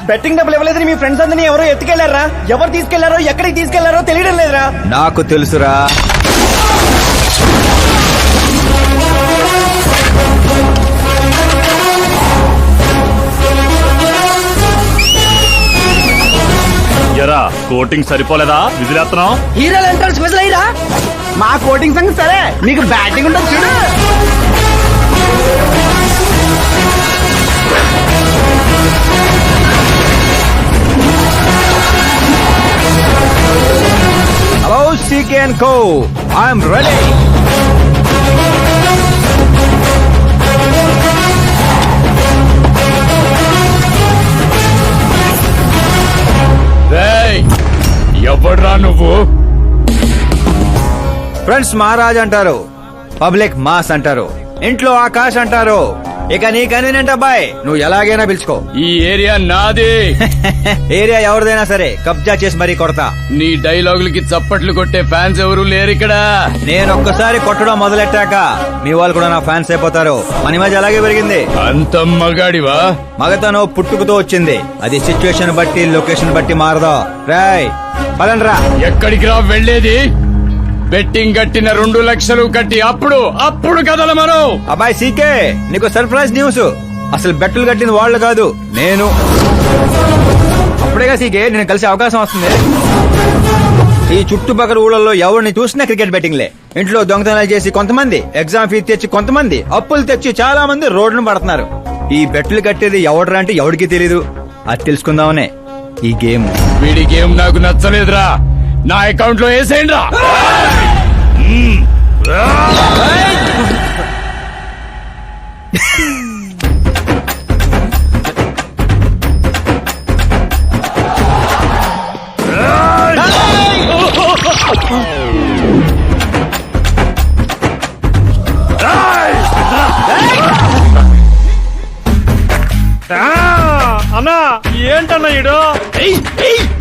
Betting డబ్బులు ఇవ్వలేదని మీ friends అందరినీ ఎవరో ఎత్తుకెళ్లారా? ఎవరు తీసుకెళ్లారో ఎక్కడికి తీసుకెళ్లారో తెలియడం లేదురా. నాకు తెలుసురా. ఎరా కోటింగ్ సరిపోలేదా? విజిలేస్తున్నాం. హీరోలు ఎంట్రన్స్ విజిల్ అయ్యరా? మా కోటింగ్ సంగతి సరే, మీకు బ్యాటింగ్ ఉంటుంది చూడు. Hello CK & Co. I'm ready. ఎవడ్రా నువ్వు? ఫ్రెండ్స్ మహారాజ్ అంటారు, పబ్లిక్ మాస్ అంటారు, ఇంట్లో ఆకాశ్ అంటారు. ఇక నీ కన్వీనియంట్ అబ్బాయి, నువ్వు ఎలాగైనా పిలుచుకో. ఈ ఏరియా నాది. ఏరియా ఎవరిదైనా సరే కబ్జా చేసి మరీ కొడతా. నీ డైలాగులకి చప్పట్లు కొట్టే ఫ్యాన్స్ ఎవరు లేరు ఇక్కడ. నేను ఒక్కసారి కొట్టడం మొదలెట్టాక మీ వాళ్ళు కూడా నా ఫ్యాన్స్ అయిపోతారు. మన మధ్య అలాగే పెరిగింది. అంత మగాడివా? మగతనం పుట్టుకుతో వచ్చింది, అది సిచ్యువేషన్ బట్టి లొకేషన్ బట్టి మారదా. రాయ్ పదండ్రా. ఎక్కడికి రా వెళ్లేది? బెట్టింగ్ కట్టిన 2 లక్షలు కట్టి అప్పుడు కదల మనం. అబ్బాయి CK, నీకు సర్ప్రైజ్ న్యూస్. అసలు బెట్టులు కట్టింది వాళ్ళు కాదు, నేను. అప్పుడేగా సీకే నేను కలిసే అవకాశం వస్తుంది. ఈ చుట్టుపక్కల ఊళ్ళల్లో ఎవరిని చూసినా క్రికెట్ బెట్టింగ్లే. ఇంట్లో దొంగతనాలు చేసి కొంతమంది, ఎగ్జామ్ ఫీజు తెచ్చి కొంతమంది, అప్పులు తెచ్చి చాలా మంది రోడ్లను పడుతున్నారు. ఈ బెట్టులు కట్టేది ఎవడరా అంటే ఎవడికి తెలీదు. అది తెలుసుకుందామనే ఈ గేమ్. వీడి గేమ్ నాకు నచ్చలేదురా, నా అకౌంట్ లో వేసేయండి రా. అన్నా ఏంటన్నా ఈడు?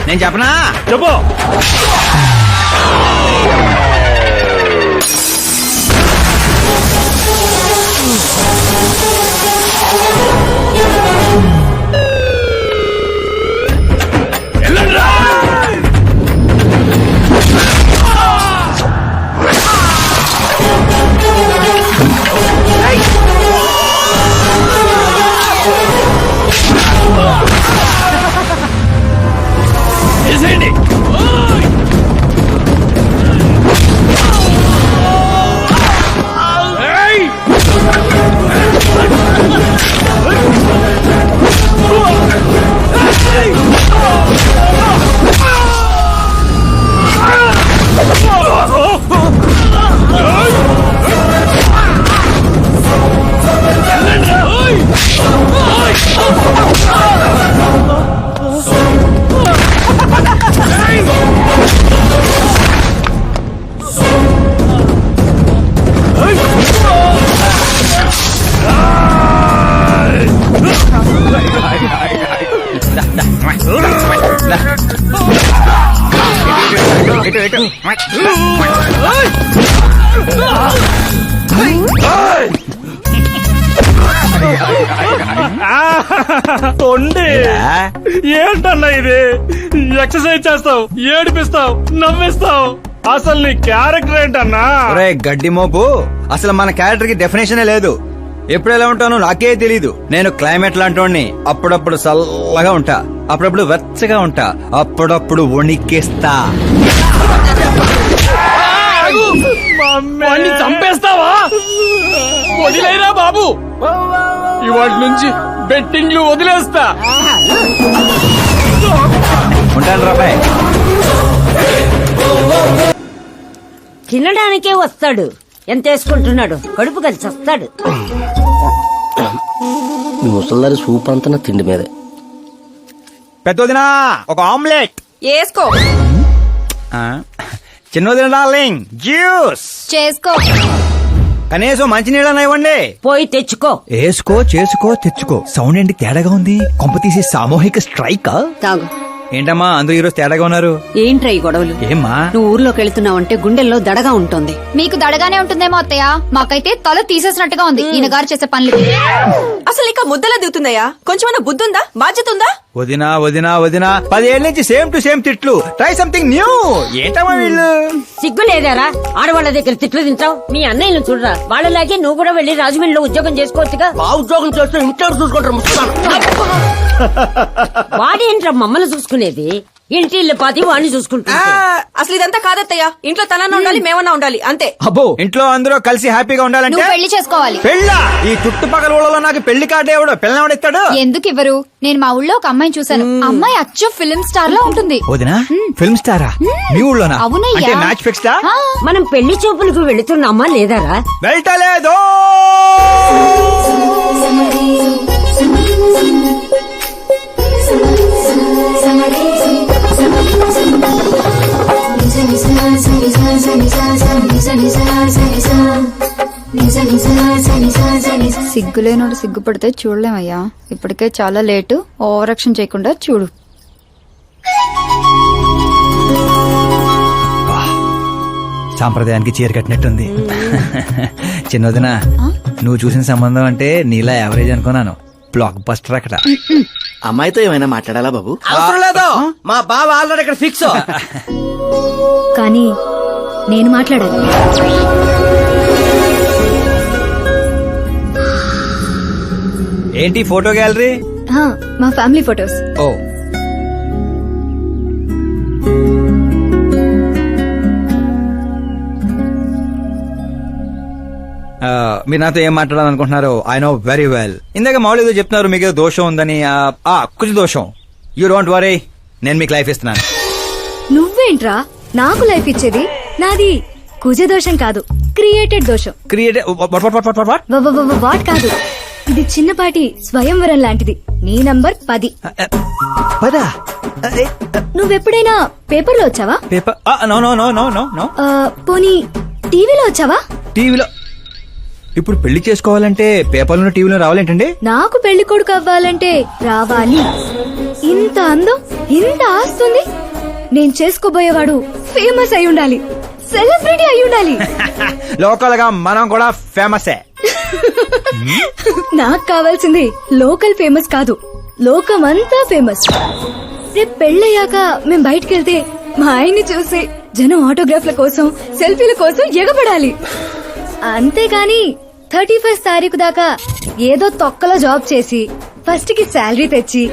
నేను చెప్పనా? చెప్పు. తొండి ఏంటన్నా ఇది? ఎక్సర్సైజ్ చేస్తావు, ఏడిపిస్తావు, నవ్విస్తావు. అసలు నీ క్యారెక్టర్ ఏంటన్నా? ఒరే గడ్డి మోపు, అసలు మన క్యారెక్టర్ కి డెఫినేషనే లేదు. ఎప్పుడు ఎలా ఉంటానో నాకే తెలీదు. నేను క్లైమేట్ లాంటోడిని. అప్పుడప్పుడు చల్లగా ఉంటా, అప్పుడప్పుడు వెచ్చగా ఉంటా, అప్పుడప్పుడు వణికేస్తా. వాడిని చంపేస్తావా? వదిలేరా బాబు, ఇవాటి నుంచి బెట్టింగ్లు వదిలేస్తా. ఉంటాను రాబాయ్. తినడానికే వస్తాడు, ఎంత వేసుకుంటున్నాడు, కడుపు కలిసి వస్తాడు. మీ ముసల్దారి సూప్ అంతా నా తిండి మీదే. పెద్దదినా ఒక ఆమ్లెట్ వేసుకో. చిన్నదిన డార్లింగ్ జ్యూస్ చేసుకో. కనీసం మంచినీళ్ళని ఇవ్వండి. పోయి తెచ్చుకో. వేసుకో, చేసుకో, తెచ్చుకో. సౌండ్ ఏంటి తేడాగా ఉంది? కొంప తీసి సామూహిక స్ట్రైక్. తాగు. ఏంటమ్మా అందరూ ఈరోజు తేడాగా ఉన్నారు? ఏంట్రా ఈ గొడవలు? ఏమ్మా నువ్వు ఊర్లోకి వెళ్తున్నావంటే గుండెల్లో దడగా ఉంటుంది. మీకు దడగానే ఉంటుందేమో అత్తయ్య, మాకైతే తల తీసేసినట్టుగా ఉంది ఈయన గారు చేసే పనులు. అసలు ఇంకా ముద్దలా దిగుతుందయ్యా? కొంచెమన్నా బుద్ధి ఉందా, బాధ్యత ఉందా? వదినా వదినా వదినా 10 ఏళ్ళ నుంచి సేమ్ టు సేమ్ తిట్లు. Try something new. ఏంటమ్మా వీళ్ళు? సిగ్గు లేదారా ఆడవాళ్ళ దగ్గర తిట్లు తింటావు? మీ అన్నయ్యను చూడరా, వాళ్ళలాగే నువ్వు కూడా వెళ్లి రాజమండ్రిలో ఉద్యోగం చేసుకోవచ్చుగా. మా ఉద్యోగం చేస్తే ఇంట్లో చూసుకుంటారు ముసల్దారు. వాడేంట్రా మమ్మల్ని చూసుకునేది? ఇంటి ఇల్లు పాతి వాడిని చూసుకుంటా. అసలు ఇదంతా కాదత్తయ్యా. ఇంట్లో తనన్నా ఉండాలి, మేమన్నా ఉండాలి, అంతే. అబ్బో, ఇంట్లో అందరూ కలిసి హ్యాపీగా ఉండాలంటే నువ్వు పెళ్లి చేసుకోవాలి. పెళ్ళా? ఈ చుట్టుపక్కల ఊళ్ళలో నాకు పెళ్లి కార్డు ఎవడు పిల్లవాడిస్తాడు? ఎందుకు ఇవ్వరు? నేను మా ఊళ్ళో ఒక అమ్మాయిని చూశాను. అమ్మాయి అచ్చు ఫిల్మ్ స్టార్ లా ఉంటుంది. వదినా ఫిల్మ్ స్టారా? మీ ఊళ్ళోనా? అవునయ్యా. అంటే మ్యాచ్ ఫిక్స్డా? ఆ. మనం పెళ్లి చూపులకు వెళుతున్నామా లేదారా? వెళ్ళలేదు. సిగ్గులేనోడు సిగ్గుపడితే చూడలేమయ్యా. ఇప్పటికే చాలా లేటు. ఓవర్ యాక్షన్ చేయకుండా చూడు. సాంప్రదాయానికి చీర కట్టినట్టుంది. చిన్నదిన నువ్వు చూసిన సంబంధం అంటే నీలా యావరేజ్ అనుకున్నాను. బ్లాక్ బస్టర్ అక్కడ. అమ్మాయితో ఏమైనా మాట్లాడాలా బాబు? అవసరం లేదు, మా బావ ఆల్రెడీ ఇక్కడ ఫిక్స్. కానీ నేను మాట్లాడాలి. ఏంటి ఫోటో గ్యాలరీ? మా ఫ్యామిలీ ఫొటోస్. ఓ మీరు నాతో ఏం మాట్లాడాలనుకుంటున్నారు? I know very well. ఇందాక మామూలు ఏదో చెప్తున్నారు, మీకు ఏదో దోషం ఉందని. కుజ దోషం. యూ డోంట్ వరీ, నేను మీకు లైఫ్ ఇస్తున్నాను. నువ్వేంట్రా నాకు లైఫ్ ఇచ్చేది? నాది కుజ దోషం కాదు, క్రియేటెడ్ దోషం. క్రియేట్ వాట్ కాదు, ఇది చిన్నపాటి స్వయంవరం లాంటిది. నీ నంబర్ 10. పదా నువ్వెప్పుడైనా పేపర్లో వచ్చావా? Paper? No no no no no no. పోనీ టీవీలో వచ్చావా? టీవీలో? ఇప్పుడు పెళ్లి చేసుకోవాలంటే పేపర్లో టీవీలో రావాలేంటండి? నాకు పెళ్లి కొడుకు అవ్వాలంటే రావాలి. ఇంత అందం, ఇంత ఆస్తుంది. నేను చేసుకోబోయేవాడు ఫేమస్ అయి ఉండాలి, సెలబ్రిటీ అయి ఉండాలి. లోకల్ గా మనం కూడా ఫేమసే. నాకు కావాల్సింది లోకల్ ఫేమస్ కాదు, లోకమంతా ఫేమస్. రేపు పెళ్ళయ్యాక మేం బయటకెళ్తే మా ఆయన్ని చూసి జనం ఆటోగ్రాఫ్ల కోసం, సెల్ఫీల కోసం ఎగబడాలి. అంతేగాని 31st తారీఖు దాకా ఏదో తొక్కలో జాబ్ చేసి ఫస్ట్ కి శాలరీ తెచ్చి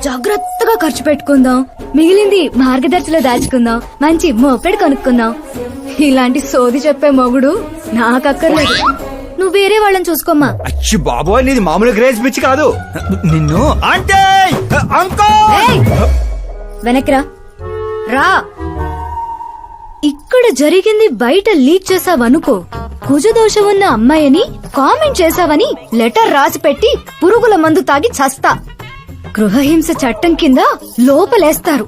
జాగ్రత్తగా ఖర్చు పెట్టుకుందాం, మిగిలింది మార్గదర్శిలో దాచుకుందాం, మంచి మోపెడు కొనుక్కుందాం. ఇలాంటి సోది చెప్పే మొగుడు నాకక్కర్లేదు. నువ్వు వేరే వాళ్ళని చూసుకోమ్మా. అచ్చి బాబోయ్, నీది మామూలు గ్రేజ్ పిచ్చి కాదు. నిన్ను అంటే వెనక్రా రా. ఇక్కడ జరిగింది బయట లీక్ చేసావనుకో, కుజదోషం ఉన్న అమ్మాయిని కామెంట్ చేసావని లెటర్ రాసి పెట్టి పురుగుల మందు తాగి చస్తా. గృహహింస చట్టం కింద లోపలేస్తారు.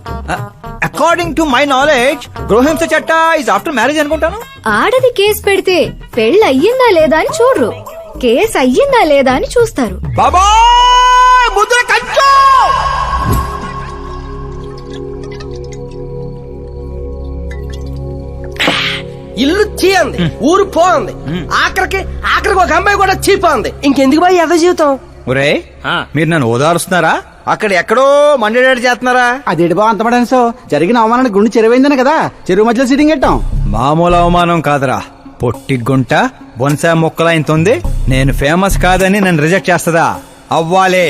అకార్డింగ్ టు మై నాలెడ్జ్ గృహహింస చట్ట ఇస్ ఆఫ్టర్ మ్యారేజ్ అనుకుంటాను. ఆడది కేసు పెడితే పెళ్లి అయ్యిందా లేదా అని చూడరు, కేసు అయ్యిందా లేదా అని చూస్తారు. బాబా ముద్ర కంచు. ఇల్లు చీ అంది, ఊరు పో అంది, ఆఖరికి ఒక అమ్మాయి కూడా చీపా అంది. ఇంకెందుకు బాయ్ ఎద జీవితం? ఒరే, మీరు నన్ను ఓదారుస్తున్నారా? అక్కడ ఎక్కడో మండేడాడు చేస్తున్నారా? అదేటి బా అంత పడాను. జరిగిన అవమానానికి గుండె చెరువైందని కదా చెరువు మధ్యలో సిట్టింగ్ పెట్టాం. మామూలు అవమానం కాదురా, పొట్టి గుంట బొన్సా మొక్కలైంతుంది. నేను ఫేమస్ కాదని నన్ను రిజెక్ట్ చేస్తదా? అవ్వాలి,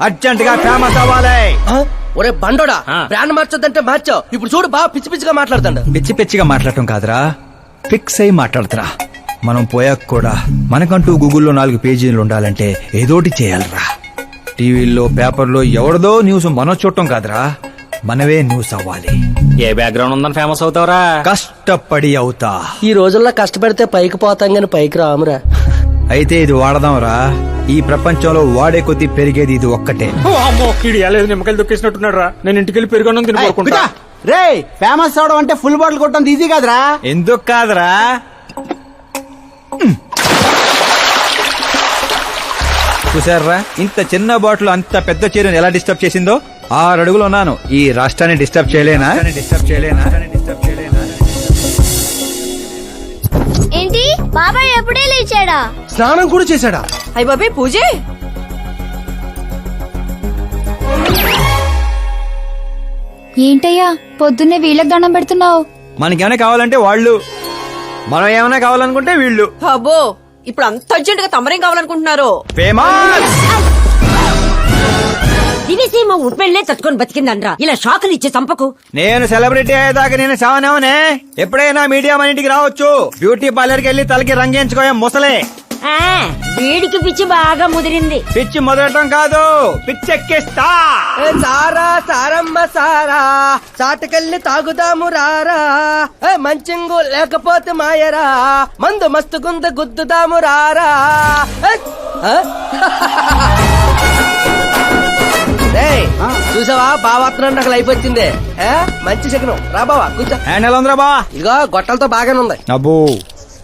అర్జెంట్ గా ఫేమస్ అవ్వాలి. ఒరే బండోడా, బ్రాండ్ మార్చొద్దంటే మార్చావు. ఇప్పుడు చూడు బాగా పిచ్చి పిచ్చిగా మాట్లాడుతాడు. పిచ్చి పిచ్చిగా మాట్లాడటం కాదురా, ఫిక్స్ అయి మాట్లాడుతురా. మనం పోయాక కూడా మనకంటూ గూగుల్లో 4 పేజీలు ఉండాలంటే ఏదోటి చేయాలరా. టీవీల్లో పేపర్లో ఎవరిదో న్యూస్ మనం చూడటం కాదురా, మనవే న్యూస్ అవ్వాలి. ఏ బ్యాక్గ్రౌండ్ ఉందని ఫేమస్ అవుతావురా? కష్టపడి అవుతా. ఈ రోజుల్లో కష్టపడితే పైకి పోతాం గాని పైకి రామురా. అయితే ఇది వాడదాంరా. ఈ ప్రపంచంలో వాడే కొద్దీ పెరిగేది ఇది ఒక్కటే. నిమ్మకాయలు దొక్కేసినట్టున్నాడు రా. నేను ఇంటికి వెళ్ళి పెరుగొన్నం తిని కోరుకుంటా. రే, ఫేమస్ అవడం అంటే ఫుల్ బాటిల్ కొట్టడం ఈజీ కాదురా. ఎందుకు కాదురా? చూసారా, ఇంత చిన్న బాటిల్ అంత పెద్ద చీరను ఎలా డిస్టర్బ్ చేసిందో. 6 అడుగులు ఉన్నాను, ఈ రాష్ట్రాన్ని డిస్టర్బ్ చేయలేనా? ఏంటి బాబాయ్ ఎప్పుడే లేచాడా? స్నానం కూడా చేశాడా? అయ్య బాబే పూజే. ఏంటయ్యా పొద్దున్నే వీళ్ళకి దండం పెడుతున్నావు? మనకేమైనా కావాలంటే వాళ్ళు, మనం ఏమైనా కావాలనుకుంటే వీళ్ళు. అబ్బో, ఇప్పుడు అంత అర్జెంట్ గా తమరేం కావాలనుకుంటున్నారు? ఫేమస్. దివిసీమ ఉప్పెళ్లే తట్టుకొని బతికిందనరా. ఇలా షాకులు ఇచ్చే చంపకు. నేను సెలబ్రిటీ అయ్యేదాకా నేను సావనేవనే. ఎప్పుడైనా మీడియా మన ఇంటికి రావచ్చు. బ్యూటీ పార్లర్ కి వెళ్లి తలకి రంగేయించుకోయా ముసలే. వీడికి పిచ్చి బాగా ముదిరింది. పిచ్చి మొదలటం కాదు, పిచ్చెక్కిస్తా. సారా సారమ్మ సారా, చాటుకెళ్ళి తాగుదాము రారా. మంచింగు లేకపోతే మాయరా, మందు మస్తు గుంద గుద్దుదాము రారా. చూసావా బావాత్రం నాకు లైఫ్ వచ్చింది. మంచి శకనం. రా బావా కూర్చో. హ్యాండ్ ఎలా ఉందిరా బా? ఇదిగో గొట్టలతో బాగానే ఉంది. అబ్బో,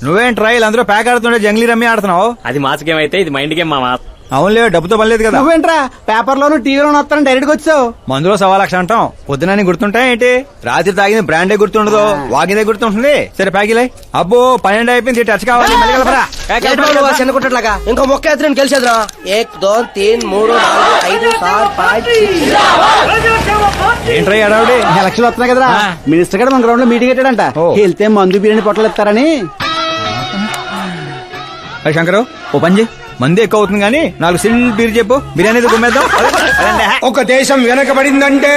నువ్వేం ట్రైల్ అందరూ ప్యాక్ ఆడుతుండే జంగ్లీ రమ్మి ఆడుతున్నావు. అది మాస్ గేమ్ అయితే ఇది మైండ్ గేమ్ మామా. అవునులే, డబ్బుతో పనిలేదు కదా. నువ్వేంట్రా పేపర్లోను టీవీలోను వస్తాను డైరెక్ట్ గా వచ్చావు. మందులో 1,00,000 అంటాం. పొద్దున గుర్తుంటాయి ఏంటి? రాత్రి తాగింది బ్రాండే గుర్తుండదు, వాగిందే గుర్తుంటుంది. సరే ప్యాకిలే. అబ్బో 12 అయిపోయింది, టచ్ కావాలి. చిన్న కుట్టట్లాగా ఇంకో మొక్క ఎత్తుని గెలిచేద్రా. 1 2 3 4 5 6 5 ఏంట్రై అడావుడి? ఎలక్షన్ వస్తున్నాయి కదరా, మినిస్టర్ గారు మన గ్రౌండ్ లో మీటింగ్ పెట్టాడంట. వెళ్తే మందు బిర్యానీ పొట్టలు ఇస్తారని. శంకరు, ఓ పని చేయి, మంది ఎక్కువ అవుతుంది కానీ 4 సిల్ బీర్ చెప్పు బిర్యానీ గుమ్మేద్దాం. ఒక దేశం వెనకబడిందంటే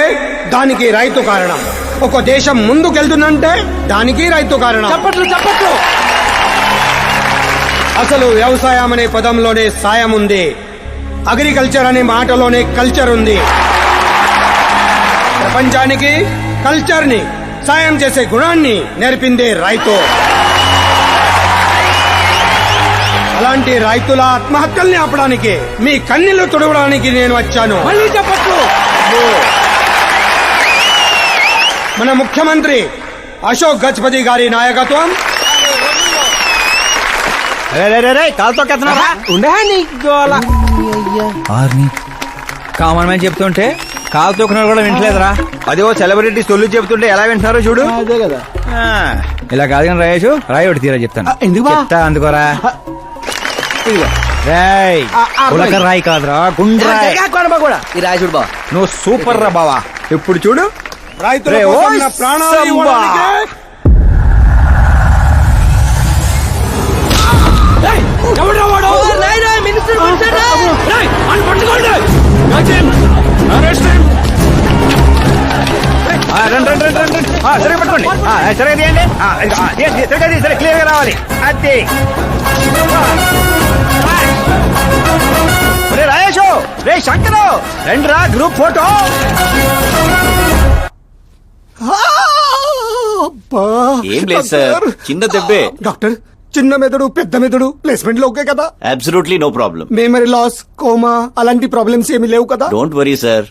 దానికి రైతు కారణం. ఒక దేశం ముందుకెళ్తుందంటే దానికి రైతు కారణం. చప్పట్లు చప్పట్లు. అసలు వ్యవసాయం అనే పదంలోనే సాయం ఉంది. అగ్రికల్చర్ అనే మాటలోనే కల్చర్ ఉంది. ప్రపంచానికి కల్చర్ ని సాయం చేసే గుణాన్ని నేర్పిందే రైతు. అలాంటి రైతుల ఆత్మహత్యల్ని ఆపడానికి, మీ కన్నీళ్లు తుడవడానికి నేను వచ్చాను. మళ్ళీ చప్పట్లు. మన ముఖ్యమంత్రి అశోక్ గజపతి గారి నాయకత్వం. కాలుతో కెత్తనారా కామన్ మ్యాన్ చెప్తుంటే కాలు తొక్కున్నారు కూడా వింటలేదురా. అదే సెలబ్రిటీ సొల్లు చెప్తుంటే ఎలా వింటున్నారో చూడు. అదే కదా. ఇలా కాదు కానీ రాయేషు రాయి ఒకటి తీరా చెప్తాను. చెప్తా అందుకోరా. రాయ్ ఉలక రాయి కాదురా గుండ్రాయ్. ఈ రాజుడు బా నువ్వు సూపర్ రా బావా. ఇప్పుడు చూడు రైతుల రే, కోసం ఓయ్ నా ప్రాణాలు సంబా. ఇవ్వడానికే రండి రండి రండి రండి. సరిగ్గా పట్టుకోండి. సరిగ్గా తీయండి. సరిగ్గా తీ, సరే క్లియర్ గా రావాలి. అది రే రాయేషు, రే శంకరు, రండి రా గ్రూప్ ఫోటో. ఏం లేదు సార్, చిన్న దెబ్బే. డాక్టర్, చిన్న మెదడు పెద్ద మెదడు ప్లేస్మెంట్ లో ఓకే కదా? Absolutely no problem. Memory loss, coma అలాంటి ప్రాబ్లమ్స్ ఏమీ లేవు కదా? డోంట్ వరీ సార్,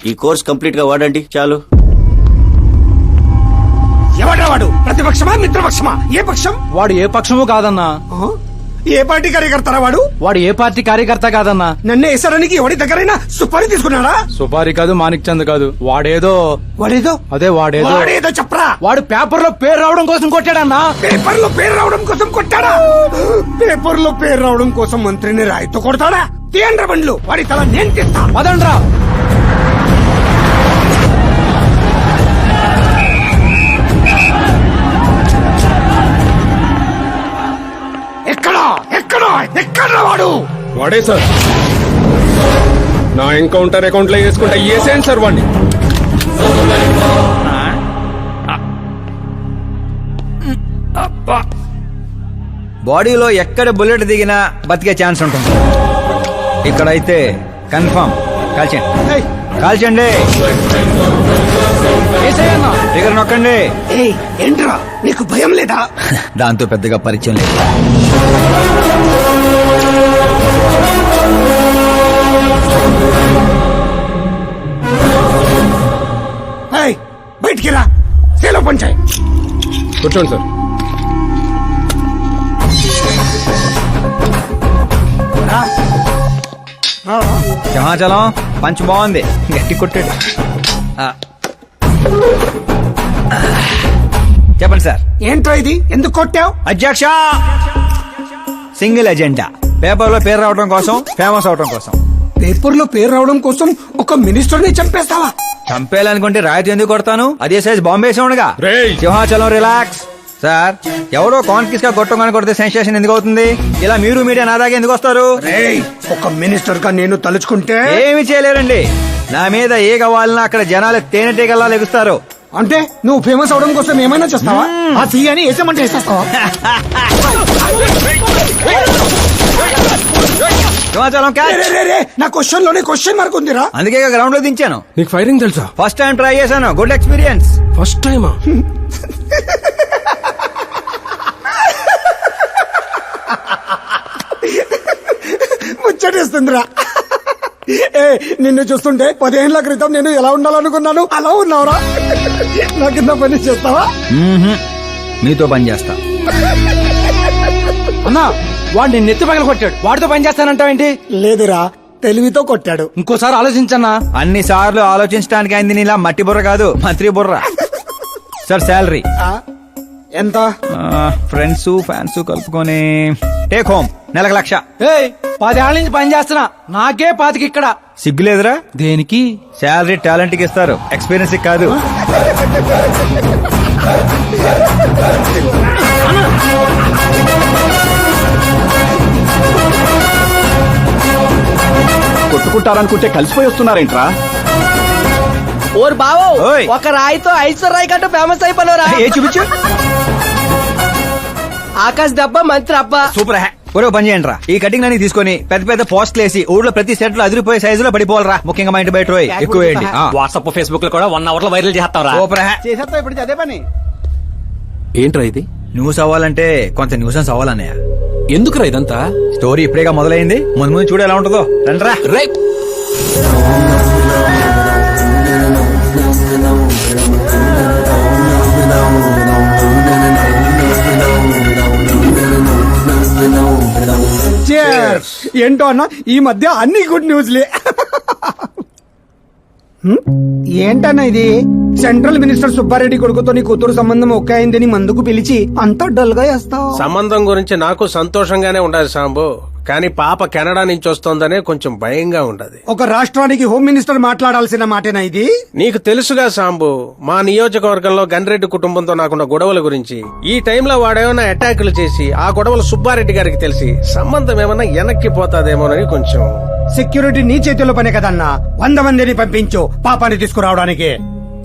ఈ కోర్స్ కంప్లీట్ గా వాడండి చాలు. ఎవడా వాడు? ప్రతిపక్షమా మిత్రపక్షమా? ఏ పక్షం? వాడు ఏ పక్షము కాదన్నా. ఆ? ఏ పార్టీ కార్యకర్తారా వాడు? వాడు ఏ పార్టీ కార్యకర్త కాదన్నా. నన్ను వేసడానికి ఎవడి దగ్గరైనా సుపారీ తీసుకున్నాడా? సుపారి కాదు, మాణిక్ చంద్ కాదు. వాడేదో వాడేదో వాడేదో చెప్పరా. వాడు పేపర్ లో పేరు రావడం కోసం కొట్టాడన్నా. పేపర్ లో పేరు రావడం కోసం కొట్టాడా? పేపర్ లో పేరు రావడం కోసం మంత్రిని రాయితో కొడతాడా? తీయండ్ర బండ్లు, వాడి తల నేను తీస్తా. పదండ్రా. ఎక్కడ వాడు? వాడే సార్. నా ఎన్కౌంటర్ అకౌంట్ లో వేసుకుంటా ఏసేయండి సార్ వాడిని. బాడీలో ఎక్కడ బుల్లెట్ దిగినా బతికే ఛాన్స్ ఉంటుంది. ఇక్కడైతే కన్ఫర్మ్. కాల్చండి కాల్చండి. దగ్గర నొక్కండి. ఏంట్రా నీకు భయం లేదా? దాంతో పెద్దగా పరిచయం లేదు. బయటికి రా, సేలో పంచాయి. కూర్చోండి సార్. సింహాచలం పంచ్ బాగుంది, గట్టి కొట్టాడు. చెప్పండి సార్. ఏంట్రా ఇది? ఎందుకు కొట్టావు? అధ్యక్ష, సింగిల్ ఎజెండా. పేపర్ లో పేరు రావడం కోసం, ఫేమస్ అవడం కోసం. పేపర్ లో పేరు రావడం కోసం ఒక మినిస్టర్ ని చంపేస్తావా? చంపేయాలనుకుంటే రాయితీ ఎందుకు కొడతాను? అదే సైజ్ బాంబే సౌండ్గా. సింహాచలం రిలాక్స్. సార్, ఎవరో కాన్ఫిస్ గా కొట్టగానే కొడితే సెన్సేషన్ ఎందుకు అవుతుంది? ఇలా మీరు మీడియా నా దాకా ఎందుకు వస్తారు? ఒక మినిస్టర్ గా నేను తలుచుకుంటే ఏమి చేయలేరండి. నా మీద ఏ కావాలన్నా అక్కడ జనాలు తేనెటీగల్లా లెగుస్తారు. అంటే నువ్వు ఫేమస్ అవడం కోసం ఏమైనా చేస్తావా? ఆ సీఎని వేసేమంటే వేసేస్తావా? సింహాచలం క్యాచ్. నా క్వశ్చన్ లోనే క్వశ్చన్ మార్క్ ఉందిరా. అందుకే గ్రౌండ్ లో దించాను. నీకు ఫైరింగ్ తెలుసా? ఫస్ట్ టైం ట్రై చేశాను, గుడ్ ఎక్స్పీరియన్స్. ఫస్ట్ టైమా? ముచ్చటేస్తుందిరా. నిన్ను చూస్తుంటే 10 ఏళ్ల క్రితం నేను ఎలా ఉండాలనుకున్నాను అలా ఉన్నావురా. నా కింద పని చేస్తావా? మీతో పని చేస్తా. అన్నా, వాడు నిన్ను ఎత్తి పగల కొట్టాడు. వాడితో పని చేస్తానంటావేంటి? లేదురా, తెలివితో కొట్టాడు. ఇంకోసారి ఆలోచించన్నా. అన్ని సార్లు ఆలోచించడానికి అయింది నీలా మట్టి బుర్ర కాదు, మంత్రి బుర్ర. సార్ శాలరీ ఎంత? ఫ్రెండ్స్ ఫ్యాన్స్ కలుపుకొని టేక్ హోమ్ నెలకు 1,00,000. 10 ఏళ్ల నుంచి పని చేస్తున్నా, నాకే 25 ఇక్కడ. సిగ్గులేదురా? దేనికి? శాలరీ టాలెంట్ కి ఇస్తారు, ఎక్స్పీరియన్స్ కాదు. కలుసుకుంటారనుకుంటే కలిసిపోయి వస్తున్నారేంట్రా? ఓరు బావో, ఓయ్. ఒక రాయితో ఐశ్వర్ రాయ్ కంటూ ఫేమస్ అయిపోయినరా. ఏ చూపించు. ఆకాశ్ దెబ్బ మంత్రి అబ్బా. సూపర్ హ్యా. ఒరే పని చేయండి రా, ఈ కటింగ్ అన్ని తీసుకొని పెద్ద పెద్ద పోస్టులు వేసి ఊళ్ళో ప్రతి సెట్ లో అదిరిపోయే సైజులో పడిపోవాలరా. ముఖ్యంగా మా ఇంటి బయట రోయ్ ఎక్కువ వేయండి. వాట్సాప్ ఫేస్బుక్ లో కూడా 1 hour లో వైరల్ చేస్తాం. సూపర్ హ్యా. చేసేస్తా ఇప్పుడు అదే పని. ఏంట్రా ఇది? న్యూస్ అవ్వాలంటే కొంత న్యూసెన్స్ అవ్వాలన్నయ్య. ఎందుకురా ఇదంతా? స్టోరీ ఇప్పుడేగా మొదలైంది, ముందు ముందు చూడు ఎలా ఉంటుందో. రండ్రా. రేయ్, Cheers. ఏంటో అన్న ఈ మధ్య అన్ని గుడ్ న్యూస్లే. ఏంటన్నా ఇది? సెంట్రల్ మినిస్టర్ సుబ్బారెడ్డి కొడుకుతో నీ కూతురు సంబంధం ఒకే అయిందని మందుకు పిలిచి అంత డల్ గా వేస్తావు. సంబంధం గురించి నాకు సంతోషంగానే ఉండదు సాంబు, కానీ పాప కెనడా నుంచి వస్తోందనే కొంచెం భయంగా ఉండదు. ఒక రాష్ట్రానికి హోమ్ మినిస్టర్ మాట్లాడాల్సిన మాటేనా ఇది? నీకు తెలుసుగా సాంబు, మా నియోజకవర్గంలో గన్రెడ్డి కుటుంబంతో నాకున్న గొడవల గురించి. ఈ టైంలో వాడేమన్నా అటాకులు చేసి ఆ గొడవలు సుబ్బారెడ్డి గారికి తెలిసి సంబంధం ఏమన్నా వెనక్కి పోతాదేమోనని కొంచెం. సెక్యూరిటీ నీ చేతిలో పనే కదన్నా. 100 మందిని పంపించు పాపాన్ని తీసుకురావడానికి.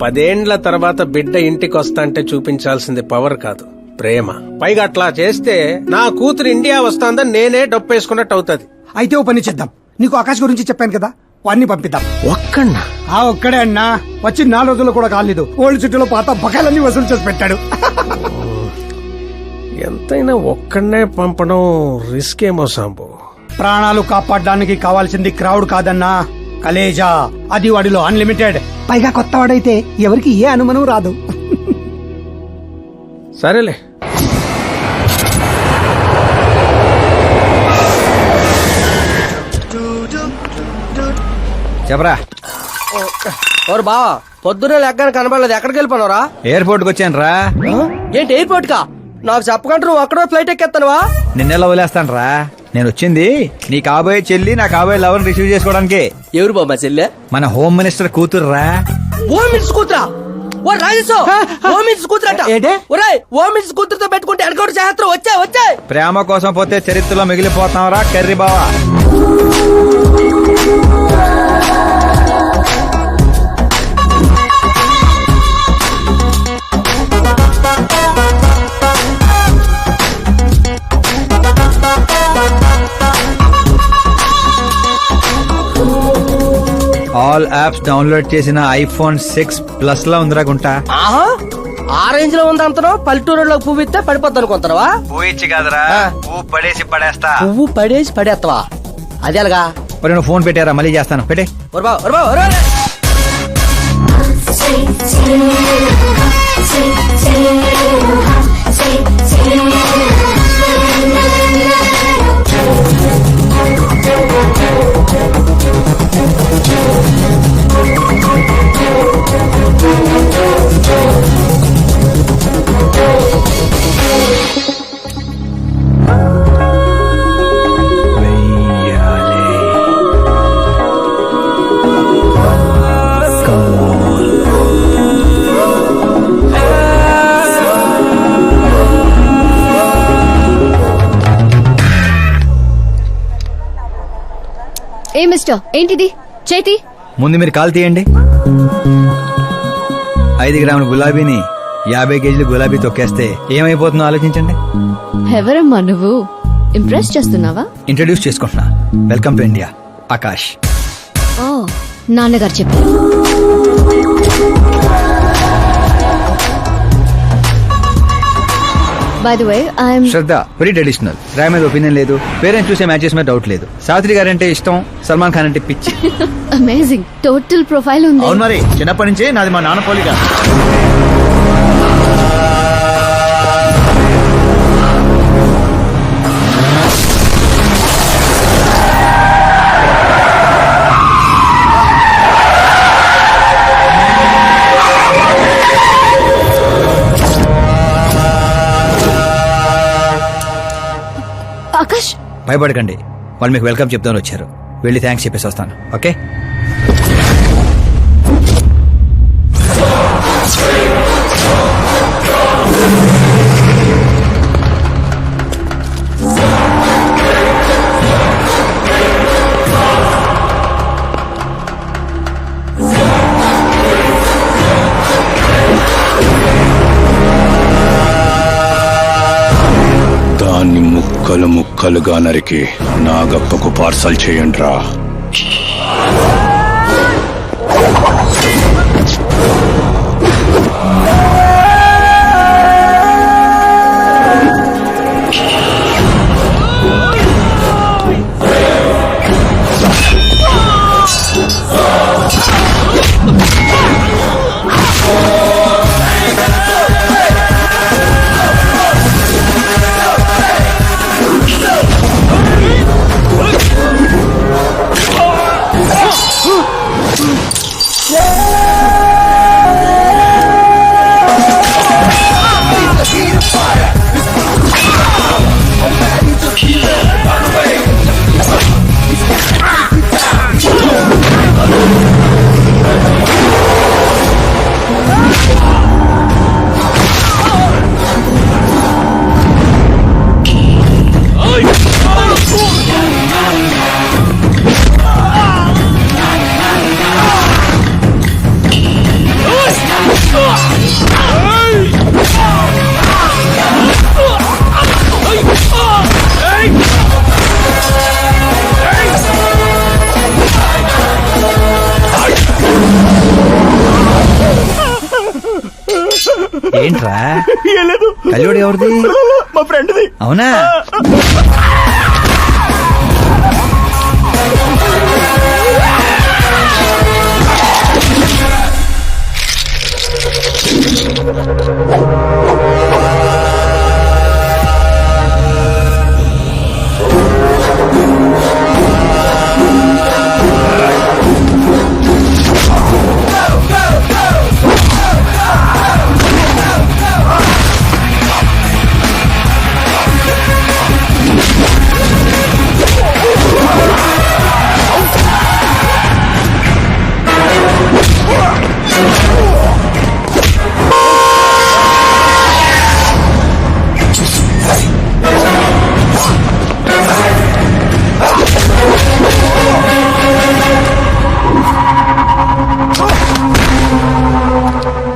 10 ఏండ్ల తర్వాత బిడ్డ ఇంటికి వస్తాంటే చూపించాల్సింది పవర్ కాదు, ప్రేమ. పైగా అట్లా చేస్తే నా కూతురు ఇండియా వస్తాందని నేనే డప్పేసుకున్నట్టు అవుతుంది. అయితే ఓ పని చేద్దాం. నీకు ఆకాశ్ గురించి చెప్పాను కదా, వాడిని పంపిద్దాం. ఒక్కన్నా? ఆ ఒక్కడే అన్నా. వచ్చి 4 రోజులు కూడా కాలేదు, ఓల్డ్ సిటీలో పాత బకాయిలన్నీ వసూలు చేసి పెట్టాడు. ఎంతైనా ఒక్కడనే పంపడం రిస్క్ ఏమో సాంబు. ప్రాణాలు కాపాడడానికి కావాల్సింది క్రౌడ్ కాదన్నా, కలేజా. అది వాడిలో అన్లిమిటెడ్. పైగా కొత్త వాడైతే ఎవరికి ఏ అనుమానం రాదు. సరేలే. చెప్పరా. ఓరు బావా, పొద్దునే లెక్కన కనబడలేదు. ఎక్కడికి వెళ్ళిపోనరా? ఎయిర్పోర్ట్ కి వచ్చాను రా. ఏంటి ఎయిర్పోర్ట్ కా? నాకు చెప్పకుండా నువ్వు అక్కడో ఫ్లైట్ ఎక్కేస్తానువా? నిన్నెలా వదిలేస్తాను రా. నేను వచ్చింది నీ కాబోయే చెల్లి, నా కాబోయే లవర్ రిసీవ్ చేసుకోవడానికి. ఎవరు బాబా చెల్లె? మన హోమ్ మినిస్టర్ కూతురు రా. హోమ్ మినిస్టర్ కూతురా? ఓ రాజేశో, హోమ్ మినిస్టర్ కూతురట. ఒరేయ్, హోమ్ మినిస్టర్ కూతురుతో పెట్టుకుంటే ఎనకౌంట్ చేస్తారు. వచ్చే ప్రేమ కోసం పోతే చరిత్రలో మిగిలిపోతాం రా కర్రీ బావా. ఆల్ యాప్స్ డౌన్లోడ్ చేసిన ఐఫోన్ 6 ప్లస్ లా ఉందిరా గుంటా. ఆహా, ఆ రేంజ్ లో ఉంది అంతనో. పల్లెటూరులో పువ్వు ఇస్తే పడిపోద్ది అనుకుంటావా? పోయిచ్చి కాదురా, పువ్వు పడేసి పడేస్తా. పువ్వు పడేసి పడేస్తావా? అదే అలాగా. మరి నువ్వు ఫోన్ పెట్టారా? మళ్ళీ చేస్తాను, పెట్టే. ఏ మిస్టర్, ఏంటిది చేతి? ముందు మీరు కాల్ తీయండి. 5 గ్రాముల గులాబీని 50 కేజీలు గులాబీ తొక్కేస్తే ఏమైపోతుందో ఆలోచించండి. ఎవరమ్మా నువ్వు? ఇంప్రెస్ చేస్తున్నావా? ఇంట్రడ్యూస్ చేసుకుంటున్నా. Welcome to India, Akash. ఓ, నాన్నగారు చెప్పారు. By the way, I'm Shraddha. Very traditional. Rai మీద ఒపీనియన్ లేదు, పేరెంట్స్ చూసే మ్యాచెస్ మీద డౌట్ లేదు. సావిత్రి గారు అంటే ఇష్టం, సల్మాన్ ఖాన్ అంటే పిచ్చి. అమేజింగ్, టోటల్ ప్రొఫైల్ ఉంది. అవును మరి, చిన్నప్పటి నుంచి నాది మా నాన్న పోలిక. ఆకాష్, భయపడకండి, వాళ్ళు మీకు వెల్కమ్ చెప్తాను వచ్చారు. వెళ్ళి థ్యాంక్స్ చెప్పేసి వస్తాను. ఓకే. దాన్ని ముక్కలు ముక్కలుగా నరికి నాగప్పకు పార్సల్ చేయండి రా. ఏంట్రా కల్లుడు ఎవరిది? మా ఫ్రెండ్ది. అవునా?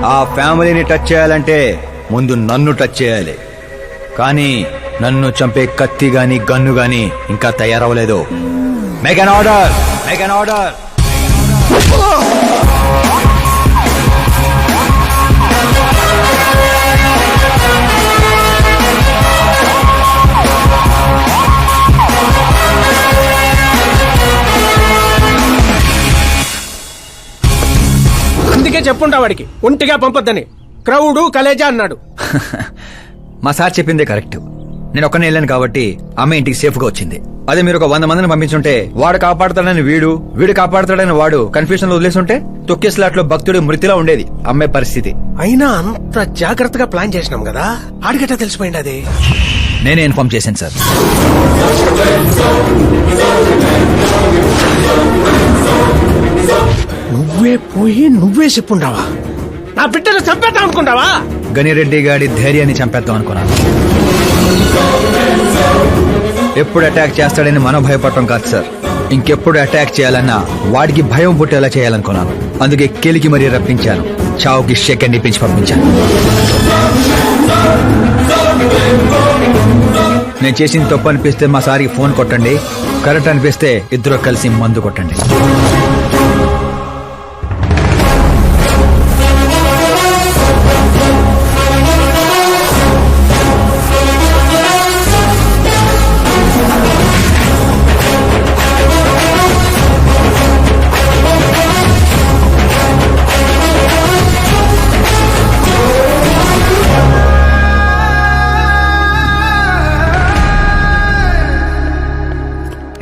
ఆ ఫ్యామిలీని టచ్ చేయాలంటే ముందు నన్ను టచ్ చేయాలి. కానీ నన్ను చంపే కత్తి గాని గన్ను గాని ఇంకా తయారవలేదు. Make an order, make an order. అందుకే చెప్పుంటా వాడికి ఒంటిగా పంపొద్దని. క్రౌడు కలేజా అన్నాడు. మా సార్ చెప్పిందే కరెక్ట్. నేను ఒక్కనే వెళ్ళాను కాబట్టి అమ్మ ఇంటికి సేఫ్ గా వచ్చింది. అదే మీరు ఒక 100 మందిని పంపించుంటే వాడు కాపాడతాడని వీడు కాపాడతాడని వాడు కన్ఫ్యూజన్ లో వదిలేసుంటే తొక్కేస్లాట్ లో భక్తుడి మృతిలా ఉండేది అమ్మాయి పరిస్థితి. అయినా అంత జాగ్రత్తగా ప్లాన్ చేసినాం కదా, ఆడిగట్టా తెలిసిపోయింది. అది నేనే ఇన్ఫార్మ్ చేశాను సార్. నువ్వే పోయి నువ్వే చెప్పుండావా? నా బిడ్డను చంపేద్దాం అనుకుంటావా? గనిరెడ్డి గాడి ధైర్యాన్ని చంపేద్దాం అనుకున్నాను. ఎప్పుడు అటాక్ చేస్తాడని మనం భయపడటం కాదు సార్, ఇంకెప్పుడు అటాక్ చేయాలన్నా వాడికి భయం పుట్టేలా చేయాలనుకున్నాను. అందుకే కెలికి మరీ రప్పించాను. చావుకి సెకండ్ ఇప్పించి పంపించాను. నేను చేసిన తప్పు అనిపిస్తే మా సారికి ఫోన్ కొట్టండి, కరెక్ట్ అనిపిస్తే ఇద్దరు కలిసి మందు కొట్టండి.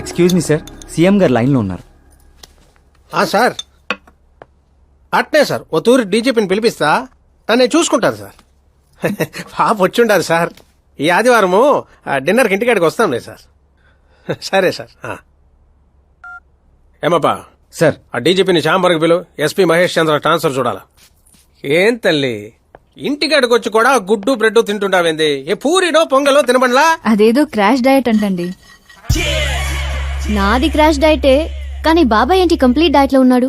ఎక్స్క్యూజ్ మీ సార్, సీఎం గారు లైన్ లో ఉన్నారు. సార్ అట్నే సార్, ఓ తూరి డీజీపీని పిలిపిస్తా, తనే చూసుకుంటారు సార్. పాప వచ్చిండారు సార్. ఈ ఆదివారము డిన్నర్కి ఇంటికాడికి వస్తాంలే సార్. సరే సార్. ఏమప్పా సార్, ఆ డీజీపీని చాంబర్కి పిలు, ఎస్పీ మహేష్ చంద్ర ట్రాన్స్ఫర్ చూడాలా. ఏం తల్లి ఇంటికాడికి వచ్చి కూడా గుడ్డు బ్రెడ్ తింటుంటావేంది? ఏ పూరినో పొంగలో తినబండ్లా? అదేదో క్రాష్ డయట్ అంటండి. నాది క్రాష్ డయటే, కానీ బాబాయ్ ఏంటి కంప్లీట్ డయట్ లో ఉన్నాడు?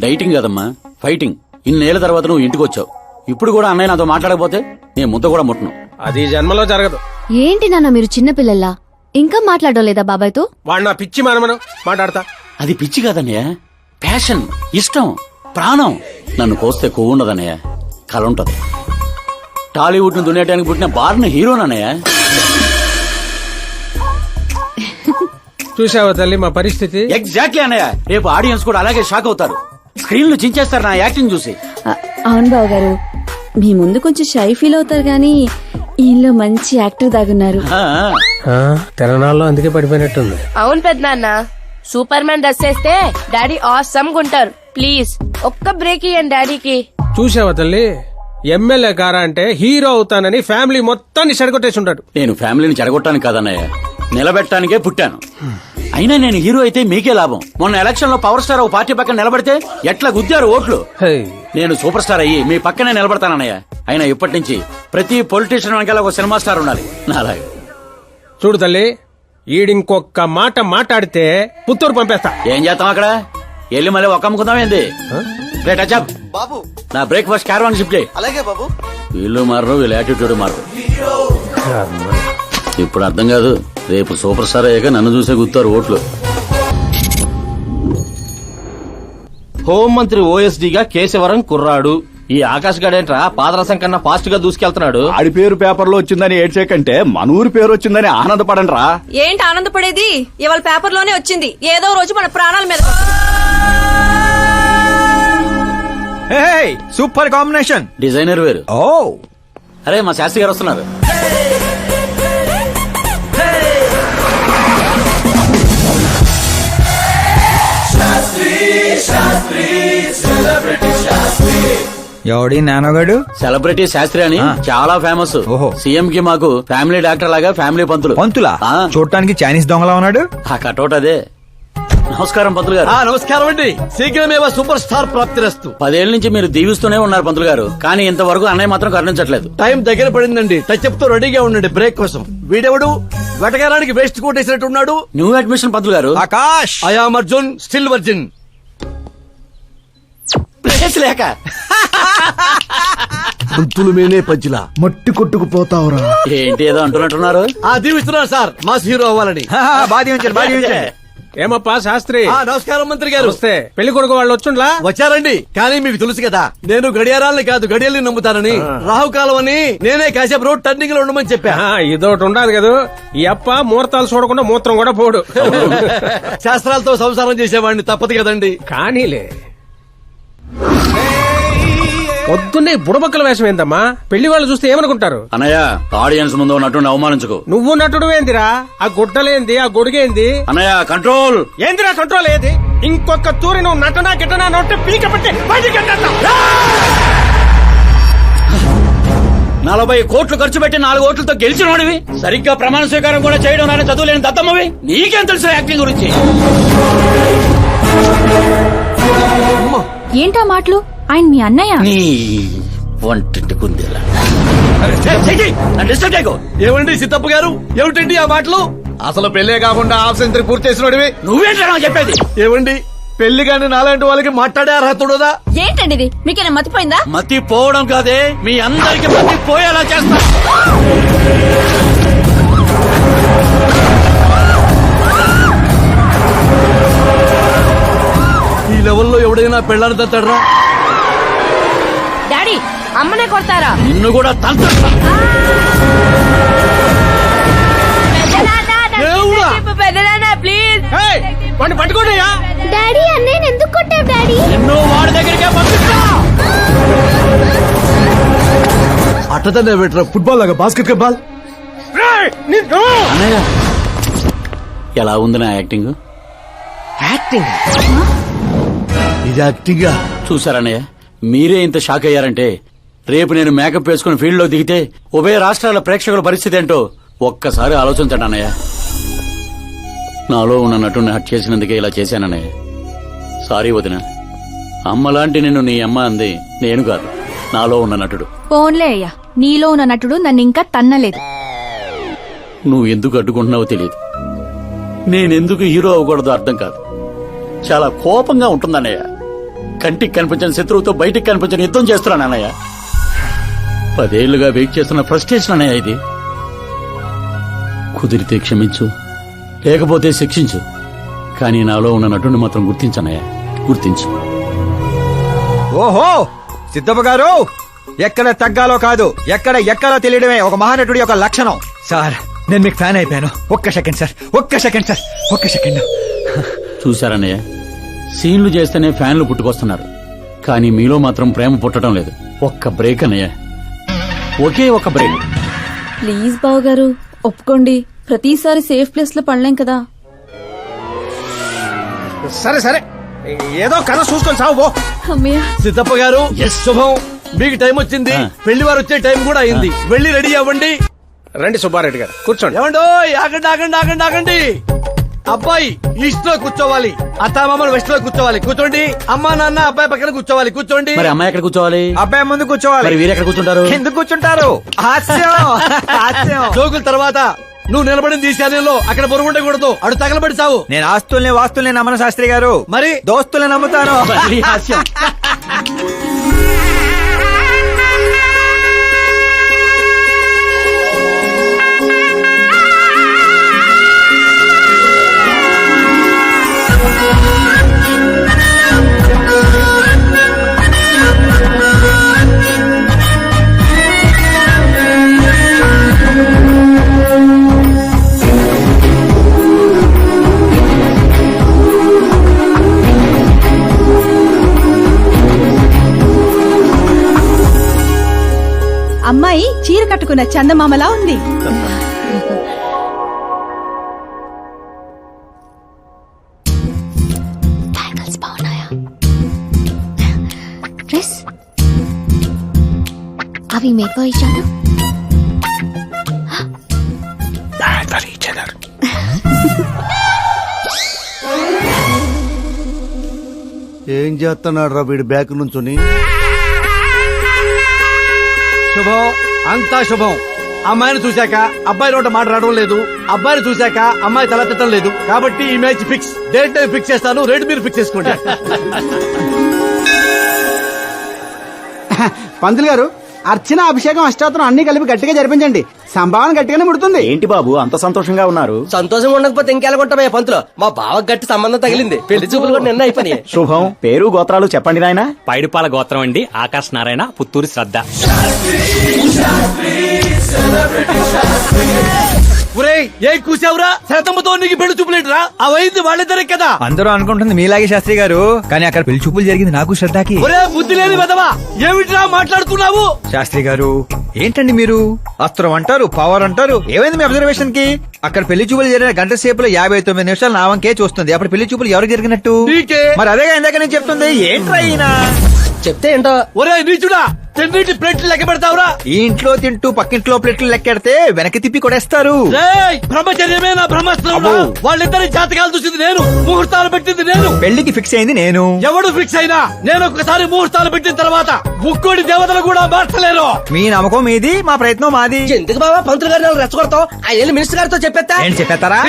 డైటింగ్ కదమ్మా, ఫైటింగ్. ఇన్నేళ్ల తర్వాత నువ్వు ఇంటికి వచ్చావు. ఇప్పుడు కూడా అన్నయ్య నాతో మాట్లాడకపోతే నేను ముద్ద కూడా ముట్టను. అది ఈ జన్మలో జరగదు. ఏంటి నాన్న మీరు చిన్నపిల్లల్లా ఇంకా మాట్లాడడం లేదా బాబాయ్తో? వాడు నా పిచ్చి మనమను మాట్లాడతా. అది పిచ్చి కాదన్నయ్య, ప్యాషన్, ఇష్టం, ప్రాణం. నన్ను కోస్తే కొవ్వు ఉండదన్నయ్య, కల ఉంటది. టాలీవుడ్ ను దున్నేయడానికి పుట్టిన బార్న హీరోనన్నయ్య. చూసావా తల్లి మా పరిస్థితి? ఎగ్జాక్ట్లీ అన్నయ్య, రేపు ఆడియన్స్ కూడా అలాగే షాక్ అవుతారు. స్క్రీన్లు చించేస్తారు నా యాక్టింగ్ చూసి. అవును బావ గారు, మీ ముందు కొంచెం షై ఫీల్ అవుతారు గానీ ఈయనలో మంచి యాక్టర్ దాగున్నారు. తెలంగాణలో అందుకే పడిపోయినట్టుంది. అవును పెద్దనాన్న, సూపర్ మ్యాన్ డ్రెస్ వేస్తే డాడీ ఆసమ్ గుంటారు. ప్లీజ్ ఒక్క బ్రేక్ ఇయ్యండి డాడీకి. చూసావా తల్లి, ఎమ్మెల్యే కారా అంటే హీరో అవుతానని ఫ్యామిలీ మొత్తాన్ని చెడగొట్టేసి ఉంటాడు. నేను ఫ్యామిలీని చెడగొట్టాను కాదన్నయ్య, నిలబెట్టడానికే పుట్టాను. అయినా నేను హీరో అయితే మీకే లాభం. మొన్న ఎలక్షన్ లో పవర్ స్టార్ ఒక పార్టీ పక్కన నిలబడితే ఎట్లా గుద్దారు ఓట్లు. నేను సూపర్ స్టార్ అయ్యి మీ పక్కనే నిలబడతానన్నయ్య. అయినా ఇప్పటి నుంచి ప్రతి పొలిటీషియన్ వెనకాల ఒక సినిమా స్టార్ ఉండాలి నాలాగా. చూడు తల్లి, ఈడింకొక్క మాట మాట్లాడితే పుత్తూరు పంపేస్తా. ఏం చేస్తాం అక్కడ వెళ్ళి మళ్ళీ ఒక అమ్ముకుందాం ఏంది? బాబు నా బ్రేక్ఫాస్ట్ క్యారవాన్ షిఫ్ట్ చేయి. అలాగే బాబు. వీళ్ళు మారరు, వీళ్ళ యాటిట్యూడ్ మారరు. ఇప్పుడు అర్థం కాదు, రేపు సూపర్ స్టార్ అయ్యాక నన్ను చూసే గుర్తారు ఓట్లు. హోంమంత్రి ఓఎస్డీగా కేశవరం కుర్రాడు. ఈ ఆకాశ్ గడేంట్రా పాదరసం కన్నా ఫాస్ట్ గా దూసుకెళ్తున్నాడు. ఆడి పేరు పేపర్లో వచ్చిందని ఏడ్చేకంటే మన ఊరి పేరు వచ్చిందని ఆనందపడండి రా. ఏంటి ఆనందపడేది? ఇవాళ పేపర్ లోనే వచ్చింది. ఏదో రోజు మన ప్రాణాల మీద. Super combination. డిజైనర్ వేరు. ఓ అరే మా శాస్త్రి గారు వస్తున్నారు. ఎవడి నానోగాడు? సెలబ్రిటీ శాస్త్రి అని చాలా ఫేమస్. ఓహో. సీఎం కి మాకు ఫ్యామిలీ డాక్టర్ లాగా ఫ్యామిలీ పంతులు. పంతులా? ఆ. చూడటానికి చైనీస్ దొంగలా ఉన్నాడు. ఆ కటౌట్ అదే. నమస్కారం పంతులు గారు. నమస్కారం అండి. శీఘ్రమేవ సూపర్ స్టార్ ప్రాప్తిరస్తు. 10 ఏళ్ల నుంచి మీరు దీవిస్తూనే ఉన్నారు పంతులు గారు, కానీ ఇంతవరకు అన్నయ్య మాత్రం కరుణించట్లేదు. టైం దగ్గర పడిందండి. టచ్అప్ తో రెడీగా ఉండండి బ్రేక్ కోసం. వీడెవడు వెటకారానికి వేస్ట్ కోట్ వేసినట్టు ఉన్నాడు. న్యూ అడ్మిషన్ పంతులు గారు. Akash. I am Arjun, still virgin. Place లేక పంతులు మేనే పంచులా మట్టి కొట్టుకుపోతావురా. ఏంటి ఏదో అంటున్నట్టున్నారు? దీవిస్తున్నారు సార్ మాస్ హీరో అవ్వాలని. బాధ ఉంచండి. ఏమప్పా శాస్త్రి? నమస్కారం మంత్రి గారు. వస్తే పెళ్లి కొడుకు వాళ్ళు వచ్చిండ్లా? వచ్చారండి. కానీ మీకు తెలుసు కదా, నేను గడియారాలని కాదు గడియల్ని నమ్ముతానని. రాహుకాలం అని నేనే కాసేపు రోడ్ టర్నింగ్ లో ఉండమని చెప్పా. ఇదొకటి ఉండాలి కదా. ఈ అప్ప ముహూర్తాలు చూడకుండా మూత్రం కూడా పోడు. శాస్త్రాలతో సంసారం చేసేవాడిని, తప్పదు కదండి. కానీలే. పొద్దున్నే బుడబక్కల వేషం ఏందమ్మా? పెళ్లి వాళ్ళు చూస్తే ఏమనుకుంటారు? అన్నయ్య, ఆడియన్స్ ముందు నటుని అవమానించుకో. నువ్వు నటుడు ఏందిరా? ఆ గుడ్డలేంది, ఆ గొడుగేంది? అన్నయ్య కంట్రోల్. ఏందిరా కంట్రోల్ ఏది? ఇంకొక తూరి నువ్వు నటనా గిట్టనా నొట్టి పీక పెట్టి బయటికి గెంటేస్తా. 40 కోట్లు ఖర్చు పెట్టి 4 ఓట్లతో గెలిచినోడివి, సరిగ్గా ప్రమాణ స్వీకారం కూడా చేయడం నాని చదువు లేని దత్తమ్మవి. నీకేం తెలుసు యాక్టింగ్ గురించి? ఏంటా మాటలు? ఆయన మీ అన్నయ్య. నీ వంటింటి కుందేలా. ఏమండి సిద్ధప్ప గారు, ఏమిటండి ఆ మాటలు? అసలు పెళ్లే కాకుండా హాఫ్ సెంచరీ పూర్తి చేసినోడివి. నువ్వేంటా చెప్పేది? ఏమండి, పెళ్లి కానీ నాలాంటి వాళ్ళకి మాట్లాడే అర్హత ఉండదా? ఏంటండి ఇది? మీకేనా మతిపోయిందా? మతి పోవడం కాదే, మీ అందరికి మతి పోయేలా చేస్తా. ఈ లెవెల్లో ఎవడైనా పెళ్ళాన్ని తట్టడరా? డాడీ అమ్మనే కొడతారా? నిన్ను కూడా తంత్ర. ప్లీజ్ పట్టుకోండియా. డాడీ అన్నయ్య ఎందుకు కొట్టావు డాడీ? నిన్ను వాడి దగ్గరికే పంపిస్తా. అట్టతనే పెట్టరా, ఫుట్బాల్ లాగా బాస్కెట్ బాల్. అన్నయ్య, ఎలా ఉంది నా యాక్టింగ్? యాక్టింగ్ ఇది యాక్టింగ్. చూసారన్నయ్య, మీరే ఇంత షాక్ అయ్యారంటే రేపు నేను మేకప్ వేసుకుని ఫీల్డ్ లో దిగితే ఉభయ రాష్ట్రాల ప్రేక్షకుల పరిస్థితి ఏంటో ఒక్కసారి ఆలోచించండి అన్నయ్య. నాలో ఉన్న నటుని హట్ చేసినందుకే ఇలా చేశానన్నయ్య. సారీ వదిన. అమ్మలాంటి నిన్ను నీ అమ్మ అంది నేను కాదు, నాలో ఉన్న నటుడు. పోన్లే అయ్యా, నీలో ఉన్న నటుడు నన్ను ఇంకా తన్నలేదు. నువ్వు ఎందుకు అడ్డుకుంటున్నావో తెలియదు. నేనెందుకు హీరో అవ్వకూడదో అర్థం కాదు. చాలా కోపంగా ఉంటుందన్నయ్య. కంటికి కనిపించిన శత్రువుతో బయటికి కనిపించిన యుద్ధం చేస్తున్నాను అన్నయ్య. 10 ఏళ్లుగా వెయిట్ చేస్తున్న ఫ్రస్ట్రేషన్ అనే ఇది. కుదిరితే క్షమించు, లేకపోతే శిక్షించు, కానీ నాలో ఉన్న నటుని మాత్రం గుర్తించనయ్యా, గుర్తించు. ఓహో సిద్ధప్ప గారు, ఎక్కడ తగ్గాలో కాదు, ఎక్కడ ఎక్కాలో తెలియడమే ఒక మహానటుడి యొక్క లక్షణం. సార్ నేను మీకు ఫ్యాన్ అయిపోయాను. ఒక్క సెకండ్ సార్, ఒక్క సెకండ్ సార్, ఒక్క సెకండ్. చూశారన్నయ్య, సీన్లు చేస్తేనే ఫ్యాన్లు పుట్టుకొస్తున్నారు, కానీ మీలో మాత్రం ప్రేమ పుట్టడం లేదు. ఒక్క బ్రేక్ అన్నయ్య, ఒకే ఒక బ్రేక్. ప్లీజ్ బావగారు ఒప్పుకోండి. ప్రతిసారి సేఫ్ ప్లేస్ లో పడలేం కదా. సరే సరే, ఏదో కథ చూసుకొని సాగు పో. అమ్మయ్య సిద్ధప్ప గారు శుభం, మీకు టైం వచ్చింది. పెళ్లి వారు వచ్చే టైం కూడా అయింది. వెళ్ళి రెడీ అవ్వండి. రండి సుబ్బారెడ్డి గారు, కూర్చోండి. ఏమండో, ఆగండి ఆగండి ఆగండి ఆగండి. అబ్బాయి ఈస్ట్ లో కూర్చోవాలి, అత్తామామలు వెస్ట్ లో కూర్చోవాలి. కూర్చోండి. అమ్మా నాన్న అబ్బాయి పక్కన కూర్చోవాలి. కూర్చోండి. మరి అమ్మాయి ఎక్కడ కూర్చోవాలి? అబ్బాయి ముందు కూర్చోవాలి. మరి వీరు ఎక్కడ కూర్చుంటారు? ఎందుకు కూర్చుంటారు? హాస్యం హాస్యం. జోకుల తర్వాత నువ్వు నిలబడింది ఈ శానంలో, అక్కడ బరువు ఉండకూడదు. అడు తగలబడి సావు. నేను ఆస్తుల్ని వాస్తుల్ని నమ్మను శాస్త్రి గారు, మరి దోస్తుల్ని నమ్ముతాను. మళ్ళీ హాస్యం. అమ్మాయి చీర కట్టుకున్న చందమామలా ఉంది. డ్రెస్ అవి మేకో ఇచ్చాను. ఏం చేస్తున్నాడు రా వీడి బ్యాక్ నుంచుని? శుభం, అంతా శుభం. అమ్మాయిని చూశాక అబ్బాయి నోట మాట రావడం లేదు, అబ్బాయిని చూశాక అమ్మాయి తల తిట్టడం లేదు. కాబట్టి ఈ మ్యాచ్ ఫిక్స్. డేట్ నేను ఫిక్స్ చేస్తాను, రేట్ మీరు ఫిక్స్ చేసుకోండి. పంతులు గారు, అర్చన అభిషేకం అష్టాత్రం అన్ని కలిపి గట్టిగా జరిపించండి. సంభావన గట్టిగానే ముడుతుంది. ఏంటి బాబు అంత సంతోషంగా ఉన్నారు? సంతోషంగా ఉండకపోతే ఇంకెలాగుంటామయ్యా పంతులు. మా బావ గట్టి సంబంధం తగిలింది. పెళ్లి చూపులు కూడా నిన్న అయిపోయినాయి. శుభం. పేరు గోత్రాలు చెప్పండి నాయన. పైడిపాల గోత్రం అండి, ఆకాశ్ నారాయణ, పుత్తూరు శ్రద్ధ. ఒరేయ్, ఏం కూసావురా? శతమ్మతో నీకు పెళ్లి చూపులేట్రా? అవైంది వాళ్ళిద్దరే కదా. అందరూ అనుకుంటుంది మీలాగే శాస్త్రి గారు, కానీ అక్కడ పెళ్లి చూపులు జరిగింది నాకు శ్రద్ధకి. ఒరే బుద్ధి లేని వెదవా, ఏమిట్రా మాట్లాడుతున్నావు? శాస్త్రి గారు ఏంటండి మీరు? అస్త్రం అంటారు, పవర్ అంటారు. ఏమైంది మీ అబ్జర్వేషన్ కి? అక్కడ పెళ్లి చూపులు జరిగిన గంట సేపులో 59 నిమిషాలు నా వంకే చూస్తుంది. అప్పుడు పెళ్లి చూపులు ఎవరు జరిగినట్టు? నీకే. మరి అదేగా ఇందాక నేను చెప్తుంది. ఏంట్రా ఈయన చెప్తే ఏంటో. ఒరే నీచుడా, తిన్నిటి ప్లేట్లు లెక్క పెడతావురా? ఈ ఇంట్లో తింటూ పక్కింట్లో ప్లేట్లు లెక్కెడితే వెనక్కి తిప్పి కొడేస్తారు. రేయ్, బ్రహ్మచర్యమే నా బ్రహ్మాస్త్రం. వాళ్ళిద్దరి జాతకాలు చూసింది నేను, ముహూర్తాలు పెట్టింది నేను. పెళ్లికి ఫిక్స్ అయింది నేను. ఎవడు ఫిక్స్ అయినా నేను ఒక్కసారి ముహూర్తాలు పెట్టిన తర్వాత ముక్కోడి దేవతలు కూడా మార్చలేరు. మీ నమ్మకం మీది, మా ప్రయత్నం మాది. ఎందుకు బాబా పంతులు గారిని రెచ్చగొడతావు? ఆ వెళ్ళి మినిస్టర్ గారితో చెప్పేస్తా. ఏంటి చెప్పేస్తారా?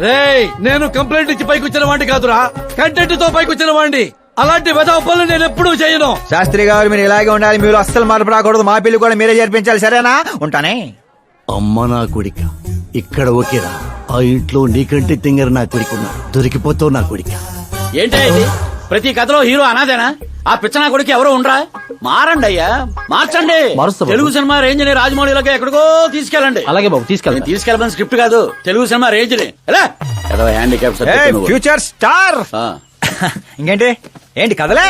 రేయ్, నేను కంప్లైంట్ ఇచ్చి పైకి వచ్చిన వాడిని కాదురా, కంటెంట్ తో పైకి వచ్చిన వాడిని. అలాంటి వెదవ పనులు నేను ఎప్పుడూ చేయను. శాస్త్రి గారు మీరు ఇలాగే ఉండాలి. మీరు అస్సలు మార్పు రాకూడదు. మా పెళ్లి కూడా మీరే జరిపించాలి, సరేనా? ఉంటానే. అమ్మ నా కొడిక, ఇక్కడ ఓకేరా. ఆ ఇంట్లో నీకంటే తింగర నా కొడుకున్నా, దొరికిపోతావు నా కొడిక. ఏంటి ఇది? ప్రతి కథలో హీరో అనాదేనా? ఆ పిచ్చనా కొడుకు ఎవరో ఉండరా? మారండి అయ్యా, మార్చండి. తెలుగు సినిమా రేంజ్ ని రాజమౌళిలోకి ఎక్కడికో తీసుకెళ్ళండి. అలాగే బాబు, తీసుకెళ్ళండి. తీసుకెళ్ళమని స్క్రిప్ట్ కాదు, తెలుగు సినిమా రేంజ్ ని. Handicap future star. ఇంకేంటి? ఏంటి కదలే?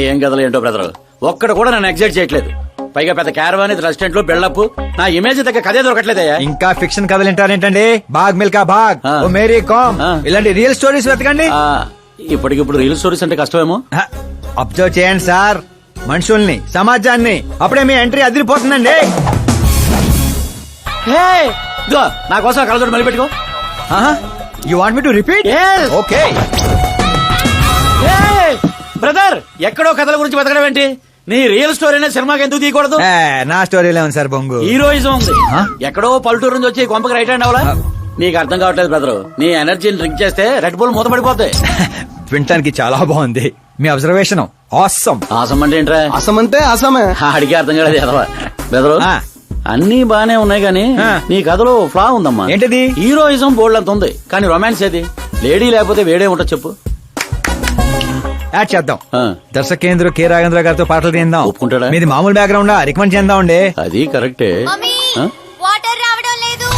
ఏం కథలు ఏంటో బ్రదర్, ఒక్కడ కూడా నన్ను ఎగ్జైట్ చేయట్లేదు. పైగా పెద్ద క్యారవాన్ రెస్టారెంట్ లో బిల్డప్, నా ఇమేజ్ దగ్గర కథే దొరకట్లేదయ్యా. ఇంకా ఫిక్షన్ కథలు వింటారేంటండి? బాగ్ మిల్కా బాగ్, ఓ మేరీ కామ్, ఇలాంటి రియల్ స్టోరీస్ వెతకండి. ఇప్పటికిప్పుడు రీల్ స్టోరీస్ అంటే కష్టమేమో. అబ్జర్వ్ చేయండి సార్ మనుషుల్ని, సమాజాన్ని. అప్పుడే మీ ఎంట్రీ అదిరిపోతుందండి. నా కోసం కలదోడు మళ్ళీ పెట్టుకో. You want me to repeat? Okay. Brother, ఎక్కడో కథల గురించి వెతకడం ఏంటి? నీ రియల్ స్టోరీనే సినిమాకి ఎందుకు తీయకూడదు? నా స్టోరీలో ఉంది సార్ బొంగు. హీరోయిజం ఉంది. ఎక్కడో పల్లెటూరు నుంచి వచ్చి కొంపకి రైట్ హ్యాండ్ అవలా? నీకు అర్థం కావట్లేదు బ్రదర్. నీ ఎనర్జీని డ్రింక్ చేస్తే రెడ్ బుల్ మూత పడిపోతాయి. వినటానికి చాలా బాగుంది, మీ అబ్జర్వేషన్ ఆసమ్. ఆసం అంటే ఏంట్రా? అసమంటే అసమే. అడిగి అర్థం కాలేదు ఎదవా బెదరు. అన్ని బానే ఉన్నాయి గానీ నీ కథలో ఫ్లా ఉందమ్మా. ఏంటిది? హీరోయిజం బోల్డ్ అంత ఉంది కానీ రొమాన్స్ ఏది? లేడీ లేకపోతే వేడే ఉంటా చెప్పు. యాడ్ చేద్దాం. దర్శకేంద్ర కె రాఘేంద్ర గారితో పాటలు తీద్దాం. ఒప్పుకుంటాడా? మీది మామూలు బ్యాక్గ్రౌండ్ రికమెండ్ చేద్దాం అండి. అది కరెక్టే. వాటర్ రావడం లేదు.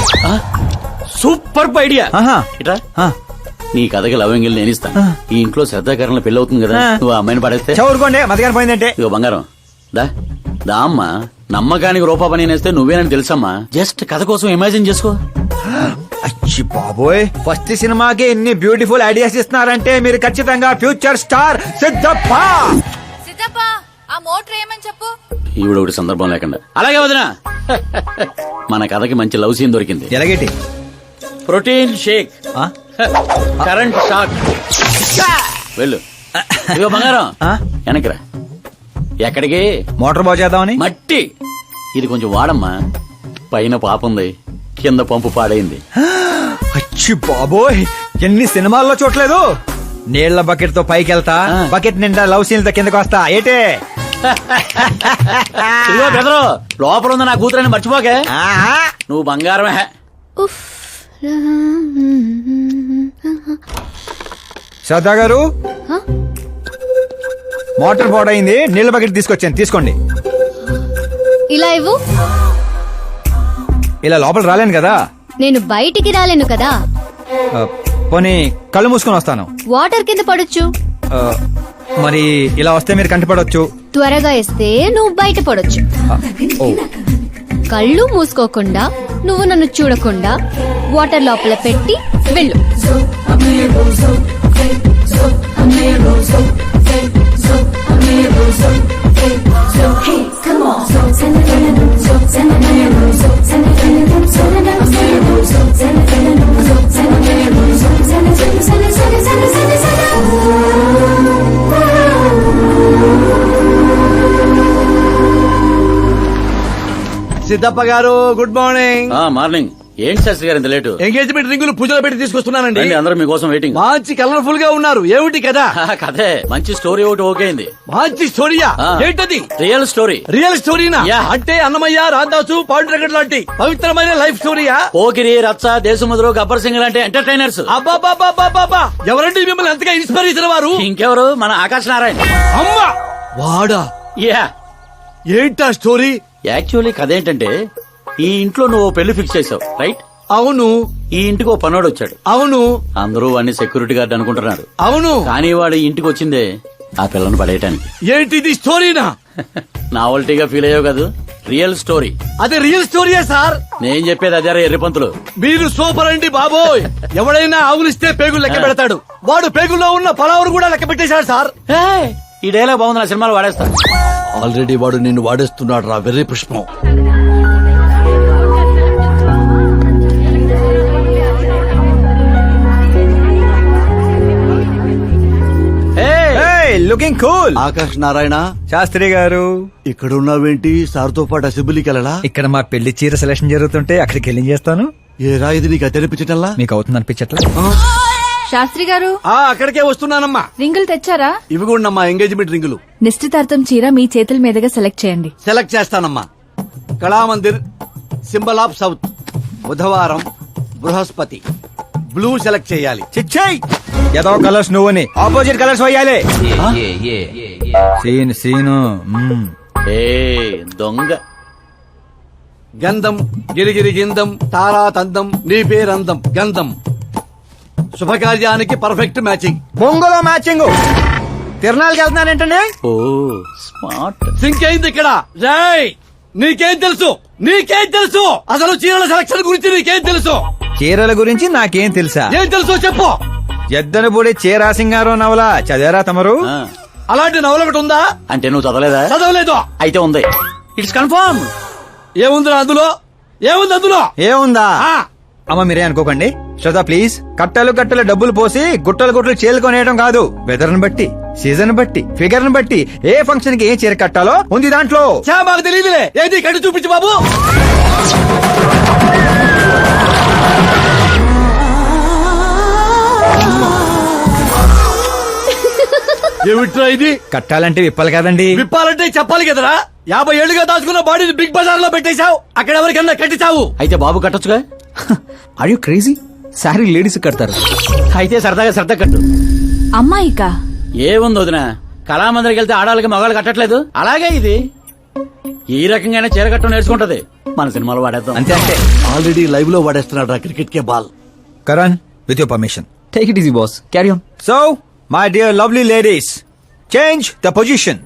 Super idea. ఇట్రా నీ కథకి లవ్ ఎంగిల్ నేను ఇస్తాను. ఈ ఇంట్లో శ్రద్ధాకరణ పెళ్లి అవుతుంది కదా, నువ్వు ఆ అమ్మాయిని పడేస్తే చదువుకోండి మధ్యాహ్నం పోయిందంటే. ఇగో బంగారం దా దా అమ్మా. నమ్మకానికి రూపా పని నేస్తే నువ్వేనని తెలుసమ్మా. జస్ట్ కథ కోసం ఇమాజిన్ చేసుకో. అచ్చి బాబోయ్, ఫస్ట్ సినిమాకి ఎన్ని బ్యూటిఫుల్ ఐడియాస్ ఇస్తున్నారంటే మీరు ఖచ్చితంగా ఫ్యూచర్ స్టార్ సిద్ధప్ప. సిద్ధప్ప ఆ మోటర్ ఏమని చెప్పు. ఈవిడ ఒకటి సందర్భం లేకుండా. అలాగే వదినా, మన కథకి మంచి లవ్ సీన్ దొరికింది. ఎలాగేటి? Protein shake, current shock. వెళ్ళు. ఇగో బంగారం వెనక్కిరా. ఎక్కడికి? మోటార్ బాగు చేద్దామని. మట్టి ఇది కొంచెం వాడమ్మా. పైన పాపుంది, కింద పంపు పాడైంది. అచ్చి బాబోయ్, ఎన్ని సినిమాల్లో చూడలేదు. నీళ్ల బకెట్ తో పైకి వెళ్తా, బకెట్ నిండా లవ్ సీన్లతో కిందకి వస్తా. ఏటే ఇదిగో బెదరు, లోపల ఉంది నా కూతురని మర్చిపోకే. నువ్వు బంగారమే. శ్రద్ధా గారు, మోటార్ పాడైంది, నీళ్ల బకెట్ తీసుకొచ్చాను, తీసుకోండి. ఇలా ఇవ్వు. ఇలా లోపల రాలేను కదా. నేను బయటికి రాలేను కదా. పోనీ కళ్ళు మూసుకొని వస్తాను. వాటర్ కింద పడొచ్చు. మరి ఇలా వస్తే మీరు కంటిపడవచ్చు. త్వరగా ఇస్తే నువ్వు బయట పడొచ్చు. కళ్ళు మూసుకోకుండా నువ్వు నన్ను చూడకుండా వాటర్ లోపల పెట్టి వెళ్ళు. సిద్ధప్ప గారు గుడ్ మార్నింగ్. మార్నింగ్. ఏంటి శాస్త్రి గారు ఇంత లేటు? ఎంగేజ్మెంట్ రింగులు పూజలో పెట్టి తీసుకొస్తున్నానండి. అందరూ మీకోసం వెయిటింగ్. మంచి కలర్ఫుల్ గా ఉన్నారు. ఏమిటి కదా? కథే మంచి స్టోరీ ఒకటి ఓకే అయింది. మంచి స్టోరీయా? ఏంటది? Real story. రియల్ స్టోరీనా? అంటే అన్నమయ్య, రాధాసు, పాండురంగడ్ లాంటి పవిత్రమైన లైఫ్ స్టోరీయా? పోకిరి, రచ్చ, దేశముద్రు, గబ్బర్ సింగ్ లాంటి ఎంటర్టైనర్స్. అబ్బాబాబాబాబా, ఎవరండి మిమ్మల్ని ఎంతగా ఇన్స్పైర్ చేసిన వారు? ఇంకెవరు, మన ఆకాశ్ నారాయణ. అమ్మా వాడా? యా. ఏంటా స్టోరీ? యాక్చువల్లీ కథ ఏంటంటే, ఈ ఇంట్లో నువ్వు పెళ్లి ఫిక్స్ చేసావు, రైట్? అవును. ఈ ఇంటికి ఓ పనోడు వచ్చాడు. అవును. అందరూ వాడిని సెక్యూరిటీ గార్డ్ అనుకుంటున్నారు. అవును. కానీ వాడు ఈ ఇంటికి వచ్చిందే ఆ పిల్లను పడేయటానికి. ఏంటిది స్టోరీనా? నావల్టీగా ఫీల్ అయ్యావు కదా. Real story. అదే రియల్ స్టోరీయా సార్? నేను చెప్పేది అదే ఎర్రిపంతులు. మీరు సూపర్ అండి బాబోయ్. ఎవడైనా ఆవులిస్తే పేగులు లెక్క పెడతాడు. వాడు పేగుల్లో ఉన్న పలావురు కూడా లెక్క పెట్టేశాడు సార్. ఈ డైలాగ్ బాగుంది, నా సినిమాలో వాడేస్తా. ఆల్రెడీ వాడు నిన్ను వాడేస్తున్నాడు రా వెర్రి పుష్పం. Looking cool. ఆకాశ్ నారాయణ శాస్త్రి గారు, ఇక్కడ ఉన్నావేంటి? సార్తో పాటు అసెంబ్లీకి వెళ్ళడా? ఇక్కడ మా పెళ్లి చీర సెలక్షన్ జరుగుతుంటే అక్కడికి వెళ్ళి చేస్తాను. ఏ రా ఇది నీకు తెరిపించటల్లా? మీకు అవుతుంది అనిపించట్లా? శాస్త్రి గారు అక్కడికే వస్తున్నానమ్మా. రింగులు తెచ్చారా? ఇవి కూడా అమ్మా ఎంగేజ్మెంట్ రింగులు. నిశ్చితార్థం చీర మీ చేతుల మీదుగా సెలెక్ట్ చేయండి. సెలెక్ట్ చేస్తానమ్మా. కళామందిర్, సింబల్ ఆఫ్ సౌత్, బుధవారం, బృహస్పతి. బ్లూ సెలెక్ట్ చేయాలి. చిచ్చాయి ఏదో కలర్స్ నువ్వుని ఆపోజిట్ కలర్స్ వేయాలి. సీను దొంగ. గంధం గిరిగిరి గిందం తారా తందం నీ పేరందం గంధం. శుభకార్యానికి పర్ఫెక్ట్ మ్యాచింగ్. బొంగులో మ్యాచింగ్. తిరణాలకి వెళ్తున్నానంటే ఓ స్మార్ట్. సింక్ అయింది ఇక్కడ. రాయ్ నీకేం తెలుసు? నీకేం తెలుసు? అసలు చీరల సెలక్షన్ గురించి నీకేం తెలుసు? చీరల గురించి నాకేం తెలుసా? ఏం తెలుసు చెప్పు. ఎద్దను పొడి చీరా సింగారం నవల చదివారా తమరు? అలాంటి నవల ఒకటి ఉందా? అంటే నువ్వు చదవలేదా? చదవలేదు. అయితే ఉంది. It's confirm. ఏముంది అందులో? ఏముంది అందులో? ఏముందా? అమ్మ మీరే అనుకోకండి. శ్రద్ధ ప్లీజ్. కట్టలు కట్టలు డబ్బులు పోసి గుట్టలు గుట్టలు చీరకొనేయడం కాదు. వెదర్ ని బట్టి, సీజన్ బట్టి, ఫిగర్ ని బట్టి ఏ ఫంక్షన్ కి ఏ చీర కట్టాలో ఉంది దాంట్లో. మాకు తెలియదులే. ఏది కట్టి చూపించు బాబు. ఏమిట్రా ఇది? కట్టాలంటే విప్పాలి కదండి. విప్పాలంటే చెప్పాలి కదరా. 50 ఏళ్లుగా దాచుకున్న బాడీని బిగ్ బజార్ లో పెట్టేశావు. అక్కడ ఎవరికన్నా కట్టించావు. అయితే బాబు కట్టొచ్చుగా. Are you crazy? Sorry ladies కడతారు. అయితే సరదాగా శ్రద్ధ కట్టు. అమ్మాయికా? ఏముంది వదిన, కళామందిరికి వెళ్తే ఆడాలకి మగాళ్ళు కట్టట్లేదు, అలాగే ఇది ఈ రకంగానే చీర కట్టడం నేర్చుకుంటది. మన సినిమాలో వాడేద్దాం. అంతే అంతే. ఆల్రెడీ లైవ్ లో వాడేస్తున్నాడు రా క్రికెట్ కే ball. Karan, with your permission, take it easy boss, carry on. So my dear lovely ladies, change the position.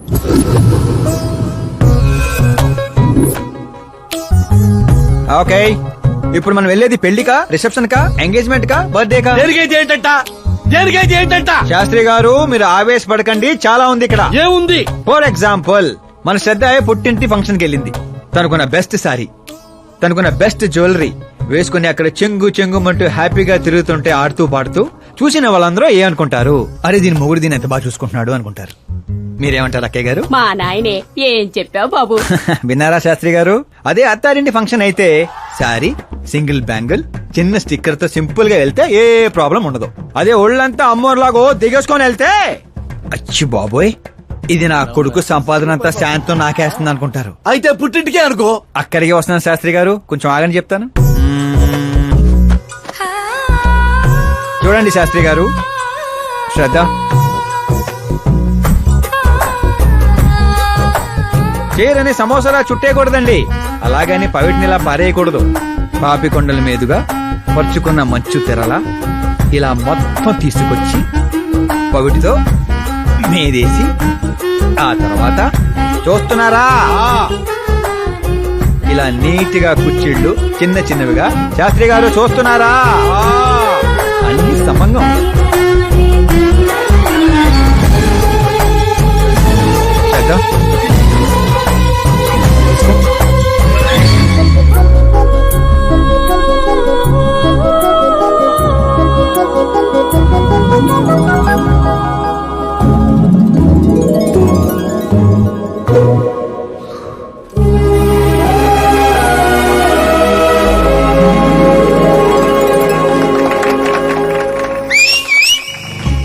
Okay, ఇప్పుడు మనం వెళ్ళేది పెళ్లికా, రిసెప్షన్ కా, ఎంగేజ్మెంట్ కా, బర్త్డే కా? దేనికైతే ఏంటంట? శాస్త్రి గారు మీరు ఆవేశపడకండి, చాలా ఉంది ఇక్కడ. ఏముంది? ఫర్ ఎగ్జాంపుల్, మన శ్రద్ధ పుట్టింటి ఫంక్షన్ కి వెళ్ళింది. తనకున్న బెస్ట్ సారీ, తనకున్న బెస్ట్ జ్యువెలరీ వేసుకుని అక్కడ చెంగు చెంగుమంటూ హ్యాపీగా తిరుగుతుంటే ఆడుతూ పాడుతూ చూసిన వాళ్ళందరూ ఏ అనుకుంటారు? అరే దీని మొగుడు దీన్ని ఎంత బాగా చూసుకుంటున్నాడు అనుకుంటారు. మీరేమంటారు అక్కయ్య గారు? మా నాయనే ఏం చెప్పావు బాబు. విన్నారా శాస్త్రి గారు? అదే అత్తారింటి ఫంక్షన్ అయితే సారీ, సింగిల్ బ్యాంగిల్, చిన్న స్టిక్కర్ తో సింపుల్ గా వెళ్తే ఏ ప్రాబ్లం ఉండదు. అదే ఒళ్ళంతా అమ్మోర్లాగో దిగేసుకొని వెళ్తే అచ్చి బాబోయ్ ఇది నా కొడుకు సంపాదన అంతా శాంతం నాకేస్తుంది అనుకుంటారు. అయితే పుట్టింటికే అనుకో. అక్కడికి వస్తున్నాను శాస్త్రి గారు, కొంచెం ఆగని చెప్తాను. చూడండి శాస్త్రి గారు, శ్రద్ధ చీరని సమోసాలా చుట్టేయకూడదండి, అలాగని పవిటినిలా పారేయకూడదు. పాపికొండల మీదుగా పరుచుకున్న మంచు తెరలా ఇలా మొత్తం తీసుకొచ్చి పవిటితో మీదేసి ఆ తర్వాత చూస్తున్నారా ఇలా నీట్ గా కుర్చీళ్ళు చిన్న చిన్నవిగా. శాస్త్రి గారు చూస్తున్నారా? అన్ని సమంగా ఉంది.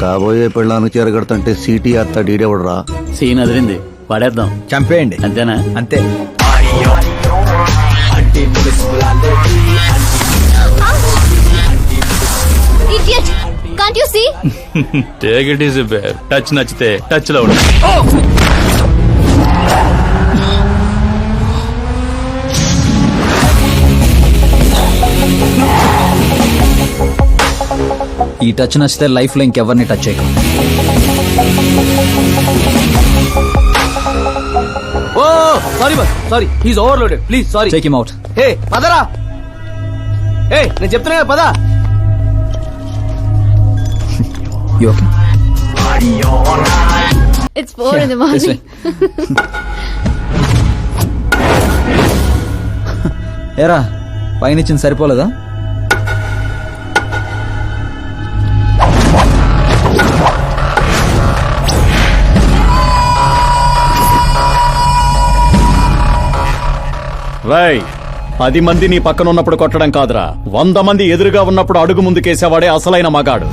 కాబోయే పెళ్ళానికి చేరగడతంటే సీటీ అత్త డీడేవడరా. సీన్ అదిరింది, వాడేద్దాం. చంపేయండి. అంతేనా? అంతే. Idiot! Can't you see? Take it easy babe, touch నచ్చితే టచ్ లో ఉండు. ఈ టచ్ నచ్చితే లైఫ్ లో ఇంకెవరిని టచ్ చేయకు. ఓ sorry boss, sorry, he's overloaded, please sorry. Take him out. Hey పదరా, ఏ నేను చెప్తున్నా కదా, పదా. You okay? It's 4 in the morning. ఏరా పైనిచ్చింది సరిపోలేదా? రై 10 మంది నీ పక్కన ఉన్నప్పుడు కొట్టడం కాదురా, 100 మంది ఎదురుగా ఉన్నప్పుడు అడుగు ముందుకేసేవాడే అసలైన మగాడు.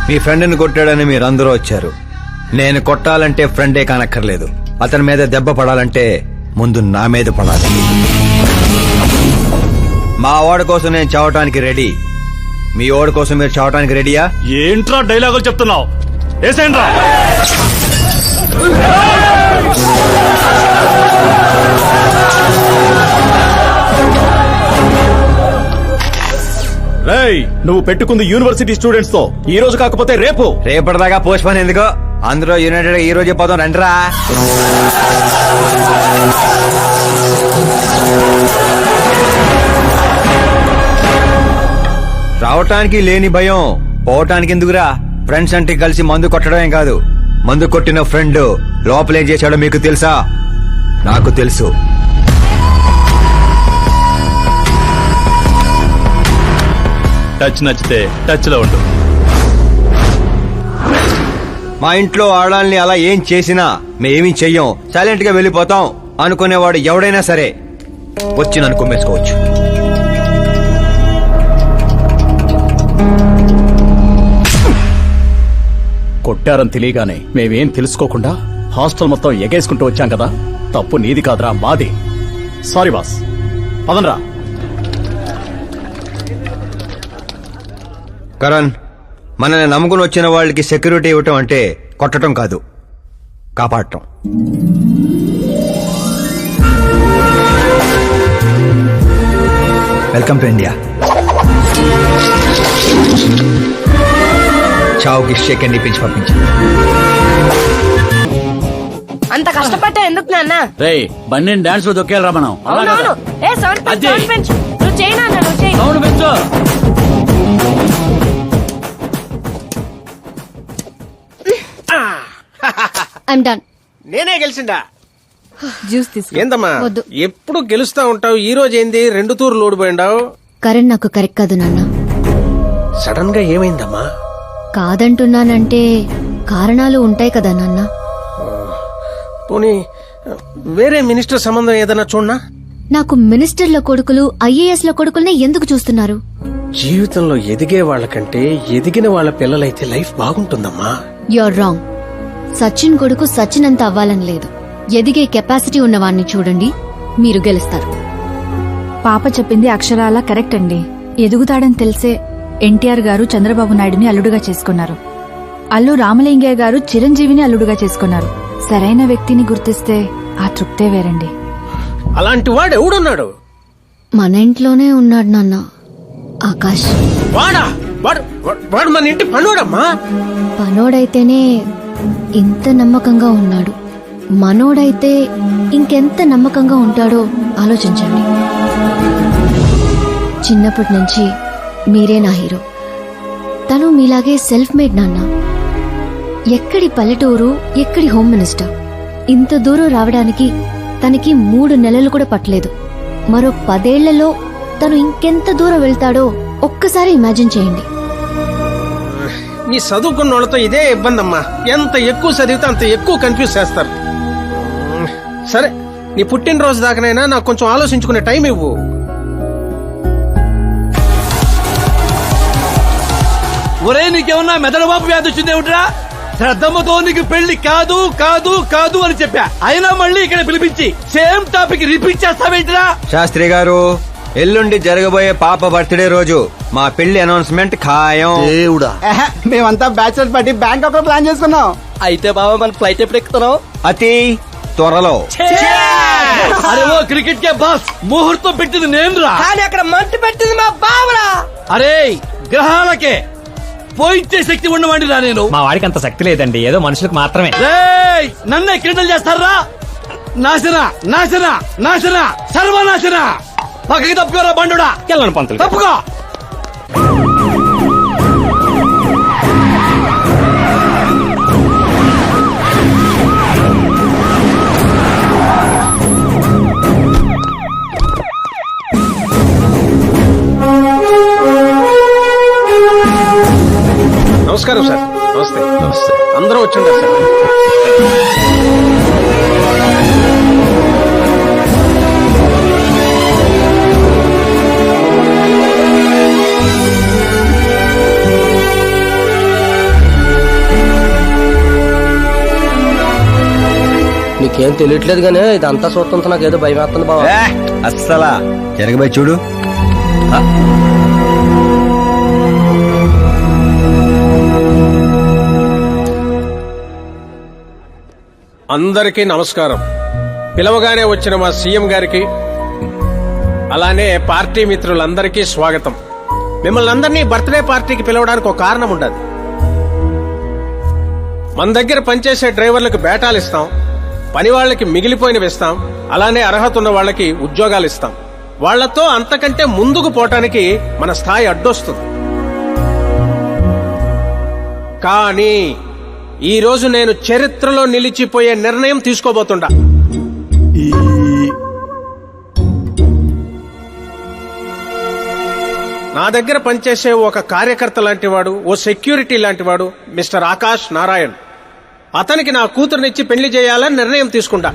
మీ ఫ్రెండ్ని కొట్టాడని మీరందరూ వచ్చారు. నేను కొట్టాలంటే ఫ్రెండే కానక్కర్లేదు, అతని మీద దెబ్బ పడాలంటే ముందు నా మీద పడాలి. మా వాడి కోసం నేను చావటానికి రెడీ, మీ వాడి కోసం మీరు చావటానికి రెడీయా? ఏంట్రా డైలాగులు చెప్తున్నావు? ఏసేంట్రా. రేయ్, నువ్వు పెట్టుకుంది యూనివర్సిటీ స్టూడెంట్స్ తో, ఈ రోజు కాకపోతే రేపు. రేపటిదాకా పోస్ట్ పోన్ ఎందుకో, అందరూ యునైటెడ్ ఈ రోజే పోదాం రండిరా. రావటానికి లేని భయం పోవటానికి ఎందుకురా? ఫ్రెండ్స్ అంటే కలిసి మందు కొట్టడమే కాదు, మందు కొట్టిన ఫ్రెండ్ లోపలేం చేశాడో మీకు తెలుసా? నాకు తెలుసు. టచ్ నచ్చితే టచ్ లో ఉండు. మా ఇంట్లో ఆడాలని అలా ఏం చేసినా మేమేమీ చెయ్యం, సైలెంట్ గా వెళ్ళిపోతాం అనుకునేవాడు ఎవడైనా సరే వచ్చి నన్ను కుమ్మేసుకోవచ్చు. కొట్టారని తెలియగానే మేమేం తెలుసుకోకుండా హాస్టల్ మొత్తం ఎగేసుకుంటూ వచ్చాం కదా, తప్పు నీది కాదురా, మాది. Sorry boss, పదనరా. కరణ్, మనల్ని నమ్ముకుని వచ్చిన వాళ్ళకి సెక్యూరిటీ ఇవ్వటం అంటే కొట్టడం కాదు, కాపాడటం. Welcome to India. చావుకి షేక్ అండ్ ఇప్పించి పంపించాను. అంత కష్టపడ్డా ఎందుకు నాన్న? రేయ్ బండిని డాన్స్ లో దొక్కేయాలరా మనం. అవునవును. ఏ సౌండ్ పెంచు, సౌండ్ పెంచు. నువ్వు చేయి నాన్న, నువ్వు చేయి. సౌండ్ పెంచు. I'm done. నేనే గెలిచిండా? జ్యూస్ తీసుకో. ఏందమ్మా వద్దు. ఎప్పుడు గెలుస్తా ఉంటావు, ఈ రోజు ఏంది 2 తూర్లు ఓడిపోయిండావు? కరణ్ నాకు కరెక్ట్ కాదు నాన్న. సడన్ గా ఏమైందమ్మా? కాదంటున్నానంటే కారణాలు ఉంటాయి కదా నాన్న. పోనీ వేరే మినిస్టర్ సంబంధం ఏదైనా చూడనా? నాకు మినిస్టర్ల కొడుకులు ఐఏఎస్ ల కొడుకుల్నే ఎందుకు చూస్తున్నారు? జీవితంలో ఎదిగే వాళ్ళకంటే ఎదిగిన వాళ్ళ పిల్లలైతే లైఫ్ బాగుంటుందమ్మా. You're wrong. సచిన్ కొడుకు సచిన్ అంత అవ్వాలని లేదు. ఎదిగే కెపాసిటీ ఉన్నవాణ్ణి చూడండి, మీరు గెలుస్తారు. పాప చెప్పింది అక్షరాలా కరెక్ట్ అండి. ఎదుగుతాడని తెలిసే ఎన్టీఆర్ గారు చంద్రబాబు నాయుడుని అల్లుడుగా చేసుకున్నారు. అల్లు రామలింగయ్య గారు చిరంజీవిని అల్లుడుగా చేసుకున్నారు. సరైన వ్యక్తిని గుర్తిస్తే ఆ తృప్తే వేరండి. అలాంటి వాడు ఎవడున్నాడు? మన ఇంట్లోనే ఉన్నాడు నాన్న, ఆకాష్. వాడా? వాడు మన ఇంటి పనుడమ్మా. పనోడైతేనే ఇంత నమ్మకంగా ఉన్నాడు. మనోడైతే ఇంకెంత నమ్మకంగా ఉంటాడో ఆలోచించండి. చిన్నప్పటి నుంచి మీరే నా హీరో. తను మీలాగే సెల్ఫ్ మేడ్ నాన్న. ఎక్కడి పల్లెటూరు, ఎక్కడి హోమ్ మినిస్టర్. ఇంత దూరం రావడానికి తనకి 3 నెలలు కూడా పట్టలేదు. మరో 10 ఏళ్లలో తను ఇంకెంత దూరం వెళ్తాడో ఒక్కసారి ఇమాజిన్ చేయండి. నీ చదువుకున్న వాళ్ళతో ఇదే ఇబ్బంది అమ్మా. ఎంత ఎక్కువ చదివితే అంత ఎక్కువ కన్ఫ్యూజ్ చేస్తారు. సరే, నీ పుట్టినరోజు దాకానైనా నాకు కొంచెం ఆలోచించుకునే టైం ఇవ్వు. ఒరే నీకేమన్నా మెదడుబాబు వ్యాధి వచ్చిందేమిట్రా? శ్రద్ధమ్మతో నీకు పెళ్లి కాదు కాదు కాదు అని చెప్పా, అయినా మళ్ళీ ఇక్కడ పిలిపించి సేమ్ టాపిక్ రిపీట్ చేస్తావేంటిరా? శాస్త్రి గారు, ఎల్లుండి జరగబోయే పాప బర్త్డే రోజు మా పెళ్లి అనౌన్స్మెంట్ ఖాయం. దేవుడా, మేమంతా బ్యాచులర్ పార్టీ బ్యాంకాక్ లో ప్లాన్ చేసుకున్నాం. అయితే బాబా మన ఫ్లైట్ ఎప్పుడు ఎక్కుతున్నావు? అతి త్వరలో. అరే ఓ క్రికెట్ కే బాస్, ముహూర్తం పెట్టింది నేను రా. కానీ అక్కడ మంట పెట్టింది మా బావరా. అరే గ్రహాలకే పోయించే శక్తి ఉన్నవాడిని రా నేను. మా వాడికి అంత శక్తి లేదండి, ఏదో మనుషులకు మాత్రమే. రేయ్, నన్నే క్రీడలు చేస్తారా? నాశన నాశన నాశన సర్వనాశన. పక్కకి తప్పుకోరా బండుడా. వెళ్ళను పంతులు. తప్పుకో. నమస్కారం సార్. నమస్తే. నమస్తే. అందరూ వచ్చిండారు సార్. నీకేం తెలియట్లేదు గానీ ఇదంతా చూస్తుంటే నాకేదో భయం వేస్తుంది బావా. అస్సలా జరగబోయి చూడు. అందరికీ నమస్కారం. పిలవగానే వచ్చిన మా సీఎం గారికి, అలానే పార్టీ మిత్రులందరికీ స్వాగతం. మిమ్మల్ని అందరినీ బర్త్డే పార్టీకి పిలవడానికి ఒక కారణం ఉండదు. మన దగ్గర పనిచేసే డ్రైవర్లకు బేటాలు ఇస్తాం, పని వాళ్ళకి మిగిలిపోయినవి ఇస్తాం, అలానే అర్హత ఉన్న వాళ్ళకి ఉద్యోగాలు ఇస్తాం. వాళ్లతో అంతకంటే ముందుకు పోవటానికి మన స్థాయి అడ్డొస్తుంది. కానీ ఈ రోజు నేను చరిత్రలో నిలిచిపోయే నిర్ణయం తీసుకోబోతుండా. నా దగ్గర పనిచేసే ఒక కార్యకర్త లాంటి వాడు, ఓ సెక్యూరిటీ లాంటి వాడు మిస్టర్ ఆకాష్ నారాయణ్. అతనికి నా కూతురునిచ్చి పెళ్లి చేయాలని నిర్ణయం తీసుకుంటా.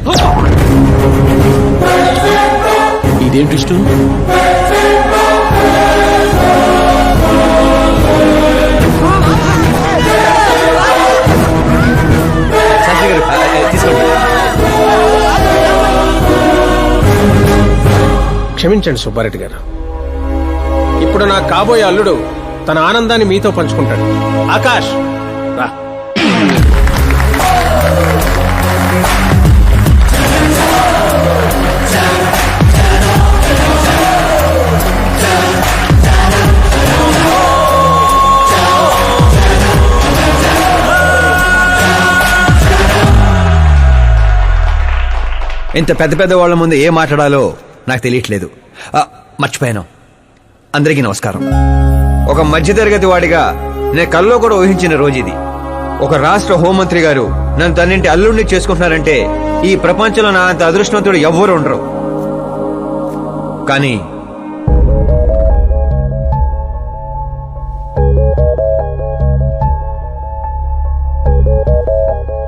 ఇదేంటి ఇష్టం? క్షమించండి సుబ్బారెడ్డి గారు. ఇప్పుడు నా కాబోయే అల్లుడు తన ఆనందాన్ని మీతో పంచుకుంటాడు. ఆకాష్ రా. ఇంత పెద్ద పెద్ద వాళ్ళ ముందు ఏం మాట్లాడాలో నాకు తెలియట్లేదు. మర్చిపోయాను. అందరికీ నమస్కారం. ఒక మధ్యతరగతి వాడిగా నేను కల్లో కూడా ఊహించిన రోజు ఇది. ఒక రాష్ట్ర హోంమంత్రి గారు నన్ను తన్నింటి అల్లుడిని చేసుకుంటున్నారంటే ఈ ప్రపంచంలో నా అంత అదృష్టవంతుడు ఎవ్వరూ ఉండరు. కానీ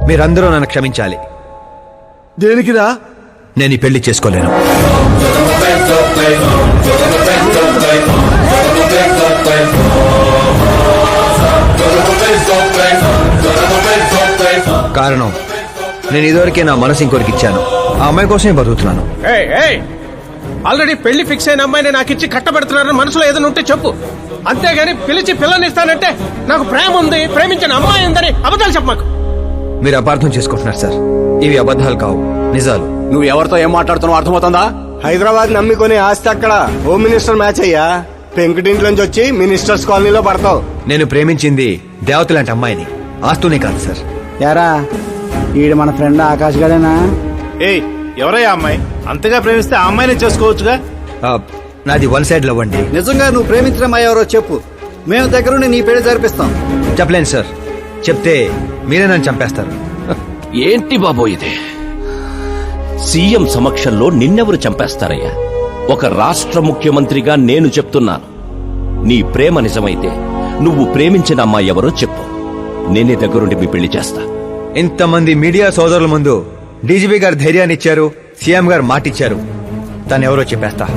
మీరందరూ నన్ను క్షమించాలి. దేనికిరా? నేను ఈ పెళ్లి చేసుకోలేను. కారణం నేను ఇదివరకే నా మనసు ఇంకొరికి ఇచ్చాను. ఆ అమ్మాయి కోసమే బతుకుతున్నాను. ఆల్రెడీ పెళ్లి ఫిక్స్ అయిన అమ్మాయిని నాకు ఇచ్చి కట్టబెడుతున్నారని మనసులో ఏదైనా ఉంటే చెప్పు. అంతేగాని పిలిచి పిల్లనిస్తానంటే నాకు ప్రేమ ఉంది, ప్రేమించిన అమ్మాయి ఉందని అబద్ధాలు చెప్ప మాకు. మీరు అపార్థం చేసుకుంటున్నారు సార్. ఇవి అబద్ధాలు కావు, నిజాలు. నువ్వు ఎవరితో ఏం మాట్లాడుతున్నావు అర్థమవుతుందా? హైదరాబాద్ నమ్మికొని ఆస్తి అక్కడ హోమ్ మినిస్టర్ మ్యాచ్ అయ్యా. పెంకుటింట్లోంచి వచ్చి మినిస్టర్స్ కాలనీలో పడతావు. నేను ప్రేమించింది దేవత లాంటి అమ్మాయిని, ఆస్తూనే కాదు సార్. యారా ఈడు మన ఫ్రెండ్ ఆకాష్ గడేనా? ఏయ్ ఎవరయ్యా అమ్మాయి? అంతగా ప్రేమిస్తే ఆ అమ్మాయిని చేసుకోవచ్చుగా. నాది వన్ సైడ్ లవ్ అండి. నిజంగా నువ్వు ప్రేమించిన అమ్మాయి ఎవరో చెప్పు, మేము దగ్గరుండి నీ పెళ్లి జరిపిస్తాం. చెప్పలేను సార్. చెప్తే మీరే నన్ను చంపేస్తారు. ఏంటి బాబో ఇది? సీఎం సమక్షంలో నిన్నెవరు చంపేస్తారయ్యా? ఒక రాష్ట్ర ముఖ్యమంత్రిగా నేను చెప్తున్నాను, నీ ప్రేమ నిజమైతే నువ్వు ప్రేమించిన అమ్మాయి ఎవరో చెప్పు, నేనే దగ్గరుండి మీ పెళ్లి చేస్తా. ఇంతమంది మీడియా సోదరుల ముందు డీజీపీ గారు ధైర్యాన్ని ఇచ్చారు, సీఎం గారు మాటిచ్చారు. తను ఎవరో చెప్పేస్తా.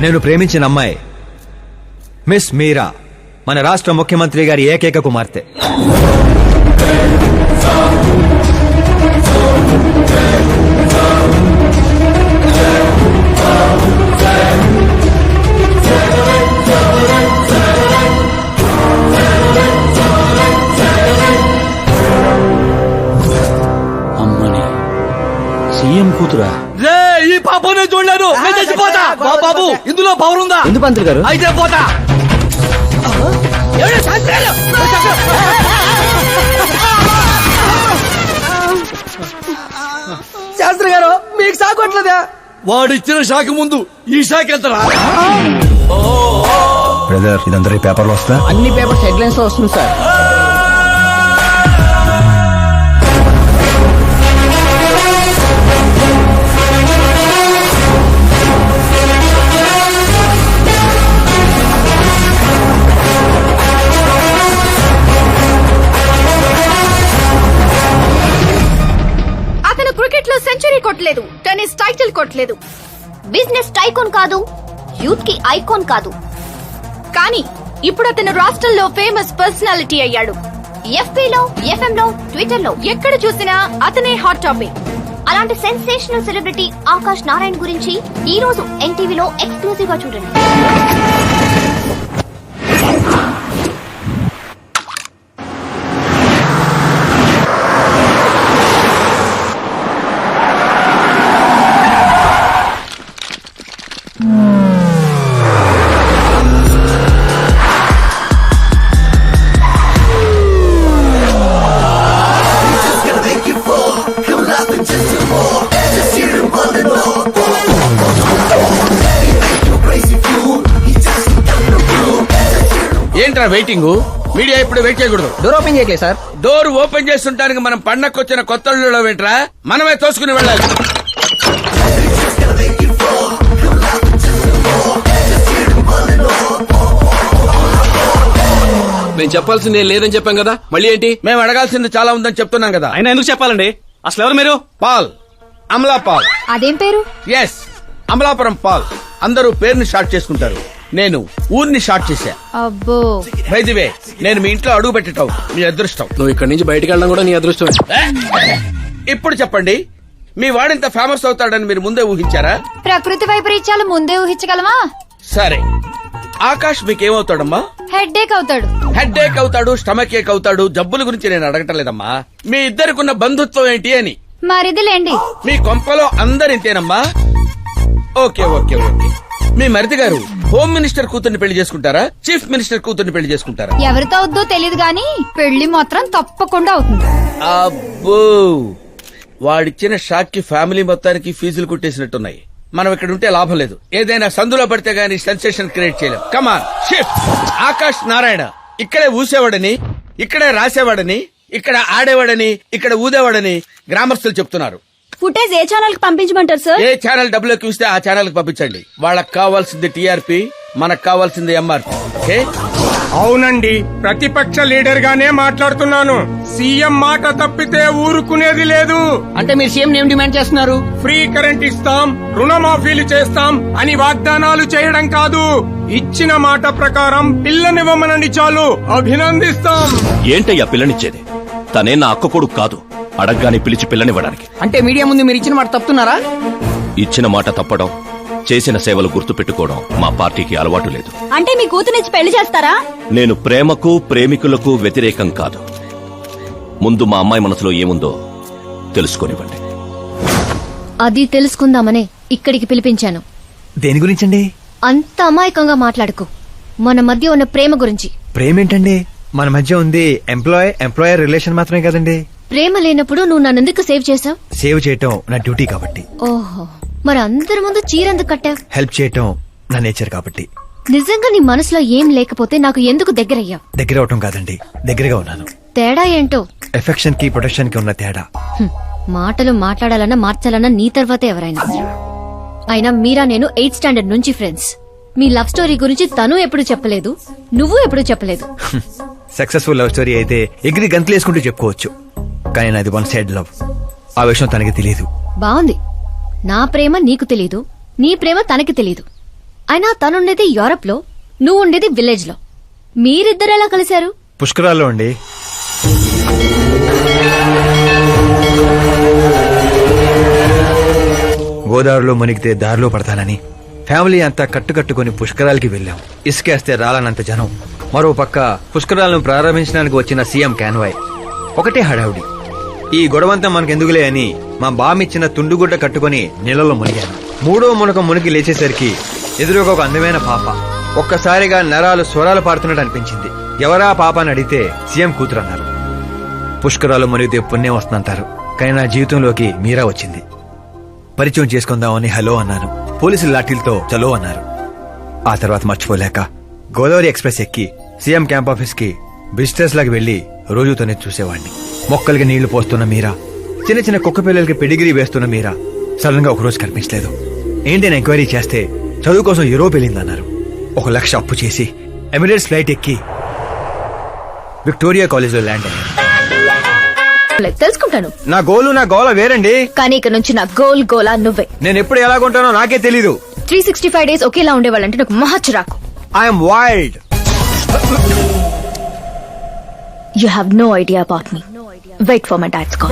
నేను ప్రేమించిన అమ్మాయి మిస్ మీరా, మన రాష్ట్ర ముఖ్యమంత్రి గారి ఏకైక కుమార్తె. అమ్మని సీఎం కూతురా? ఈ పాప నేను చూడలేను. నేను చచ్చిపోతా. బాబు ఇందులో పవర్ ఉందా? ఎందుకు పంతులు గారు? అయితే పోతా. శాస్త్రి గారు మీకు సాగొట్లేదా? వాడిచ్చిన షాక్ ముందు ఈ షాక్ ఎంతరా? బ్రదర్, ఇదంతా పేపర్లో వస్తా. అన్ని పేపర్స్ హెడ్లైన్స్ లో వస్తుంది సార్. క్రికెట్ లో సెంచరీ కొట్టలేదు, టెన్నిస్ టైటిల్ కొట్టలేదు, బిజినెస్ టైకోన్ కాదు, యూత్ కి ఐకాన్ కాదు. కానీ ఇప్పుడు అతను రాష్ట్రంలో ఫేమస్ పర్సనాలిటీ అయ్యాడు. ఎఫ్బీ లో, ఎఫ్ఎం లో, ట్విట్టర్ లో ఎక్కడ చూసినా అతనే హాట్ టాపిక్. అలాంటి సెన్సేషనల్ సెలబ్రిటీ ఆకాష్ నారాయణ్ గురించి ఈ రోజు ఎన్టీవీలో ఎక్స్క్లూజివ్ గా చూడండి. ఏంట్రా వెయిటింగ్? మీడియా ఇప్పుడు వెయిట్ చేయకూడదు. డోర్ ఓపెన్ చేయట్లేదు సార్. డోర్ ఓపెన్ చేస్తుంటానికి మనం పండక్కొచ్చిన కొత్త ఇళ్ళలో వెంట్రా, మనమే తోసుకుని వెళ్ళాలి. మేము చెప్పాల్సింది లేదని చెప్పాం కదా, మళ్ళీ ఏంటి? మేము అడగాల్సింది చాలా ఉందని చెప్తున్నాం కదా. అయినా ఎందుకు చెప్పాలండి? అసలు ఎవరు మీరు? Paul, Amala Paul. అదేం పేరు? Yes, Amalapuram Paul. అందరూ పేరుని షార్ట్ చేసుకుంటారు, నేను ఊరిని షార్ట్ చేశా. అబ్బో. బై ది వే, నేను మీ ఇంట్లో అడుగు పెట్టటం మీ అదృష్టం. నువ్వు ఇక్కడి నుంచి బయటకు వెళ్ళడం కూడా నీ అదృష్టమే. ఇప్పుడు చెప్పండి, మీ వాడింత ఫేమస్ అవుతాడని మీరు ముందే ఊహించారా? ప్రకృతి వైపరీత్యాలు ముందే ఊహించగలమా? సరే, ఆకాష్ మీకేమవుతాడమ్మా? హెడ్ ఏక్ అవుతాడు. హెడ్ ఏక్ అవుతాడు, స్టమక్ ఏక్ అవుతాడు. జబ్బుల గురించి నేను అడగటం లేదమ్మా, మీ ఇద్దరికున్న బంధుత్వం ఏంటి అని. మరిదిలేండి. మీ కొంపలో అందరింతేనమ్మా? Okay okay okay. మీ మరిది గారు హోమ్ మినిస్టర్ కూతుర్ని పెళ్లి చేసుకుంటారా, చీఫ్ మినిస్టర్ కూతుర్ని పెళ్లి చేసుకుంటారా? ఎవరితో అవుద్దో తెలియదు గాని పెళ్లి మాత్రం తప్పకుండా అవుతుంది. అబ్బో, వాడిచ్చిన షాక్ కి ఫ్యామిలీ మొత్తానికి ఫీజులు కుట్టేసినట్టున్నాయి. మనం ఇక్కడ ఉంటే లాభం లేదు, ఏదైనా సందులో పడితే గానీ సెన్సేషన్ క్రియేట్ చేయలేం. Come on shift. ఆకాష్ నారాయణ ఇక్కడే ఊసేవాడని, ఇక్కడే రాసేవాడని, ఇక్కడ ఆడేవాడని, ఇక్కడ ఊదేవాడని గ్రామస్తులు చెప్తున్నారు. ఫుటేజ్ ఏ ఛానల్ కి పంపించమంటారు సార్? ఏ ఛానల్ డబ్బులు ఎక్కువ ఇస్తే ఆ ఛానల్ కి పంపించండి. వాళ్ళకి కావాల్సింది టీఆర్పీ, మనకు కావాల్సింది ఎంఆర్పీ. ఓకే? అవునండి, ప్రతిపక్ష లీడర్ గానే మాట్లాడుతున్నాను. సీఎం మాట తప్పితే ఊరుకునేది లేదు. అంటే మీరు సీఎం ఏం డిమాండ్ చేస్తున్నారు? ఫ్రీ కరెంట్ ఇస్తాం, రుణమాఫీలు చేస్తాం అని వాగ్దానాలు చేయడం కాదు, ఇచ్చిన మాట ప్రకారం పిల్లనివ్వమనండి చాలు, అభినందిస్తాం. ఏంటయ్యా పిల్లనిచ్చేది? తనే నా అక్క కొడుకు కాదు, అడగ్గానే పిలిచి పిల్లనివ్వడానికి. అంటే మీడియా ముందు మీరు ఇచ్చిన మాట తప్పుతున్నారా? ఇచ్చిన మాట తప్పడం, చేసిన సేవలు గుర్తు పెట్టుకోవడం మా పార్టీకి అలవాటు లేదు. అంటే మీ కూతురిచ్చి పెళ్లి చేస్తారా? నేను ప్రేమకు ప్రేమికులకు వ్యతిరేకం కాదు. ముందు మా అమ్మాయి మనసులో ఏముందో తెలుసుకోనివ్వండి. అది తెలుసుకుందామనే ఇక్కడికి పిలిపించాను. దేని గురించండి? అంత అమాయకంగా మాట్లాడుకో. మన మధ్య ఉన్న ప్రేమ గురించి. ప్రేమేంటండి? మన మధ్య ఉంది ఎంప్లాయర్ రిలేషన్ మాత్రమే కదండి. ప్రేమ లేనప్పుడు నువ్వు నన్నెందుకు సేవ్ చేసావు? సేవ్ చేయటం నా డ్యూటీ కాబట్టి. ఓహో, మరి అందరి ముందు చీరెందుకు కట్టావు? హెల్ప్ చేయటం నా నేచర్ కాబట్టి. నిజంగా నీ మనసులో ఏం లేకపోతే నాకు ఎందుకు దగ్గరయ్యావు? దగ్గర అవటం కాదండి, దగ్గరగా ఉన్నాను. తేడా ఏంటో? ఎఫెక్షన్ కి ప్రొటెక్షన్ కి ఉన్న తేడా. మాటలు మాట్లాడాలన్నా మార్చాలన్నా నీ తర్వాతే ఎవరైనా. అయినా మీరా నేను 8th స్టాండర్డ్ నుంచి ఫ్రెండ్స్. మీ లవ్ స్టోరీ గురించి తను ఎప్పుడు చెప్పలేదు, నువ్వు ఎప్పుడు చెప్పలేదు. సక్సెస్ఫుల్ లవ్ స్టోరీ అయితే ఎగిరి గంతులు వేసుకుంటూ చెప్పుకోవచ్చు, కానీ నాది వన్ సైడ్ లవ్. ఆ విషయం తనకి తెలియదు. బాగుంది, నా ప్రేమ నీకు తెలీదు, నీ ప్రేమ తనకి తెలీదు. అయినా తనుండేది యూరప్ లో, నువ్వు ఉండేది విలేజ్ లో. మీరిద్దరు ఎలా కలిశారు? పుష్కరాల్లో అండి. గోదావరిలో మునిగితే దారిలో పడతానని ఫ్యామిలీ అంతా కట్టుకట్టుకుని పుష్కరాలకి వెళ్ళాం. ఇసుకేస్తే రాలనంత జనం. మరో పక్క పుష్కరాలను ప్రారంభించడానికి వచ్చిన సీఎం కాన్వాయ్. ఒకటే హడావుడి. ఈ గొడవంతా మనకెందుకులే అని మా బామిచ్చిన తుండుగుడ్డ కట్టుకుని నీళ్ళలో మునిగాను. మూడో మునక మునిగి లేచేసరికి ఎదురుగా ఒక అందమైన పాప. ఒక్కసారిగా నరాలు స్వరాలు పాడుతున్నట్టు అనిపించింది. ఎవరా పాప అని అడిగితే సీఎం కూతురు అన్నారు. పుష్కరాలు మునిగితే పుణ్యం వస్తుందంటారు, కానీ నా జీవితంలోకి మీరా వచ్చింది. పరిచయం చేసుకుందామని హలో అన్నాను. పోలీసులు లాఠీలతో చలో అన్నారు. ఆ తర్వాత మర్చిపోలేక గోదావరి ఎక్స్ప్రెస్ ఎక్కి సీఎం క్యాంప్ ఆఫీస్ కి విజిటర్స్ లాగా వెళ్లి రోజు తనే చూసేవాడిని. మొక్కలకి నీళ్లు పోస్తున్న మీరా, చిన్న చిన్న కుక్క పిల్లలకి పెడిగిరీ వేస్తున్న మీరా సడన్ గా ఒకరోజు కనిపించలేదు. ఏంటని ఎంక్వైరీ చేస్తే చదువు కోసం యూరోప్ వెళ్ళిందన్నారు. 1 లక్ష అప్పు చేసి ఎమిరేట్స్ ఫ్లైట్ ఎక్కి విక్టోరియా కాలేజ్ లో ల్యాండ్ అయ్యాను. తెలుసుకుంటాను. నా గోలు నా గోల వేరండి, కానీ ఇక నుంచి నా గోలా నువ్వే. నేను ఎప్పుడు ఎలాగుంటానో నాకే తెలీదు. 365 days ఒకేలా ఉండేవాళ్ళంటే నాకు మహా చిరాకు. I'm wild. You have no idea about me. Wait for my dad's call.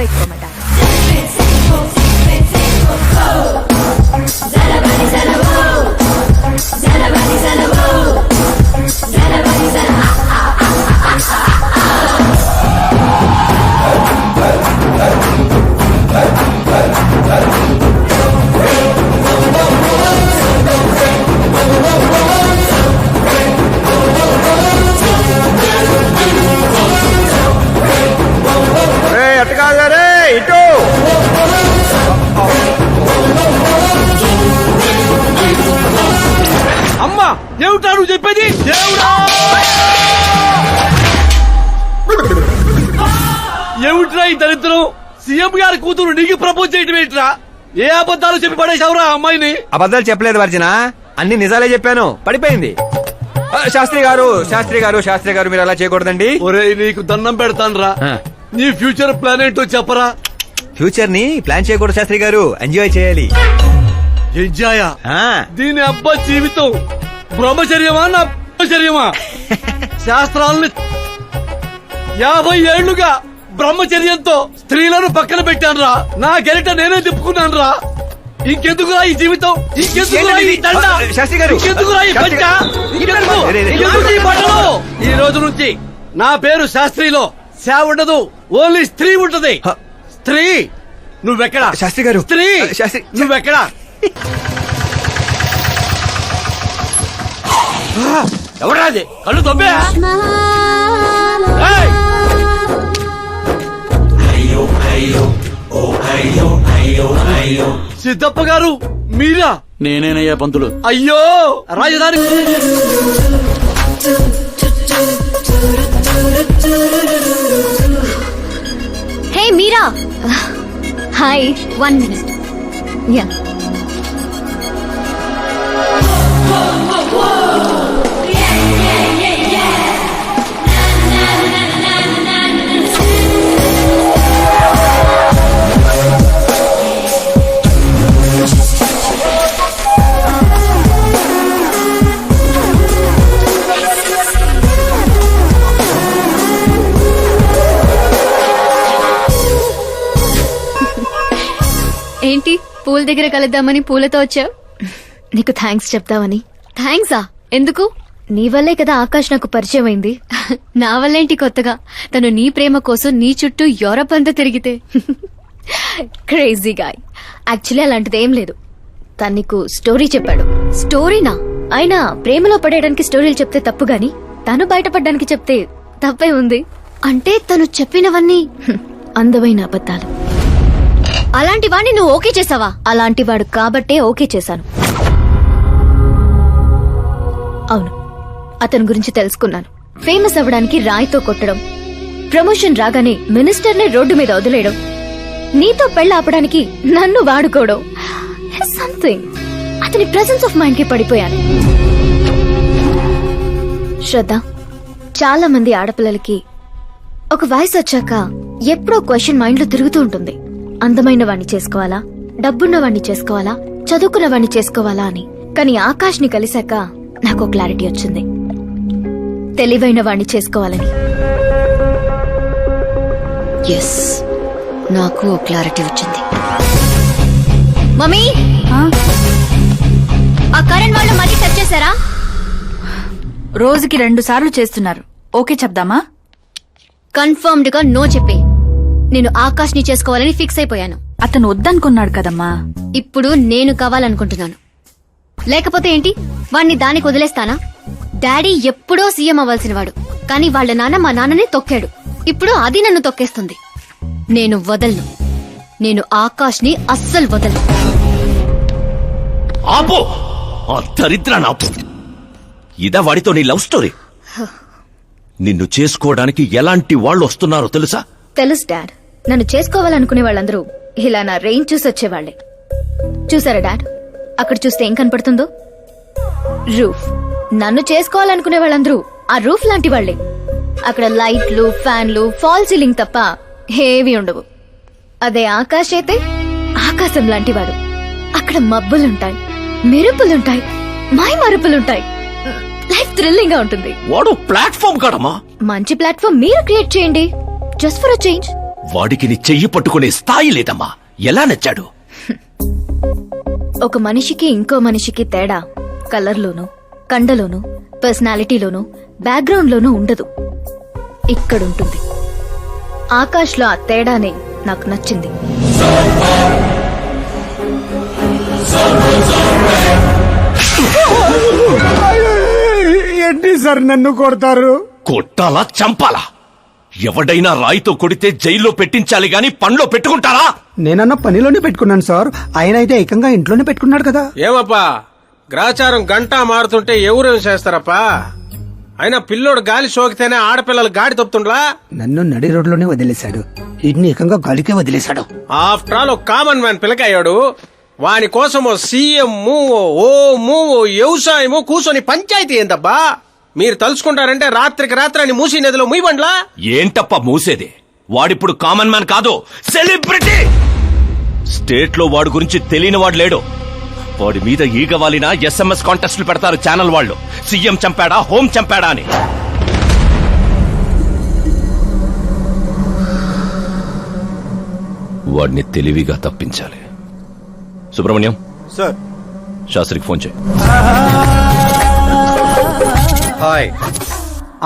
ఇటు అమ్మా, ఏమిటా నువ్వు చెప్పేది? ఏమిట్రా ఈ దరిద్రం? సీఎం గారి కూతురు నీకు ప్రపోజ్ చేయటం ఏంట్రా? ఏ అబద్ధాలు చెప్పి పడేశావురా అమ్మాయిని? అబద్ధాలు చెప్పలేదు వర్జన, అన్ని నిజాలే చెప్పాను. పడిపోయింది. శాస్త్రి గారు మీరు అలా చేయకూడదండి. ఒరేయ్ నీకు దండం పెడతాను రా, నీ ఫ్యూచర్ ప్లాన్ ఏంటో చెప్పరా. ఫ్యూచర్ ని ప్లాన్ చేయకూడదు శాస్త్రి గారు, ఎంజాయ్ చేయాలి. ఎంజాయా? ఆ, దీని అబ్బా జీవితం బ్రహ్మచర్యమా నా బ్రహ్మచర్యమా? శాస్త్రాలని 50 ఏళ్లుగా బ్రహ్మచర్యంతో స్త్రీలను పక్కన పెట్టాను రా. నా గెరిట నేనే తిప్పుకున్నాను రా. ఇంకెందుకురా ఈ జీవితం, ఇంకెందుకురా ఈ దండ, శాస్త్రి గారు, ఇంకెందుకురా ఈ పంచ, ఇంకెందుకు ఈ బట్టలు? ఈ రోజు నుంచి నా పేరు శాస్త్రిలో శా ఉండదు, ఓన్లీ స్త్రీ ఉంటది. స్త్రీ నువ్వెక్కడా? శాస్త్రి గారు, స్త్రీ శాస్త్రి నువ్వెక్కడా? ఎవరాది కళ్ళు తొబ్బే? సిద్ధప్ప గారు మీరా? నేనేనయ్యా పంతులు. అయ్యో రాజధాని హే మీరా, హాయ్, 1 minute. యా, ఏంటి పూల దగ్గర కలుద్దామని పూలతో వచ్చావు? నీకు థ్యాంక్స్ చెప్తావని. థ్యాంక్సా? ఎందుకు? నీ వల్లే కదా ఆకాష్ నాకు పరిచయం అయింది. నా వల్లేంటి కొత్తగా? తను నీ ప్రేమ కోసం నీ చుట్టూ యూరప్ అంతా తిరిగితే. Crazy guy. యాక్చువల్లీ అలాంటిది ఏం లేదు. తను నీకు స్టోరీ చెప్పాడు. స్టోరీనా? అయినా ప్రేమలో పడేయడానికి స్టోరీలు చెప్తే తప్పు గాని తను బయటపడడానికి చెప్తే తప్పే ఉంది. అంటే తను చెప్పినవన్నీ అందమైన అబద్ధాలు. అలాంటి వాడిని నువ్వు ఓకే చేసావా? అలాంటి వాడు కాబట్టే ఓకే చేశాను. అవును, అతని గురించి తెలుసుకున్నాను. ఫేమస్ అవ్వడానికి రాయితో కొట్టడం, ప్రమోషన్ రాగానే మినిస్టర్ ని రోడ్డు మీద వదిలేయడం, నీతో పెళ్లి ఆపడానికి నన్ను వాడుకోవడం, సంథింగ్. అతని ప్రెసెన్స్ ఆఫ్ మైండ్ కి పడిపోయాను. శ్రద్ధ, చాలా మంది ఆడపిల్లలకి ఒక వయసు వచ్చాక ఎప్పుడో క్వశ్చన్ మైండ్ లో తిరుగుతూ ఉంటుంది. అందమైన వాణ్ణి చేసుకోవాలా, డబ్బున్న వాణ్ణి చేసుకోవాలా, చదువుకున్న వాణ్ణి చేసుకోవాలా అని. కానీ ఆకాష్ ని కలిశాక నాకు క్లారిటీ వచ్చింది. తెలివైన వాణ్ణి చేసుకోవాలని. ఎస్, నాకు క్లారిటీ వచ్చింది. మమ్మీ, ఆ కరణ్ వాళ్ళు మళ్ళీ టచ్ చేశారా? రోజుకి 2 సార్లు చేస్తున్నారు. ఓకే చెప్దామా? కన్ఫర్మ్డ్ గా నో చెప్పే. నేను ఆకాష్ ని చేసుకోవాలని ఫిక్స్ అయిపోయాను. అతను వద్దనుకున్నాడు కదమ్మా. ఇప్పుడు నేను కావాలనుకుంటున్నాను. లేకపోతే ఏంటి, వాణ్ణి దానికి వదిలేస్తానా? డాడీ ఎప్పుడో సీఎం అవ్వాల్సిన వాడు, కానీ వాళ్ళ నాన్న మా నాన్ననే తొక్కాడు. ఇప్పుడు అది నన్ను తొక్కేస్తుంది. నేను వదలను. నేను ఆకాష్ ని అస్సలు వదలను. ఆపో, ఆ దరిద్రాన్ని ఆపు. ఇదా వాడితో నీ లవ్ స్టోరీ? నిన్ను చేసుకోవడానికి ఎలాంటి వాళ్ళు వస్తున్నారో తెలుసా? తెలుసు డాడ్. నన్ను చేసుకోవాలనుకునే వాళ్ళందరూ ఇలా నా రేంజ్ చూసి వచ్చేవాళ్లే. చూసారా డాడ్, అక్కడ చూస్తే ఏం కనపడుతుందో? రూఫ్. నన్ను చేసుకోవాలనుకునే వాళ్ళందరూ ఆ రూఫ్ లాంటి వాళ్లే. అక్కడ లైట్లు, ఫ్యాన్లు, ఫాల్ సీలింగ్ తప్ప ఏవి ఉండవు. అదే ఆకాశ్ అయితే ఆకాశం లాంటివాడు. అక్కడ మబ్బులుంటాయి, మెరుపులుంటాయి, మై మరుపులుంటాయి. లైఫ్ థ్రిల్లింగ్ గా ఉంటుంది. వాడు ప్లాట్ఫామ్ కాడమ్మా. మంచి ప్లాట్ఫామ్ మీరు క్రియేట్ చేయండి, జస్ట్ ఫర్ అ చేంజ్. వాడికి నీ చెయ్యి పట్టుకునే స్థాయి లేదమ్మా. ఎలా నచ్చాడు? ఒక మనిషికి ఇంకో మనిషికి తేడా కలర్లోనూ, కండలోనూ, పర్సనాలిటీలోనూ, బ్యాక్గ్రౌండ్ లోనూ ఉండదు. ఇక్కడుంటుంది. ఆకాష్ లో ఆ తేడానే నాకు నచ్చింది. ఏంటి సార్ నన్ను కొడతారు? కొట్టాలా, చంపాలా? ఎవడైనా రాయితో కొడితే జైల్లో పెట్టించాలి గాని పనిలో పెట్టుకుంటారా? నేనన్న పనిలోనే పెట్టుకున్నాను సార్. ఆయన అయితే ఏకంగా ఇంట్లోనే పెట్టుకున్నాడు కదా. ఏమప్పా, గ్రాచారం గంటా మారుతుంటే ఎవరేం చేస్తారప్పా? అయినా పిల్లోడు గాలి సోకితేనే ఆడపిల్లలు గాడి తప్పుతుండ్లా? నన్ను నడి రోడ్లోనే వదిలేశాడు, ఇన్ని ఏకంగా గాలికే వదిలేశాడు. ఆఫ్టర్ ఆల్ ఒక కామన్ మ్యాన్ పిల్లకయ్యాడు. వాని కోసం సీఎం, ఓ వ్యవసాయము కూర్చొని పంచాయతీ ఏందబ్బా? మీరు తలుచుకుంటారంటే రాత్రికి రాత్రి అని మూసి నదిలో ముయ్యబండ్లా. ఏంటప్ప మూసేది? వాడిప్పుడు కామన్ మ్యాన్ కాదు, సెలబ్రిటీ. స్టేట్ లో వాడి గురించి తెలియని వాడు లేడు. వాడి మీద ఈగ వాలినా SMS కాంటెస్ట్లు పెడతారు ఛానల్ వాళ్ళు. సీఎం చంపాడా, హోం చంపాడా అని. వాడిని తెలివిగా తప్పించాలి. సుబ్రహ్మణ్యం సార్, శాస్త్రికి ఫోన్ చేయి. Hi,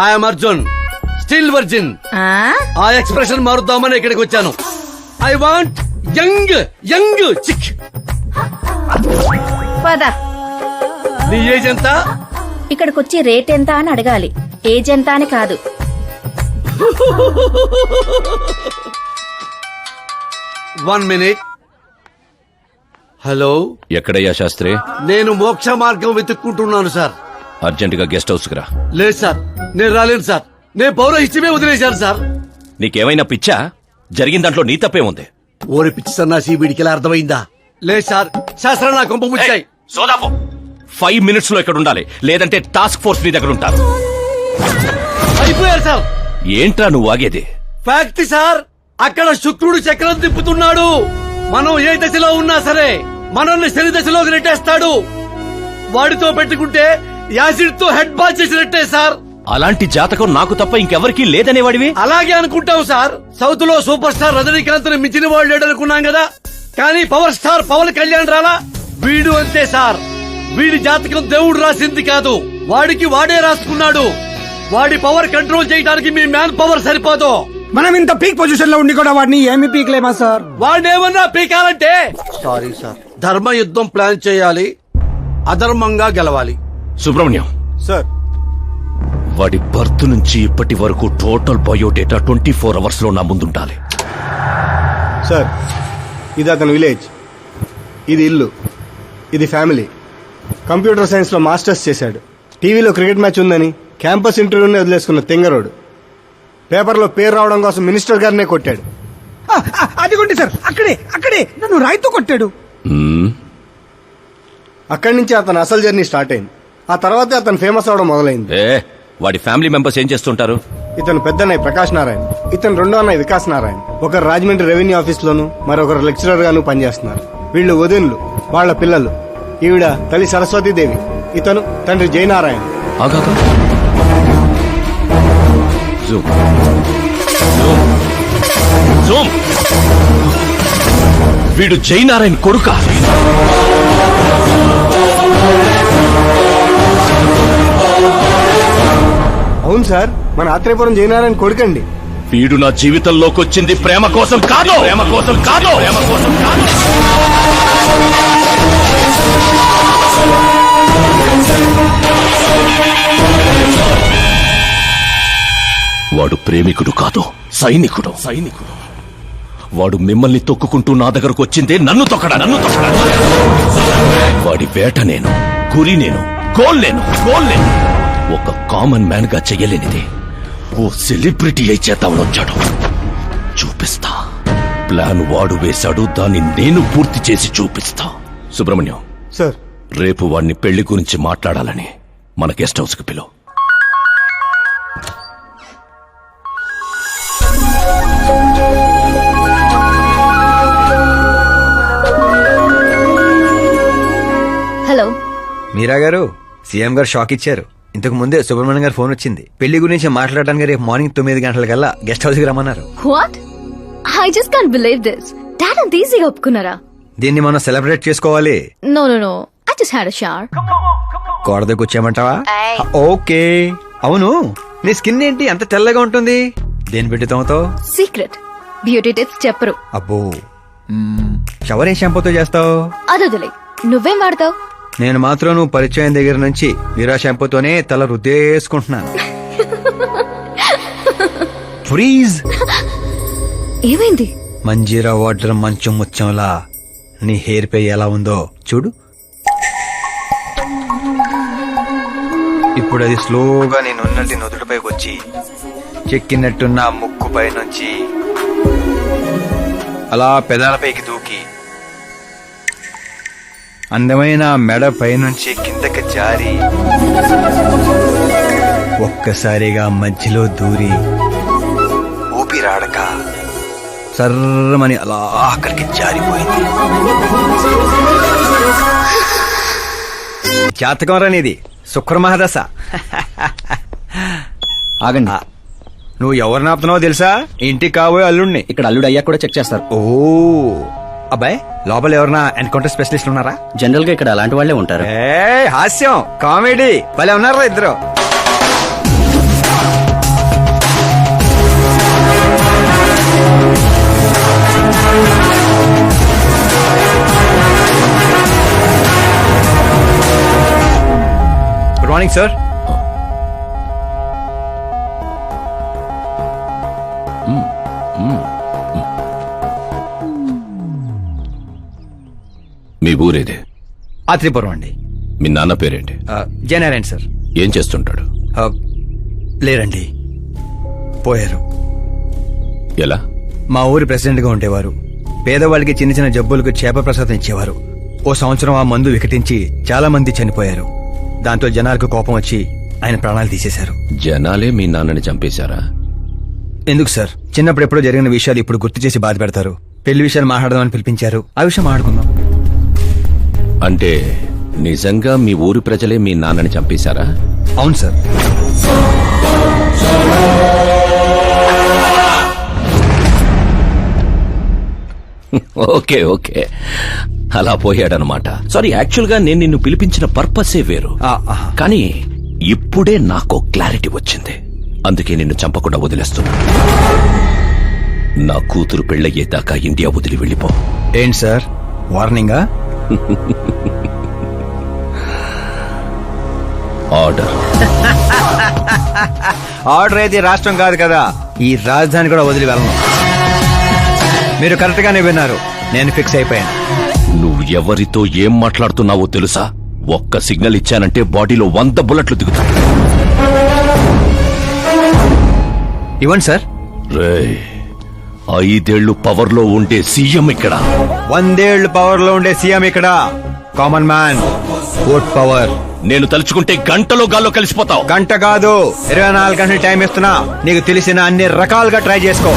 I'm Arjun, still virgin. ఆ ఎక్స్ప్రెషన్ మారుద్దామని ఇక్కడికి వచ్చాను. I want young young chick. నీ ఏజ్ ఎంత? ఇక్కడికి వచ్చి రేట్ ఎంత అని అడగాలి, ఏజ్ ఎంత అని కాదు. One minute. హలో, ఎక్కడయ్యా శాస్త్రి? నేను మోక్ష మార్గం వెతుక్కుంటున్నాను సార్. అర్జెంటుగా గెస్ట్ హౌస్ కు రా. లేదు సార్, నేను రాలేను సార్. నేను పౌరహిత్యమే వదిలేశాను సార్. నీకేమైనా పిచ్చా? జరిగిన దాంట్లో నీ తప్పే ఉంది. ఓరి పిచ్చి సన్నాసి, వీడికి ఎలా అర్థమైందా? లేదు సార్, శాస్త్రం నా కొంప ముచ్చాయి. సోదాపు 5 minutes లో ఇక్కడ ఉండాలి, లేదంటే టాస్క్ ఫోర్స్ నీ దగ్గర ఉంటారు. అయిపోయారు సార్. ఏంట్రా నువ్వు ఆగేది? ఫ్యాక్ట్ సార్, అక్కడ శుక్రుడు చక్రం తిప్పుతున్నాడు. మనం ఏ దశలో ఉన్నా సరే మనల్ని శని దశలోకి నెట్టేస్తాడు. వాడితో పెట్టుకుంటే యాసిడ్ తో హెడ్ బాత్ చేసినట్టే సార్. అలాంటి జాతకం నాకు తప్ప ఇంకెవరికీ లేదనేవాడివి. అలాగే అనుకుంటాం సార్. సౌత్ లో సూపర్ స్టార్ రజనీకాంత్ ని మించిన వాళ్ళు లేడనుకున్నాం కదా, కానీ పవర్ స్టార్ పవన్ కళ్యాణ్ రాలా. వీడు అంతే సార్. వీడి జాతకం దేవుడు రాసింది కాదు, వాడికి వాడే రాసుకున్నాడు. వాడి పవర్ కంట్రోల్ చేయడానికి మీ మ్యాన్ పవర్ సరిపోదు. మనం ఇంత పీక్ పొజిషన్ లో ఉండి కూడా వాడిని ఏమి పీక్లేమా సార్? వాడినేమన్నా పీకాలంటే సారీ సార్, ధర్మ యుద్ధం ప్లాన్ చేయాలి, అధర్మంగా గెలవాలి. సుబ్రహ్మణ్యం సార్, వాడి బర్త్ నుంచి ఇప్పటి వరకు టోటల్ బయోడేటా 24 hours లో నా ముందుండాలి. సార్, ఇది అతని విలేజ్, ఇది ఇల్లు, ఇది ఫ్యామిలీ. కంప్యూటర్ సైన్స్ లో మాస్టర్స్ చేశాడు. టీవీలో క్రికెట్ మ్యాచ్ ఉందని క్యాంపస్ ఇంటర్వ్యూని వదిలేసుకున్న తెంగరోడు. పేపర్లో పేరు రావడం కోసం మినిస్టర్ గారినే కొట్టాడు. అదిగోండి సార్, అక్కడే నన్ను రాయితో కొట్టాడు. అక్కడి నుంచి అతను అసలు జర్నీ స్టార్ట్ అయింది. ఆ తర్వాతే అతను ఫేమస్ అవడం మొదలైంది. వాడి ఫ్యామిలీ మెంబర్స్ ఏం చేస్తుంటారు? ఇతను పెద్దన్నయ్య ప్రకాష్ నారాయణ, ఇతను రెండో అన్నయ్య వికాస్ నారాయణ. ఒకరు రాజమండ్రి రెవెన్యూ ఆఫీస్ లోను, మరొకరు లెక్చరర్ గాను పనిచేస్తున్నారు. వీళ్ళు వదినులు, వాళ్ళ పిల్లలు. ఈవిడ తల్లి సరస్వతీదేవి, ఇతను తండ్రి జయనారాయణ. వీడు జయనారాయణ కొడుక? అవును సార్, మన ఆత్రేయపురం జయనారాయణ కొడుకండి. వీడు నా జీవితంలోకి వచ్చింది ప్రేమ కోసం కాదు, ప్రేమ కోసం కాదు, ప్రేమ కోసం కాదు. వాడు ప్రేమికుడు కాదు, సైనికుడు. వాడు మిమ్మల్ని తొక్కుకుంటూ నా దగ్గరకు వచ్చిందే నన్ను తొక్కడా. వాడి వేట నేను, గురి నేను, గోల్ నేను. ఒక కామన్ మ్యాన్ గా చెయ్యలేనిది ఓ సెలబ్రిటీ అయి చేద్దామని వచ్చాడు. చూపిస్తా. ప్లాన్ వాడు వేశాడు, దాన్ని నేను పూర్తి చేసి చూపిస్తా. సుబ్రహ్మణ్యం సార్, రేపు వాడిని పెళ్లి గురించి మాట్లాడాలని మన గెస్ట్ హౌస్ కి పిలువు. హలో మీరా గారు, సీఎం గారు షాక్ ఇచ్చారు. ఇంతకు ముందే సుబ్రహ్మణ్యం గారు ఫోన్ వచ్చింది. పెళ్లి గురించి మాట్లాడడానికి రేపు మార్నింగ్ 9 గంటలకల్లా గెస్ట్ హౌస్ కి రమ్మన్నారు. What? I just can't believe this. Dad అంత ఈజీగా ఒప్పుకున్నారా? దీన్ని మనం సెలబ్రేట్ చేసుకోవాలి. No I just had a shower. కోడదకు వచ్చేయమంటావా? ఓకే. అవును, నీ స్కిన్ ఏంటి అంత తెల్లగా ఉంటుంది? దేని పెట్టుతావుతో? సీక్రెట్ బ్యూటీ టిప్స్ చెప్పరు. అబ్బో, షవర్ ఏ షాంపూతో చేస్తావు? అదొదిలే, నువ్వేం వాడతావు? నేను మాత్రం నువ్వు పరిచయం దగ్గర నుంచి వీరా షాంపూతోనే తల రుద్దేసుకుంటున్నాను. ఫ్రీజ్. ఏమైంది? మంజీరా వాటర్ మంచం ముచ్చంలా నీ హెయిర్ పై ఎలా ఉందో చూడు. ఇప్పుడు అది స్లోగా నేనున్నట్టు నుదుటిపైకి వచ్చి చెక్కినట్టున్న ముక్కు పై నుంచి అలా పెదాలపైకి దూకి అందమైన మెడ పై నుంచి కిందకి జారి ఒక్కసారిగా మధ్యలో దూరి ఊపిరాడక సర్రమని అలా అక్కడికి జారిపోయింది. జాతకం రానిది శుక్ర మహాదశ. ఆగండి, నువ్వు ఎవరిని ఆపుతున్నావో తెలుసా? ఇంటికి కాబోయే అల్లుడిని. ఇక్కడ అల్లుడు అయ్యా కూడా చెక్ చేస్తారు. ఓ అబ్బాయి, లోపల ఎవరన్నా ఎన్కౌంటర్ స్పెషలిస్ట్ ఉన్నారా? జనరల్ గా ఇక్కడ అలాంటి వాళ్ళే ఉంటారు. హాస్యం, కామెడీ భలే ఉన్నారా ఇద్దరు? Good morning sir. మీ ఊరేదే? ఆత్రిపురం అండి. మీ నాన్న పేరేంటి? జయనారాయణ సార్. ఏం చేస్తుంటాడు? లేరండి, పోయారు. ఎలా? మా ఊరి ప్రెసిడెంట్ గా ఉండేవారు. పేదవాళ్ళకి చిన్న చిన్న జబ్బులకు చేప ప్రసాదం ఇచ్చేవారు. ఓ సంవత్సరం ఆ మందు వికటించి చాలా మంది చనిపోయారు. దాంతో జనాలకు కోపం వచ్చి ఆయన ప్రాణాలు తీసేశారు. జనాలే మీ నాన్నని చంపేశారా? ఎందుకు సార్, చిన్నప్పుడు ఎప్పుడో జరిగిన విషయాలు ఇప్పుడు గుర్తు చేసి బాధ పెడతారు. పెళ్లి విషయాలు మాట్లాడదామని పిలిపించారు, ఆ విషయం మాట్లాడుకుందాం. అంటే నిజంగా మీ ఊరి ప్రజలే మీ నాన్నని చంపేశారా? అవును సార్. ఓకే ఓకే, అలా పోయాడనమాట. సారీ, యాక్చువల్ గా నేను నిన్ను పిలిపించిన పర్పసే వేరు. కానీ ఇప్పుడే నాకు క్లారిటీ వచ్చింది. అందుకే నిన్ను చంపకుండా వదిలేస్తున్నా. నా కూతురు పెళ్ళయ్యేదాకా ఇండియా వదిలి వెళ్ళిపో. ఏంటి సార్, వార్నింగా? ఆర్డర్. ఆర్డర్ అయితే రాష్ట్రం కాదు కదా, ఈ రాజధాని కూడా వదిలి వెళ్ళను. మీరు కరెక్ట్ గానే విన్నారు, నేను ఫిక్స్ అయిపోయాను. నువ్వు ఎవరితో ఏం మాట్లాడుతున్నావో తెలుసా? ఒక్క సిగ్నల్ ఇచ్చానంటే బాడీలో 100 బుల్లెట్లు దిగుతాయి. ఇవ్వండి సార్. రేయ్, 5 ఏళ్లు పవర్ లో ఉండే సీఎం ఇక్కడ. 100 ఏళ్లు పవర్ లో ఉండే సీఎం ఇక్కడ. Common man, vote power. నేను తలుచుకుంటే గంటలో గాల్లో కలిసిపోతావు. గంట కాదు, 24 గంటలు టైం ఇస్తున్నా. నీకు తెలిసిన అన్ని రకాలుగా ట్రై చేసుకో.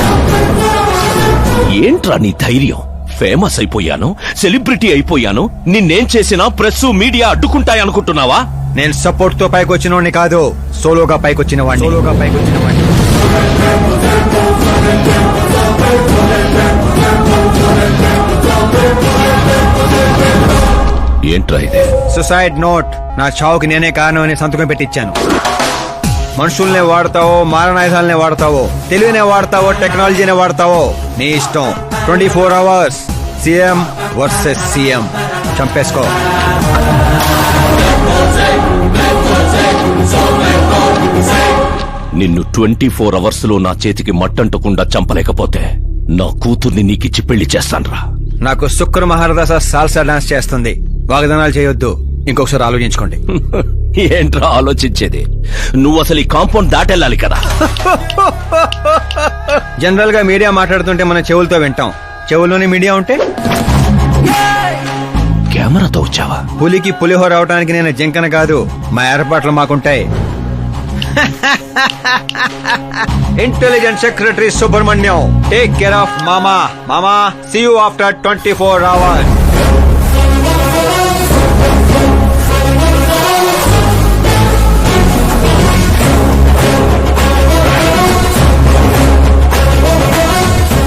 ఏంట్రా నీ ధైర్యం? ఫేమస్ అయిపోయాను, సెలబ్రిటీ అయిపోయాను, నిన్నేం చేసినా ప్రెస్ మీడియా అడ్డుకుంటాయనుకుంటున్నావా? నేను సపోర్ట్ తో పైకొచ్చిన వాడిని కాదు, సోలోగా పైకొచ్చిన వాడిని. ఏంట్రా ఇదే? Suicide note. నా చావుకి నేనే కారణం అని సంతకం పెట్టించాను. మనుషుల్నే వాడతావో, మారణాయుధాలనే వాడతావో, తెలివినే వాడతావో, టెక్నాలజీనే వాడతావో, నీ ఇష్టం. 24 అవర్స్ సీఎం వర్సెస్ సీఎం. చంపేసుకో. నిన్ను 24 అవర్స్ లో నా చేతికి మట్టంటకుండా చంపలేకపోతే నా కూతుర్ని నీకిచ్చి పెళ్లి చేస్తాన్రా. నాకు శుక్ర మహారదశ సాల్సా డాన్స్ చేస్తుంది. వాగ్దానాలు చేయొద్దు, ఇంకొకసారి ఆలోచించుకోండి. ఏంట్రా ఆలోచించేది? నువ్వు అసలు ఈ కాంపౌండ్ దాటెళ్ళాలి కదా. జనరల్ గా మీడియా మాట్లాడుతుంటే మన చెవులతో వింటాం, చెవుల్లోనే మీడియా ఉంటే? కెమెరాతో వచ్చావా? పులికి పులిహోర అవడానికి నేను జింకన కాదు, మా ఏర్పాట్లు మాకుంటాయి. Intelligence secretary Subrahmanyam, take care of మామా. మామా, సీ యూ ఆఫ్టర్ 24 అవర్స్.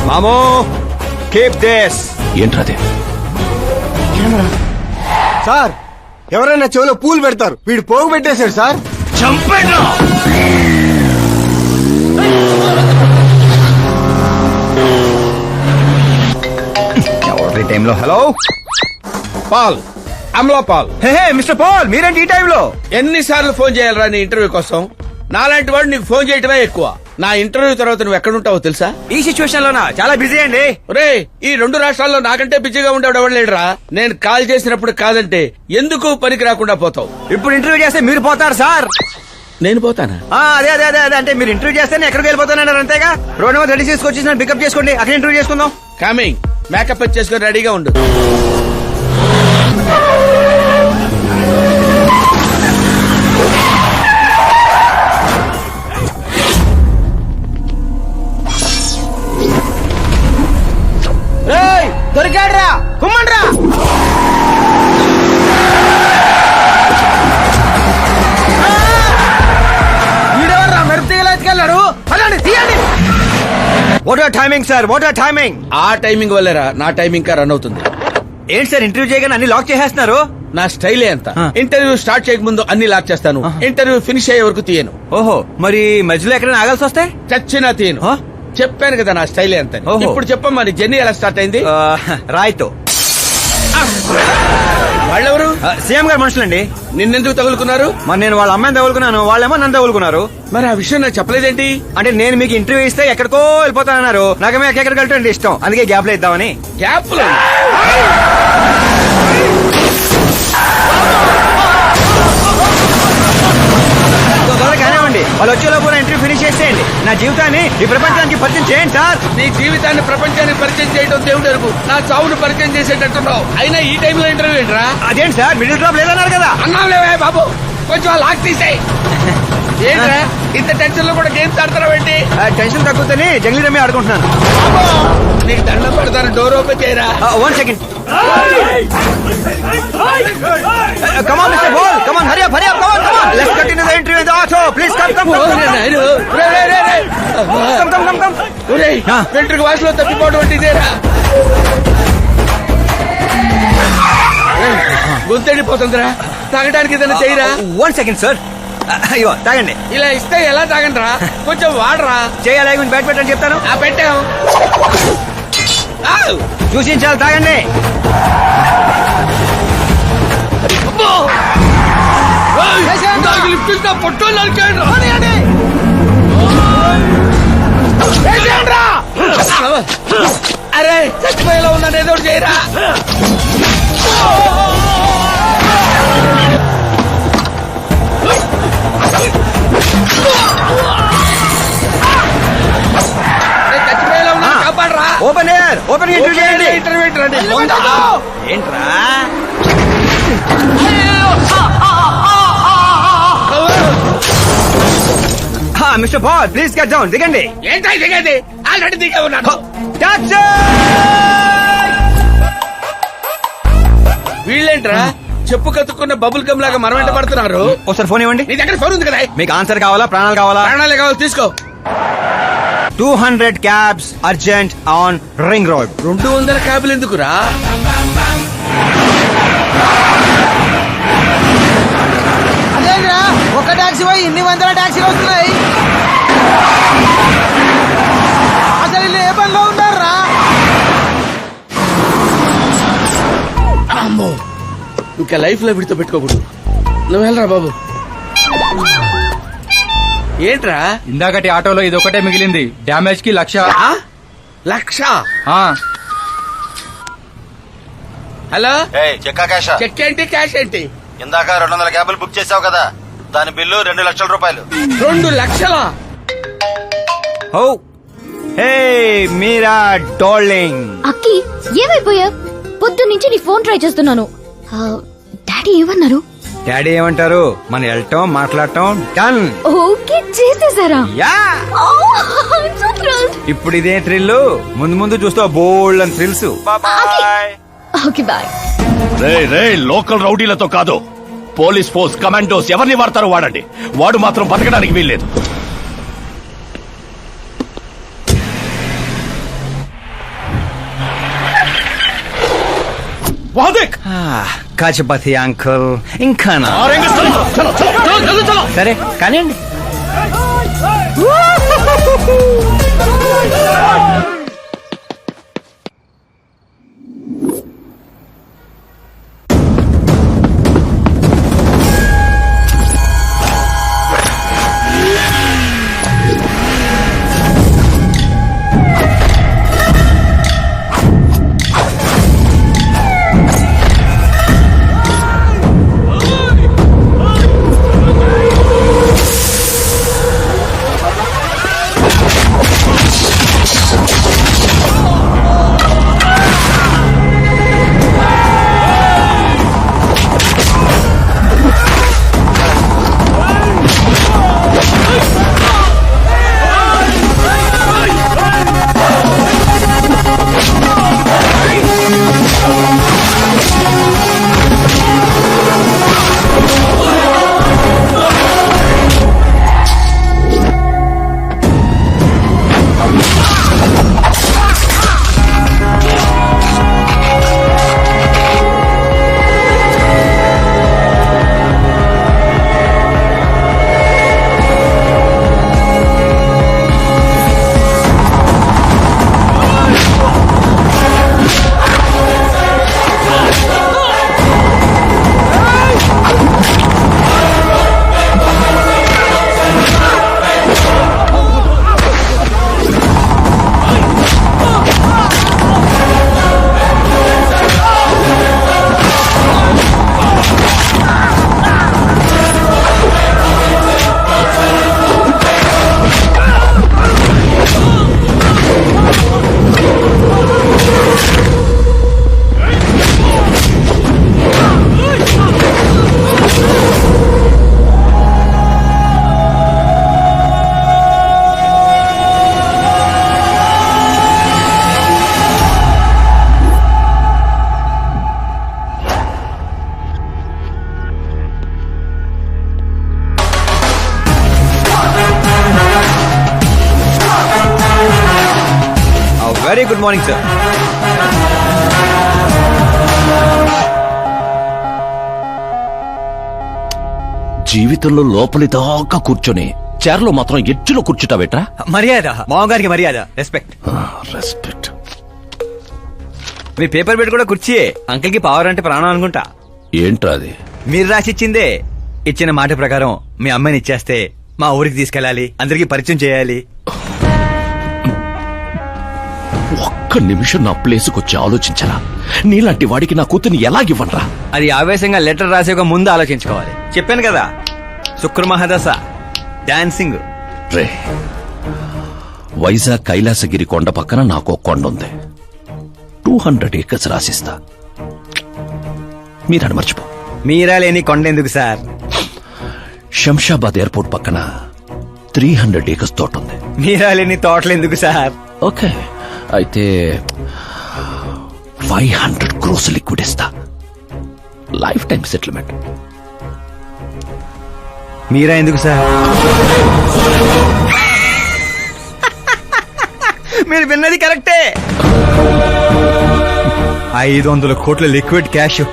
మామో, కీప్ దిస్. ఏంట్రాదే? సార్, ఎవరైనా చెవిలో పూలు పెడతారు, వీడు పోగు పెట్టేశాడు సార్. చంపేనా? ఎవరి టైంలో? Hello Paul, Amala Paul. Hey mister Paul, మీరేంటి ఈ టైంలో? ఎన్నిసార్లు ఫోన్ చేయాలరా నీ ఇంటర్వ్యూ కోసం? నాలాంటి వాడు నీకు ఫోన్ చేయటమే ఎక్కువ. నా ఇంటర్వ్యూ తర్వాత నువ్వు ఎక్కడుంటావో తెలుసా? ఈ సిచ్యువేషన్ లోనా? చాలా బిజీ అండి. రే, ఈ 2 రాష్ట్రాల్లో నాకంటే బిజీగా ఉండేవాడు ఎవడలేడురా. నేను కాల్ చేసినప్పుడు కాదంటే ఎందుకు పనికి రాకుండా పోతావు? ఇప్పుడు ఇంటర్వ్యూ చేస్తే మీరు పోతారు సార్. నేను పోతానా? అదే అదే అదే అదే అంటే మీరు ఇంటర్వ్యూ చేస్తే ఎక్కడికి వెళ్ళిపోతానన్నారు అంతేగా. రోడ్ మీద రెడీ చేసుకొచ్చి నన్ను పికప్ చేసుకోండి, అక్కడ ఇంటర్వ్యూ చేసుకుందాం. కమింగ్. మేకప్ చేసుకొని రెడీగా ఉండు. What are timing sir, what are timing? ఆ టైమింగ్ వల్లేరా నా టైమింగ్ కా రన్ అవుతుంది. ఏంటి సార్ ఇంటర్వ్యూ చేయగానే అన్ని లాక్ చేసేస్తున్నారు? నా స్టైలే అంత. ఇంటర్వ్యూ స్టార్ట్ చేయక ముందు అన్ని లాక్ చేస్తాను, ఇంటర్వ్యూ ఫినిష్ అయ్యే వరకు తీయను. ఓహో, మరి మధ్యలో ఎక్కడైనా ఆగాల్సి వస్తే? చచ్చినా తీయను. చెప్పాను కదా నా స్టైలే అంత. ఇప్పుడు చెప్పమ్మా నీ జర్నీ ఎలా స్టార్ట్ అయింది? రాయ్తో. వాళ్ళెవరు? సీఎం గారు మనుషులండి. నిన్నెందుకు తగులుకున్నారు? మరి నేను వాళ్ళ అమ్మాయిని తగులుకున్నాను, వాళ్ళేమో నన్ను తగులుకున్నారు. మరి ఆ విషయం నాకు చెప్పలేదేంటి? అంటే నేను మీకు ఇంటర్వ్యూ ఇస్తే ఎక్కడికో వెళ్ళిపోతానన్నారు. నాకు ఎక్కడికి వెళ్ళటం ఇష్టం, అందుకే గ్యాప్ లో ఇద్దామని. గ్యాప్ కానివ్వండి, వాళ్ళు వచ్చేలోపు ఇంటర్వ్యూ ఫినిష్ చేసేయండి. నా జీవితాన్ని ఈ ప్రపంచానికి పరిచయం చేయండి సార్. నీ జీవితాన్ని ప్రపంచానికి పరిచయం చేయడం దేవుడు ఎరుగు. నా చావును పరిచయం చేసేటట్టున్నావు. అయినా ఈ టైంలో ఇంటర్వ్యూ ఏంట్రా? అదేంటి సార్, మిడిల్ డ్రాప్ లేదన్నారు కదా? అన్నావులేవే బాబు, కొంచెం లాక్ తీసేయి. ఏంట్రా ఇంత టెన్షన్ లో కూడా గేమ్స్ ఆడతారా ఏంటి? టెన్షన్ తగ్గుతుంది, జంగ్లీ రమ్మి ఆడుకుంటున్నాను. నీకు దండం పెడతాను, డోర్ ఓపెన్ చేయరా. 1 second. Come on, Mr. Ball. Come on, hurry up, come on. Let's continue the interview in the auto. Please come. Come. వెంట్రుక వాసులో తప్పిపోవడం వంటి ఇదేరా. గొంతెండిపోతుందిరా, తాగడానికి ఏదైనా చేయరా. 1 second, sir. అయ్యో తాగండి. ఇలా ఇస్తే ఎలా తాగండి రా, కొంచెం వాడరా. చేయాలి, బ్యాట్ పెట్టని చెప్తాను. పెట్టాం, చూసించాలి, తాగండి. లిఫ్ట్ ఇస్తా పొట్టో అరే చచ్చిపోయేలా ఉన్నాను, ఏదో చేయరా. చచ్చిపోయేలా ఉన్నా, కాపాడరా. ఓపెన్ ఇంటర్వ్యూ చేయండి. ఇంటర్వ్యూ ఏంట్రా? Mister Paul, please get down. దిగండి. ఏంటో దిగండి, ఆల్రెడీ దిగే ఉన్నాను. వీళ్ళేంట్రా చెప్పు కతుక్కున్న బబుల్ గమ్ లాగా మనం వెంట పడుతున్నారు. ఒకసారి ఫోన్ ఇవ్వండి. నీ దగ్గర ఫోన్ ఉంది కదా? మీకు ఆన్సర్ కావాలా, ప్రాణాలు కావాలా? ప్రాణాలే కావాలి, తీసుకో. 200 cabs urgent on ring road. 200 క్యాబులు ఎందుకురా? అదేంద్రా ఒక టాక్సీ పోయి ఇన్ని వందల టాక్సీలు వస్తున్నాయి. అసలు వీళ్ళు ఏ పనిలో ఉన్నారా? అమ్మో, ఇంకా లైఫ్ లో విడితో పెట్టుకోకూడదు. నువ్వు వెళ్ళరా బాబు. ఏంట్రా ఇందాకటి ఆటోలో ఇది ఒకటే మిగిలింది, డ్యామేజ్ కి 1,00,000. హలో, చెక్ ఏంటి, క్యాష్ ఏంటి? ఇందాక 200 క్యాబులు బుక్ చేసావు కదా, దాని బిల్లు 2 లక్షల రూపాయలు. 2 లక్షలా? ఓ హే మీరా డార్లింగ్. అక్కి ఏమైపోయా? పొద్దు నుంచి నీ ఫోన్ ట్రై చేస్తున్నాను. డాడీ ఏమన్నారు? డాడీ ఏమంటారు? మనం వెళ్ళటం, మాట్లాడటం డన్. ఓకే చేసేసారా? యా. ఇప్పుడు ఇదే థ్రిల్, ముందు చూస్తావు బోల్డ్ అని థ్రిల్స్. Okay bye. రే లోకల్ రౌడీలతో కాదు, పోలీస్ ఫోర్స్, కమాండోస్ ఎవరిని వాడతారో వాడండి. వాడు మాత్రం బతకడానికి వీల్లేదు. కాచపతి అంకుల్ ఇంకా సరే కానివ్వండి. Very good morning sir. జీవితంలో లోపలి దాకా కూర్చొని చైర్లో మాత్రం ఎడ్జ్లో కూర్చుంటావేట్రా? మర్యాద, మామగారికి మర్యాద, రెస్పెక్ట్. రెస్పెక్ట్. మీ పేపర్ పెట్టి కూడా కుర్చీయే. అంకిల్ కి పవర్ అంటే ప్రాణం అనుకుంటా. ఏంట్రా అది? మీరు రాసిచ్చిందే. ఇచ్చిన మాట ప్రకారం మీ అమ్మాయిని ఇచ్చేస్తే మా ఊరికి తీసుకెళ్ళాలి, అందరికి పరిచయం చేయాలి. ఒక్క నిమిషం నా ప్లేస్కి వచ్చి ఆలోచించరా? నీలాంటి వాడికి నా కూతుర్ని ఎలాగివ్వనరా? అది ఆవేశంగా లెటర్ రాసే ఒక ముందు ఆలోచించుకోవాలి. చెప్పాను కదా, శుక్ర మహాదశ, డాన్సింగ్. రే, వైజాగ్ కైలాసగిరి కొండ పక్కన నాకు ఒక కొండ ఉంది. 200 acres రాసిస్తా. మీరని మర్చిపో. మీరా లేని కొండ ఎందుకు సార్? శంషాబాద్ ఎయిర్పోర్ట్ పక్కన 300 acres తోట ఉంది. మీరా లేని తోటలు ఎందుకు సార్? ఓకే, అయితే 500 crores లిక్విడ్ ఇస్తా. Life time settlement. మీరా ఎందుకు సార్? మీరు విన్నది కరెక్టే. 500 కోట్ల లిక్విడ్ క్యాష్.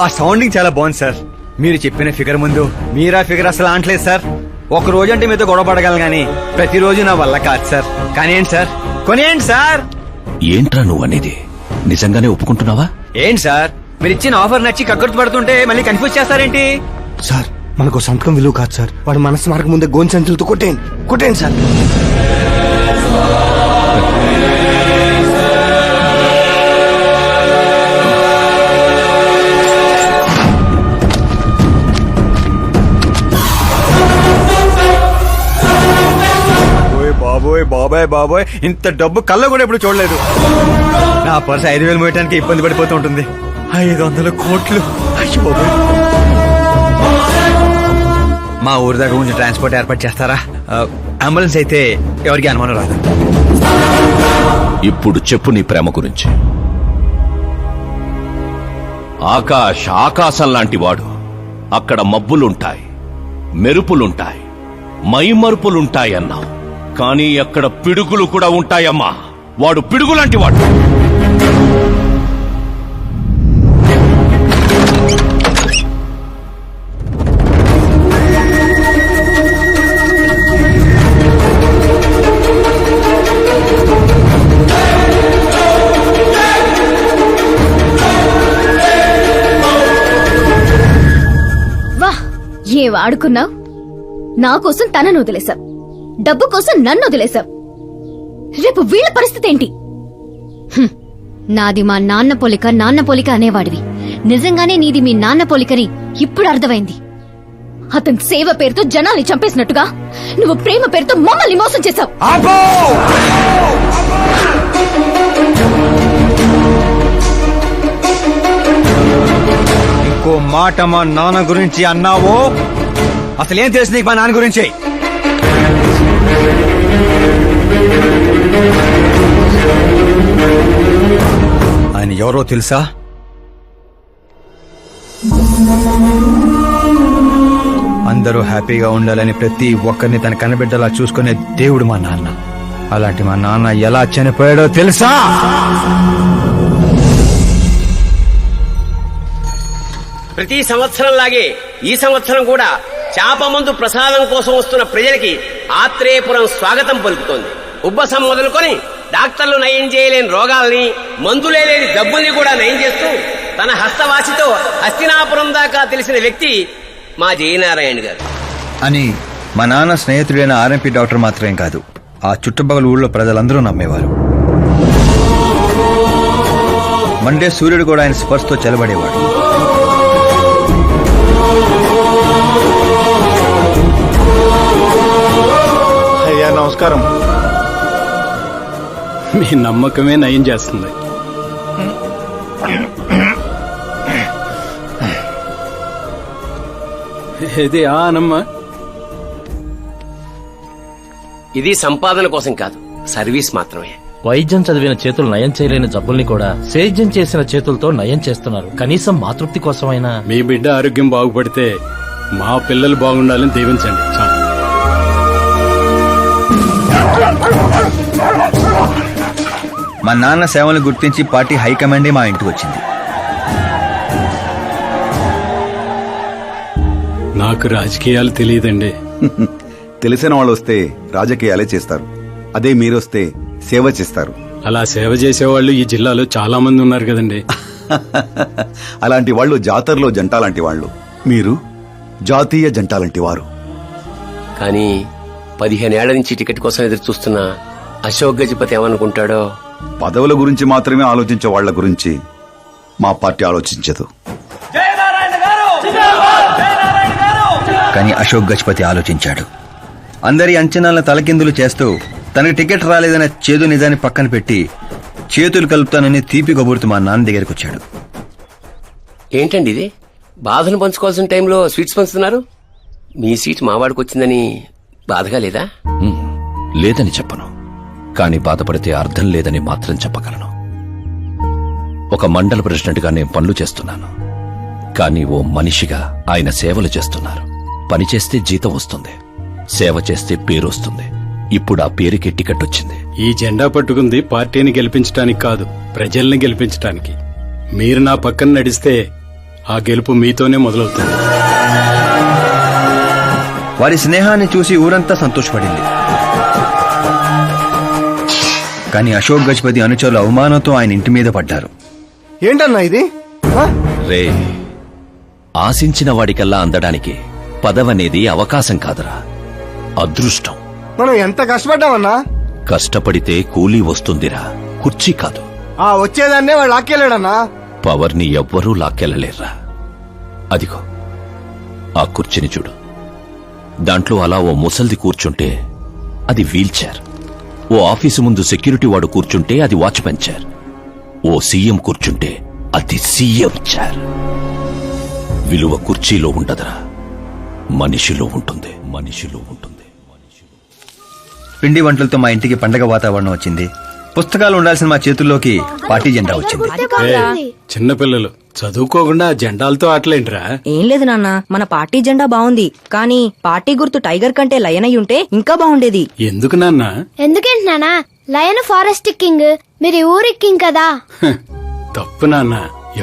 ఆ సౌండింగ్ చాలా బాగుంది సార్. మీరు చెప్పిన ఫిగర్ ముందు మీరా ఫిగర్ అసలు అంటలేదు సార్. ఒక రోజు అంటే మీతో గొడవ పడగలను గానీ ప్రతిరోజు నా వల్ల కాదు సార్. కానీ ఏంటి సార్, కొనేయండి సార్. ఏంట్రా నువ్వు అనేది? నిజంగానే ఒప్పుకుంటున్నావా? ఏంటి సార్, మీరు ఇచ్చిన ఆఫర్ నచ్చి కక్కుర్తి పడుతుంటే మళ్ళీ కన్ఫ్యూజ్ చేస్తారేంటి? సార్, మనకు సంతకం విలువ కాదు సార్. వాడు మనసు మార్గ ముందే గోన్ సంచులతో కొట్టేయండి సార్. బాబోయ్ బాబాయ్ బాబోయ్, ఇంత డబ్బు కళ్ళ కూడా ఎప్పుడు చూడలేదు. నా పర్స్ 5,000 మోయటానికి ఇబ్బంది పడిపోతూ ఉంటుంది. 500 కోట్లు. అయ్యో బాబోయ్. మా ఊరి దగ్గర కొంచెం ట్రాన్స్పోర్ట్ ఏర్పాటు చేస్తారా? అంబులెన్స్ అయితే ఎవరికి అనుమానం రాదు. ఇప్పుడు చెప్పు నీ ప్రేమ గురించి. ఆకాశం లాంటి వాడు. అక్కడ మబ్బులుంటాయి, మెరుపులుంటాయి, మైమరుపులుంటాయి అన్నావు. కానీ అక్కడ పిడుగులు కూడా ఉంటాయమ్మా. వాడు పిడుగులాంటి వాడు. వా, ఏ వాడుకున్నావు? నా కోసం తనను వదిలేశావు, డబ్బు కోసం నన్ను వదిలేశావు. రేపు వీళ్ళ పరిస్థితి ఏంటి? నాది మా నాన్న పోలిక అనేవాడివి. నిజంగానే నీది మీ నాన్న పోలికని ఇప్పుడు అర్థమైంది. అతని సేవ పేరుతో జనాల్ని చంపేసినట్టుగా నువ్వు ప్రేమ పేరుతో మమ్మల్ని మోసం చేశావు. ఇంకో మాట మా నాన్న గురించి అన్నావో అసలేం తెలుసు నీకు మా నాన్న గురించి? ఆయన ఎవరో తెలుసా? అందరూ హ్యాపీగా ఉండాలని ప్రతి ఒక్కరిని తన కనబిడ్డలా చూసుకునే దేవుడు మా నాన్న. అలాంటి మా నాన్న ఎలా చనిపోయాడో తెలుసా? ప్రతి సంవత్సరం లాగే ఈ సంవత్సరం కూడా చాపమందు ప్రసాదం కోసం వస్తున్న ప్రజలకి ఆత్రేయపురం స్వాగతం పలుకుతోంది. ఉబ్బసం మొదలుకొని డాక్టర్లు నయం చేయలేని రోగాల్ని, మందులే లేని జబ్బుల్ని కూడా నయం చేస్తూ తన హస్తవాసితో హస్తినాపురం దాకా తెలిసిన వ్యక్తి మా జయనారాయణ గారు. అని మా నాన్న స్నేహితుడైన ఆర్ఎంపీ డాక్టర్ మాత్రమే కాదు, ఆ చుట్టుపక్కల ఊళ్ళో ప్రజలందరూ నమ్మేవారు. మండే సూర్యుడు కూడా ఆయన స్పర్శతో చెలబడేవాడు. అయ్యా నమస్కారం. మీ నమ్మకమే నయం చేస్తుంది. ఇది ఆనమ్మ. ఇది సంపాదన కోసం కాదు, సర్వీస్ మాత్రమే. వైద్యం చదివిన చేతులు నయం చేయలేని జబ్బుల్ని కూడా సేద్యం చేసిన చేతులతో నయం చేస్తున్నారు. కనీసం మాతృప్తి కోసమైనా. మీ బిడ్డ ఆరోగ్యం బాగుపడితే మా పిల్లలు బాగుండాలని దీవించండి. చాలు. మా నాన్న సేవలు గుర్తించి పార్టీ హైకమాండే మా ఇంటికి వచ్చింది. నాకు రాజకీయాలు తెలియదండి. తెలిసిన వాళ్ళు వస్తే రాజకీయాలే చేస్తారు. అదే మీరొస్తే సేవ చేస్తారు. అలా సేవ చేసేవాళ్ళు ఈ జిల్లాలో చాలా మంది ఉన్నారు కదండి. అలాంటి వాళ్ళు జాతరలో జంట లాంటి వాళ్ళు. మీరు జాతీయ జంట లాంటి వారు. కానీ 15 ఏళ్ల నుంచి టికెట్ కోసం ఎదురు చూస్తున్న అశోక్ గజపతి ఏమనుకుంటాడో. పదవుల గురించి మాత్రమే ఆలోచించే వాళ్ల గురించి మా పార్టీ ఆలోచించదు. కానీ అశోక్ గజపతి ఆలోచించాడు. అందరి అంచనాలను తలకిందులు చేస్తూ తనకు టికెట్ రాలేదన్న చేదు నిజాన్ని పక్కన పెట్టి చేతులు కలుపుతానని తీపి కబురుతూ మా నాన్న దగ్గరికి వచ్చాడు. ఏంటండి ఇది? బాధను పంచుకోవాల్సిన టైంలో స్వీట్స్ పంచుతున్నారు. మీ సీట్ మావాడికి వచ్చిందని బాధగా లేదా? లేదని చెప్పను, కానీ బాధపడితే అర్థం లేదని మాత్రం చెప్పగలను. ఒక మండల ప్రెసిడెంట్గా నేను పనులు చేస్తున్నాను, కానీ ఓ మనిషిగా ఆయన సేవలు చేస్తున్నారు. పని చేస్తే జీతం వస్తుంది, సేవ చేస్తే పేరు వస్తుంది. ఇప్పుడు ఆ పేరుకి టికెట్ వచ్చింది. ఈ జెండా పట్టుకుంది పార్టీని గెలిపించడానికి కాదు, ప్రజల్ని గెలిపించడానికి. మీరు నా పక్కన నడిస్తే ఆ గెలుపు మీతోనే మొదలవుతుంది. వారి స్నేహాన్ని చూసి ఊరంతా సంతోషపడింది. కానీ అశోక్ గజపతి అనుచరుల అవమానంతో ఆయన ఇంటి మీద పడ్డారు. ఏంటన్నా ఇది? రే, ఆశించిన వాడికల్లా అందడానికి పదవనేది అవకాశం కాదురా, అదృష్టం. మనం ఎంత కష్టపడ్డామన్నా? కష్టపడితే కూలీ వస్తుందిరా, కుర్చీ కాదు. ఆ వచ్చేదాన్నే వాడు లాక్కెళ్ళాడన్నా. పవర్ని ఎవ్వరూ లాక్కెళ్ళలేర్రా. అదిగో ఆ కుర్చీని చూడు. దాంట్లో అలా ఓ ముసల్ది కూర్చుంటే అది వీల్ చైర్. ఓ ఆఫీసు ముందు సెక్యూరిటీ వాడు కూర్చుంటే అది వాచ్మెన్ చైర్. ఓ సీఎం కూర్చుంటే అది సీఎం చైర్. విలువ కుర్చీలో ఉండదురా, మనిషిలో ఉంటుంది. మనిషిలో ఉంటుంది. పిండి వంటలతో మా ఇంటికి పండగ వాతావరణం వచ్చింది. పుస్తకాలు ఉండాల్సిన మా చేతుల్లోకి పార్టీ జెండా వచ్చింది. చిన్నపిల్లలు చదువుకోకుండా జెండాలతో ఆటలేంట్రా? ఏం లేదు నాన్న, మన పార్టీ జెండా బాగుంది, కానీ పార్టీ గుర్తు టైగర్ కంటే లయన్ అయి ఉంటే ఇంకా బాగుండేది. ఎందుకు నాన్న? ఎందుకేంటి నాన్న? లయన్ ఫారెస్ట్ కింగ్, మీరు ఊరి కింగ్ కదా. తప్పు నాన్న,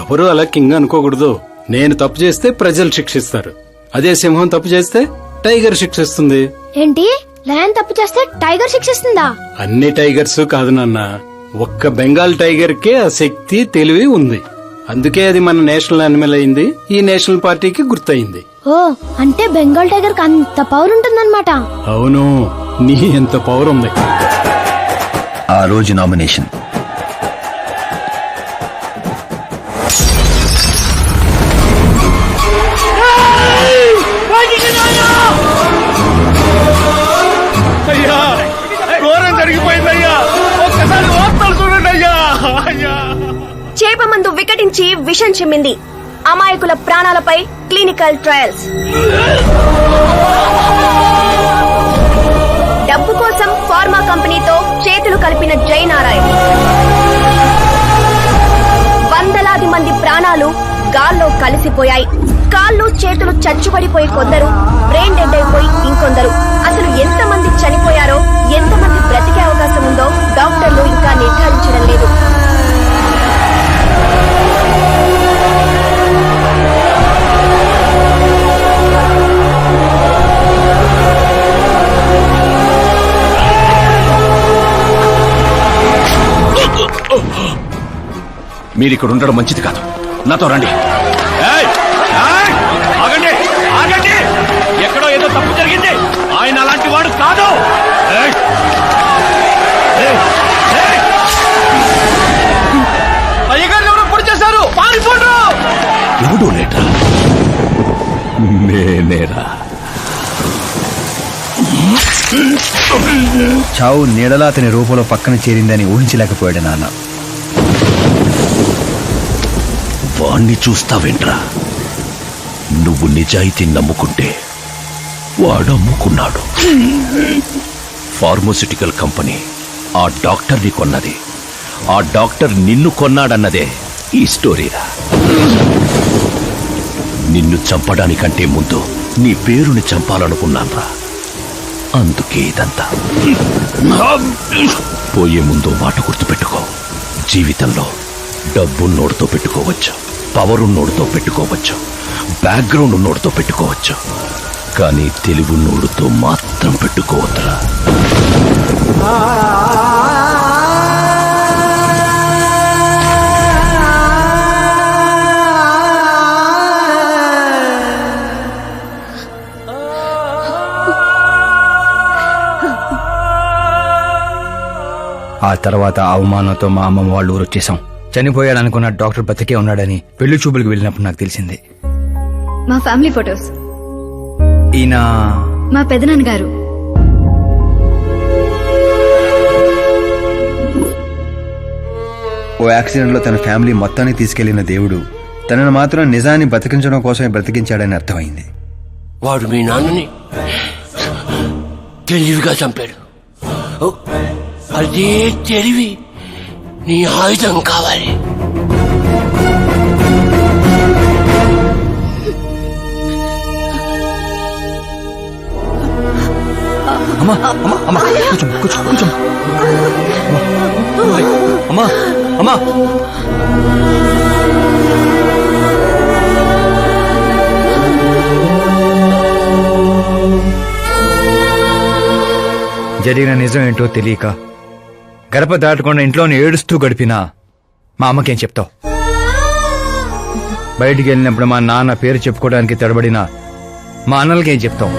ఎవరు అలా కింగ్ అనుకోకూడదు. నేను తప్పు చేస్తే ప్రజలు శిక్షిస్తారు, అదే సింహం తప్పు చేస్తే టైగర్ శిక్షిస్తుంది. ఏంటి? లయన్ తప్పు చేస్తే టైగర్ శిక్షిస్తుందా? అన్ని టైగర్స్ కాదు నాన్న, ఒక్క బెంగాల్ టైగర్ కే ఆ శక్తి తెలివి ఉంది. అందుకే అది మన నేషనల్ యానిమల్ అయింది, ఈ నేషనల్ పార్టీకి గుర్తయింది. ఓ, అంటే బెంగాల్ టైగర్ కి అంత పవర్ ఉంటుందన్నమాట. అవును, నీ ఎంత పవర్ ఉంది. ఆ రోజు నామినేషన్. అయ్యా, ఘోరం జరిగిపోయిందయ్యా. ఒక్కసారి వార్తలు చూడండి అయ్యా. చేప మందు వికటించి విషం చిమ్మింది. అమాయకుల ప్రాణాలపై క్లినికల్ ట్రయల్స్. డబ్బు కోసం ఫార్మా కంపెనీతో చేతులు కలిపిన జయనారాయణ. వందలాది మంది ప్రాణాలు గాల్లో కలిసిపోయాయి. కాళ్ళు చేతులు చచ్చుబడిపోయి కొందరు, బ్రెయిన్ డెడ్ అయిపోయి ఇంకొందరు. అసలు ఎంతమంది చనిపోయారో, ఎంతమంది బ్రతికే అవకాశం ఉందో డాక్టర్లు ఇంకా నిర్ధారించడం లేదు. మీరిక్కడ ఉండడం మంచిది కాదు, నాతో రండి. ఆగండి, ఆగండి, ఎక్కడో ఏదో తప్పు జరిగింది. ఆయన అలాంటి వాడు కాదు. అయ్యగారు ఎవరో పొడి చేశారు, పారిపోండి. ఎవడో లేటా? నేనేరా. చావు నీడలా అతని రూపంలో పక్కన చేరిందని ఊహించలేకపోయాడు నాన్న. వాణ్ణి చూస్తావేంట్రా? నువ్వు నిజాయితీ నమ్ముకుంటే వాడు అమ్ముకున్నాడు. ఫార్మాస్యూటికల్ కంపెనీ ఆ డాక్టర్ని కొన్నది, ఆ డాక్టర్ నిన్ను కొన్నాడన్నదే ఈ స్టోరీరా. నిన్ను చంపడానికంటే ముందు నీ పేరుని చంపాలనుకున్నాన్రా, అందుకే ఇదంతా. పోయే ముందు మాట గుర్తుపెట్టుకో, జీవితంలో డబ్బు నోటితో పెట్టుకోవచ్చు, పవర్ నోటితో పెట్టుకోవచ్చు, బ్యాక్గ్రౌండ్ నోటితో పెట్టుకోవచ్చు, కానీ తెలివి నోడుతో మాత్రం పెట్టుకోవద్దురా. ఆ తర్వాత అవమానంతో మా అమ్మమ్మ వాళ్ళు ఊరు వచ్చేసాం. చనిపోయాడనుకున్న డాక్టర్ బతికే ఉన్నాడని పెళ్లి చూపులకు వెళ్ళినప్పుడు నాకు తెలిసింది. మా ఫ్యామిలీ ఫొటోస్. ఈయన మా పెదనాన్న గారు. ఓ యాక్సిడెంట్ లో తన ఫ్యామిలీ మొత్తాన్ని తీసుకెళ్లిన దేవుడు తనను మాత్రం నిజాన్ని బతికించడం కోసమే బ్రతికించాడని అర్థమైంది. వాడు మీ నాన్నని తెలివిగా చంపాడు. అదే తెలివి నీ ఆయుధం కావాలి. అమ్మా అమ్మా అమ్మా కూర్చోమ్మా కూర్చోమ్మా. అమ్మా అమ్మా జరిగిన నిజం ఏంటో తెలియక గడప దాటకుండా ఇంట్లోనే ఏడుస్తూ గడిపినా మా అమ్మకేం చెప్తావు? బయటికి వెళ్ళినప్పుడు మా నాన్న పేరు చెప్పుకోవడానికి తడబడినా మా అన్నలకేం చెప్తావు?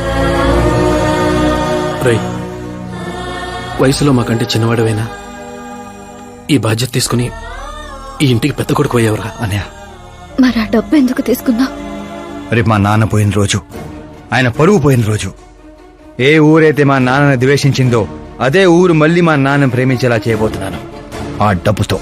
వయసులో మాకంటే చిన్నవాడవేనా? ఈ బాధ్యత తీసుకుని ఈ ఇంటికి పెద్ద కొడుకు అయ్యావురా. అన్నయ్య, మరి ఆ డబ్బు ఎందుకు తీసుకున్నా? రేపు మా నాన్న పోయిన రోజు, ఆయన పరువు పోయిన రోజు. ఏ ఊరైతే మా నాన్నని ద్వేషించిందో అదే ఊరు మళ్ళీ మా నాన్న ప్రేమించేలా చేయబోతున్నాను, ఆ డబ్బుతో.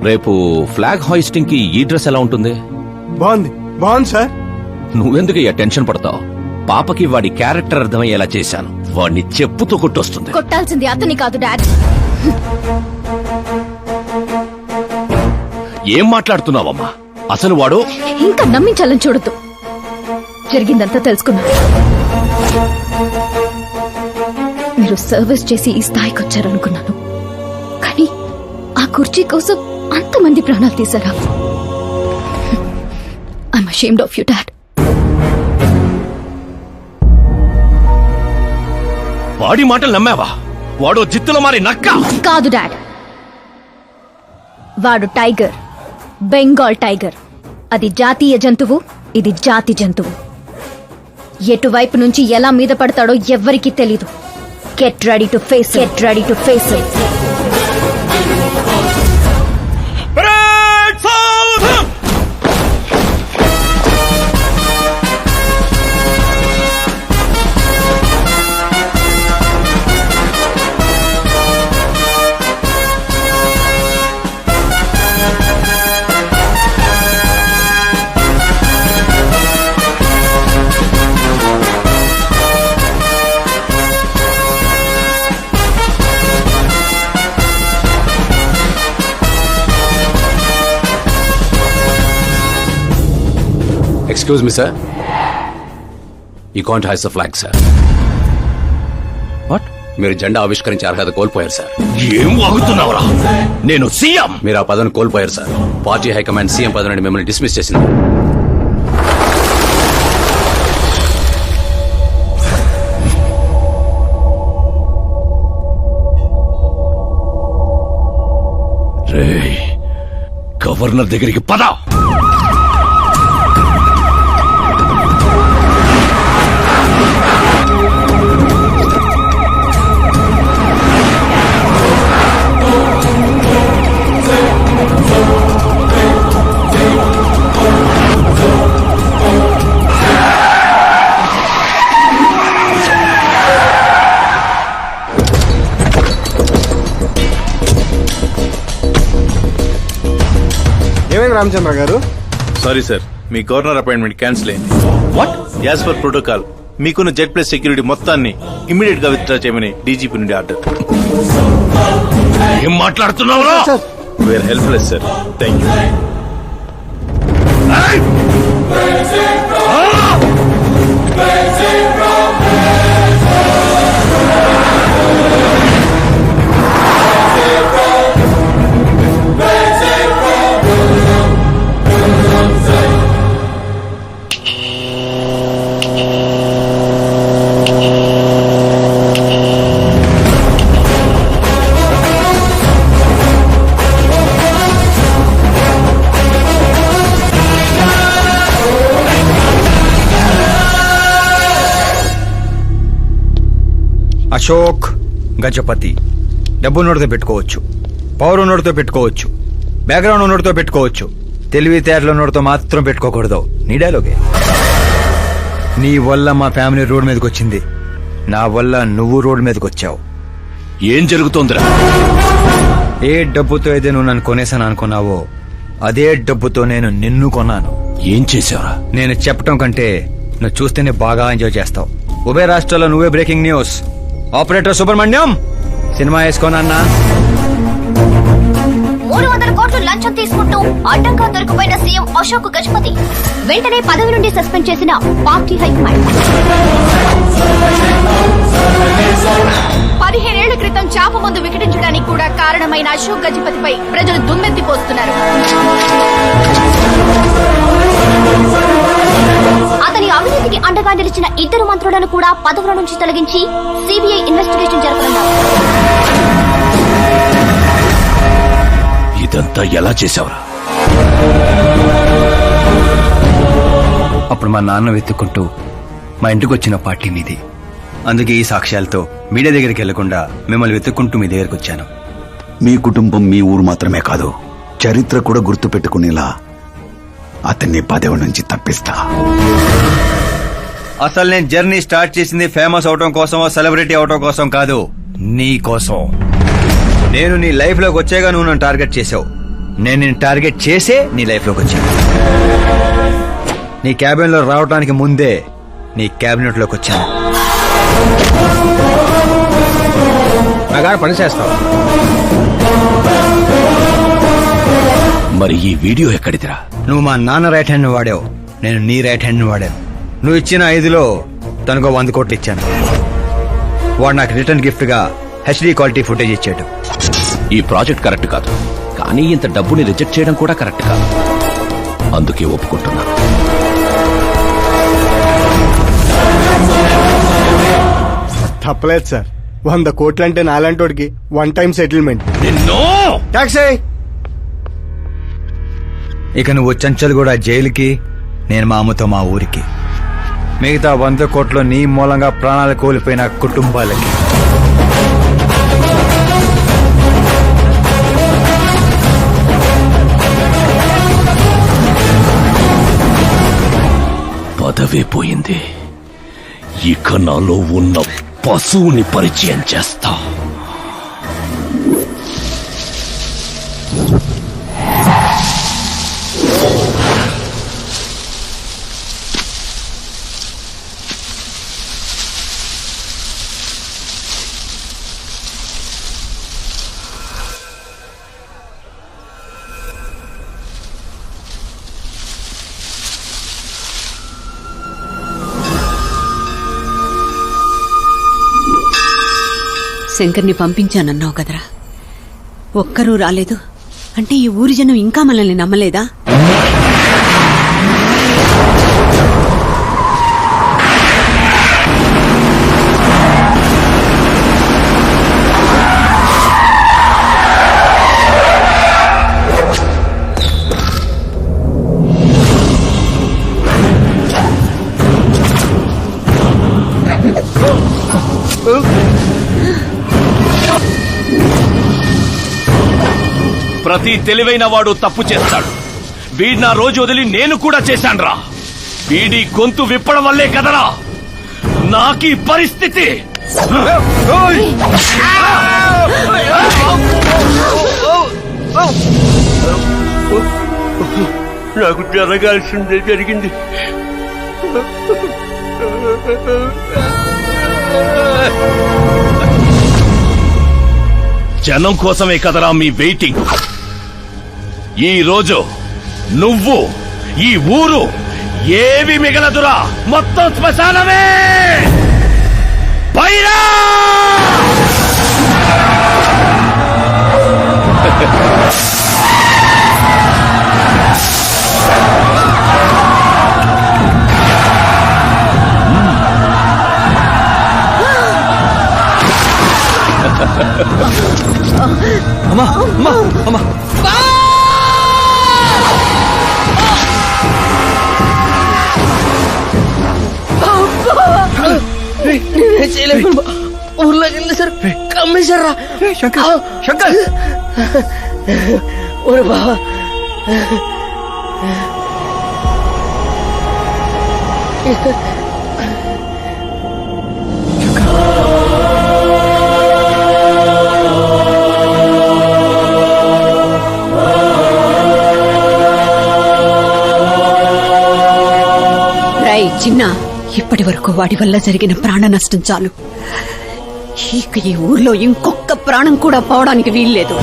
రేపు ఫ్లాగ్ హాయిస్టింగ్ కి ఈ డ్రెస్ ఎలా ఉంటుంది? బాగుంది బాగుంది సార్. నువ్వెందుకు టెన్షన్ పడతావు? పాపకి వాడి క్యారెక్టర్ అర్థమయ్యేలా చేశాను. వాడిని చెప్పుతో కొట్టొస్తుంది. కొట్టాల్సింది అతని కాదు డాడ్. ఏం మాట్లాడుతున్నావమ్మా? అసలు వాడు ఇంకా నమ్మించాలని చూడద్దు. జరిగిందంతా తెలుసుకున్నా. మీరు సర్వీస్ చేసి ఈ స్థాయికి వచ్చారనుకున్నాను, కానీ ఆ కుర్చీ కోసం అంతమంది ప్రాణాలు తీశారా? I'm ashamed of you dad. వాడి మాటలు నమ్మావా? వాడు జిత్తులో మారి నక్క కాదు డాడ్. వాడు టైగర్, బెంగాల్ టైగర్. అది జాతీయ జంతువు, ఇది జాతి జంతువు. ఎటువైపు నుంచి ఎలా మీద పడతాడో ఎవ్వరికీ తెలీదు. Get ready to face, get ready to face it. Excuse me sir, you can't hoist the flag sir. What? మీరు జెండా ఆవిష్కరించే అర్హత కోల్పోయారు సార్. ఏం వాగుతున్నావురా? నేను సీఎం. మీరు ఆ పదవిని కోల్పోయారు సార్. పార్టీ హైకమాండ్ సీఎం పదవి నుండి మిమ్మల్ని డిస్మిస్ చేసింది. రేయ్, గవర్నర్ దగ్గరికి పద. ఏమైంది రామచంద్ర గారు? సారీ సార్, మీ గవర్నర్ అపాయింట్మెంట్ క్యాన్సిల్ అయింది. వాట్? యాజ్ పర్ ప్రోటోకాల్ మీకున్న జెడ్ ప్లస్ సెక్యూరిటీ మొత్తాన్ని ఇమ్మీడియట్ గా విత్డ్రా చేయమని డీజీపీ నుండి ఆర్డర్. ఏం మాట్లాడుతున్నావు? We are helpless sir. Thank you. Ashok Gajapati. డబ్బు నోటితో పెట్టుకోవచ్చు, పవర్ ఉన్నోడితో పెట్టుకోవచ్చు, బ్యాక్గ్రౌండ్ ఉన్నోడితో పెట్టుకోవచ్చు, తెలివితేటలు ఉన్నోడితో మాత్రం పెట్టుకోకూడదు. నీ డైలాగే. నీ వల్ల మా ఫ్యామిలీ రోడ్ మీదకి వచ్చింది, నా వల్ల నువ్వు రోడ్ మీదకి వచ్చావు. ఏం జరుగుతోందిరా? ఏ డబ్బుతో అయితే నువ్వు నన్ను కొనేసాను అనుకున్నావో అదే డబ్బుతో నేను నిన్ను కొన్నాను. ఏం చేసావురా? నేను చెప్పటం కంటే నువ్వు చూస్తేనే బాగా ఎంజాయ్ చేస్తావు. ఉభయ రాష్ట్రాల్లో నువ్వే breaking news. Operator Subrahmanyam cinema వేసుకోనన్నా. 300 కోట్లు లంచం తీసుకుంటూ అడ్డంగా దొరికిపోయిన సీఎం అశోక్ గజపతి వెంటనే పదవి నుండి సస్పెండ్ చేసిన పార్టీ హైకమాండ్. 15 ఏళ్ల క్రితం చాప మందు వికటించడానికి కూడా కారణమైన అశోక్ గజపతిపై ప్రజలు దుమ్మెత్తిపోస్తున్నారు. అతని అవినీతికి అండగా నిలిచిన 2 మంత్రులను కూడా పదవుల నుంచి తొలగించి సిబిఐ ఇన్వెస్టిగేషన్ జరపనున్నారు. ఇదంతా ఎలా చేశావురా? అప్పుడు మా నాన్న వెతుక్కుంటూ మా ఇంటికి వచ్చిన పార్టీ మీది. అందుకే ఈ సాక్ష్యాలతో మీడియా దగ్గరికి వెళ్లకుండా మిమ్మల్ని వెతుక్కుంటూ మీ దగ్గరికి వచ్చాను. మీ కుటుంబం మీ ఊరు మాత్రమే కాదు, చరిత్ర కూడా గుర్తు పెట్టుకునేలా అతన్ని పదవి నుంచి తప్పిస్తా. అసలు నేను జర్నీ స్టార్ట్ చేసింది ఫేమస్ అవటం కోసమో సెలబ్రిటీ అవటం కోసం కాదు, నీ కోసం. నేను నీ లైఫ్ లోకి వచ్చాగా నువ్వు నన్ను టార్గెట్ చేసావు. నేను నిన్ను టార్గెట్ చేసే నీ లైఫ్ లోకి వచ్చాను. నీ క్యాబిన్ లో రావడానికి ముందే నీ క్యాబినెట్ లోకి వచ్చాను. బాగా పని చేస్తావు. మరి ఈ వీడియో ఎక్కడిదిరా? నువ్వు మా నాన్న రైట్ హ్యాండ్ వాడావు, నేను నీ రైట్ హ్యాండ్ వాడాను. నువ్వు ఇచ్చిన 5లో తనకు 100 కోట్లు ఇచ్చాను. వాడు నాకు రిటర్న్ గిఫ్ట్ గా హెచ్డి క్వాలిటీ ఫుటేజ్ ఇచ్చాడు. ఈ ప్రాజెక్ట్ కరెక్ట్ కాదు, కానీ ఇంత డబ్బుని రిజెక్ట్ చేయడం కూడా కరెక్ట్ కాదు. అందుకే ఒప్పుకుంటున్నాను. తప్పలేదు సార్. 100 కోట్లంటే నాలంటోడికి 1 time settlement. టాక్సీ. ఇక నువ్వు చంచల్ కూడా జైలుకి, నేను మా అమ్మతో మా ఊరికి. మిగతా 100 కోట్లు నీ మూలంగా ప్రాణాలు కోల్పోయిన కుటుంబాలకి. పదవే పోయింది, ఇక నాలో ఉన్న పశువుని పరిచయం చేస్తా. శంకర్ని పంపించానన్నావు కదరా, ఒక్కరూ రాలేదు అంటే ఈ ఊరి జనం ఇంకా మనల్ని నమ్మలేదా? ప్రతి తెలివైన వాడు తప్పు చేస్తాడు. వీడి నా రోజు వదిలి నేను కూడా చేశాన్రా. వీడి గొంతు విప్పడం వల్లే కదరా నాకీ పరిస్థితి. నాకు జరగాల్సిందే జరిగింది. జనం కోసమే కదరా మీ వెయిటింగ్. ఈ రోజు నువ్వు ఈ ఊరు ఏవి మిగలదురా, మొత్తం శ్మశానమే. పైరా అమ్మా అమ్మా అమ్మా ఊర్లోకి వెళ్ళి సార్ కమ్మేశారా శంకర్ శంకర్ ఓరే బావా చిన్న ఇప్పటి వరకు వాడి వల్ల జరిగిన ప్రాణ నష్టం చాలు. ఇక ఈ ఊర్లో ఇంకొక ప్రాణం కూడా పోవడానికి వీల్లేదు.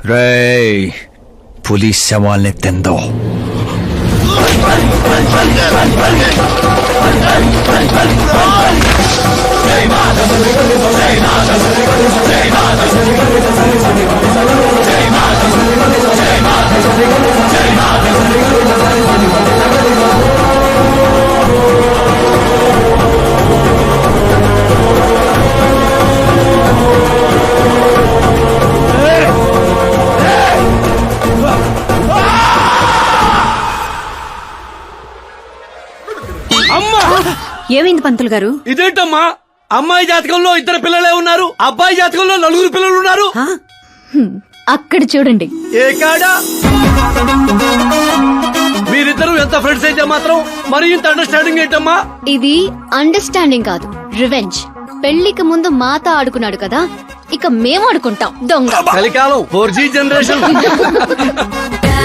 రేయ్ పులిస్ శవాల్ని తిందో. జై ఏమైంది పంతులు గారు? ఇదేంటమ్మా, అమ్మాయి జాతకంలో 2 పిల్లలే ఉన్నారు, అబ్బాయి జాతకంలో 4 పిల్లలు ఉన్నారు. అక్కడ చూడండి. ఏ కాడా? మీరిద్దరూ ఎంత ఫ్రెండ్స్ అయితే మాత్రం మరి ఇంత అండర్స్టాండింగ్ ఏంటమ్మా? ఇది అండర్స్టాండింగ్ కాదు, రివెంజ్. పెళ్లికి ముందు మాత ఆడుకున్నాడు కదా, ఇక మేము ఆడుకుంటాం దొంగ. కలికాలం 4G జనరేషన్.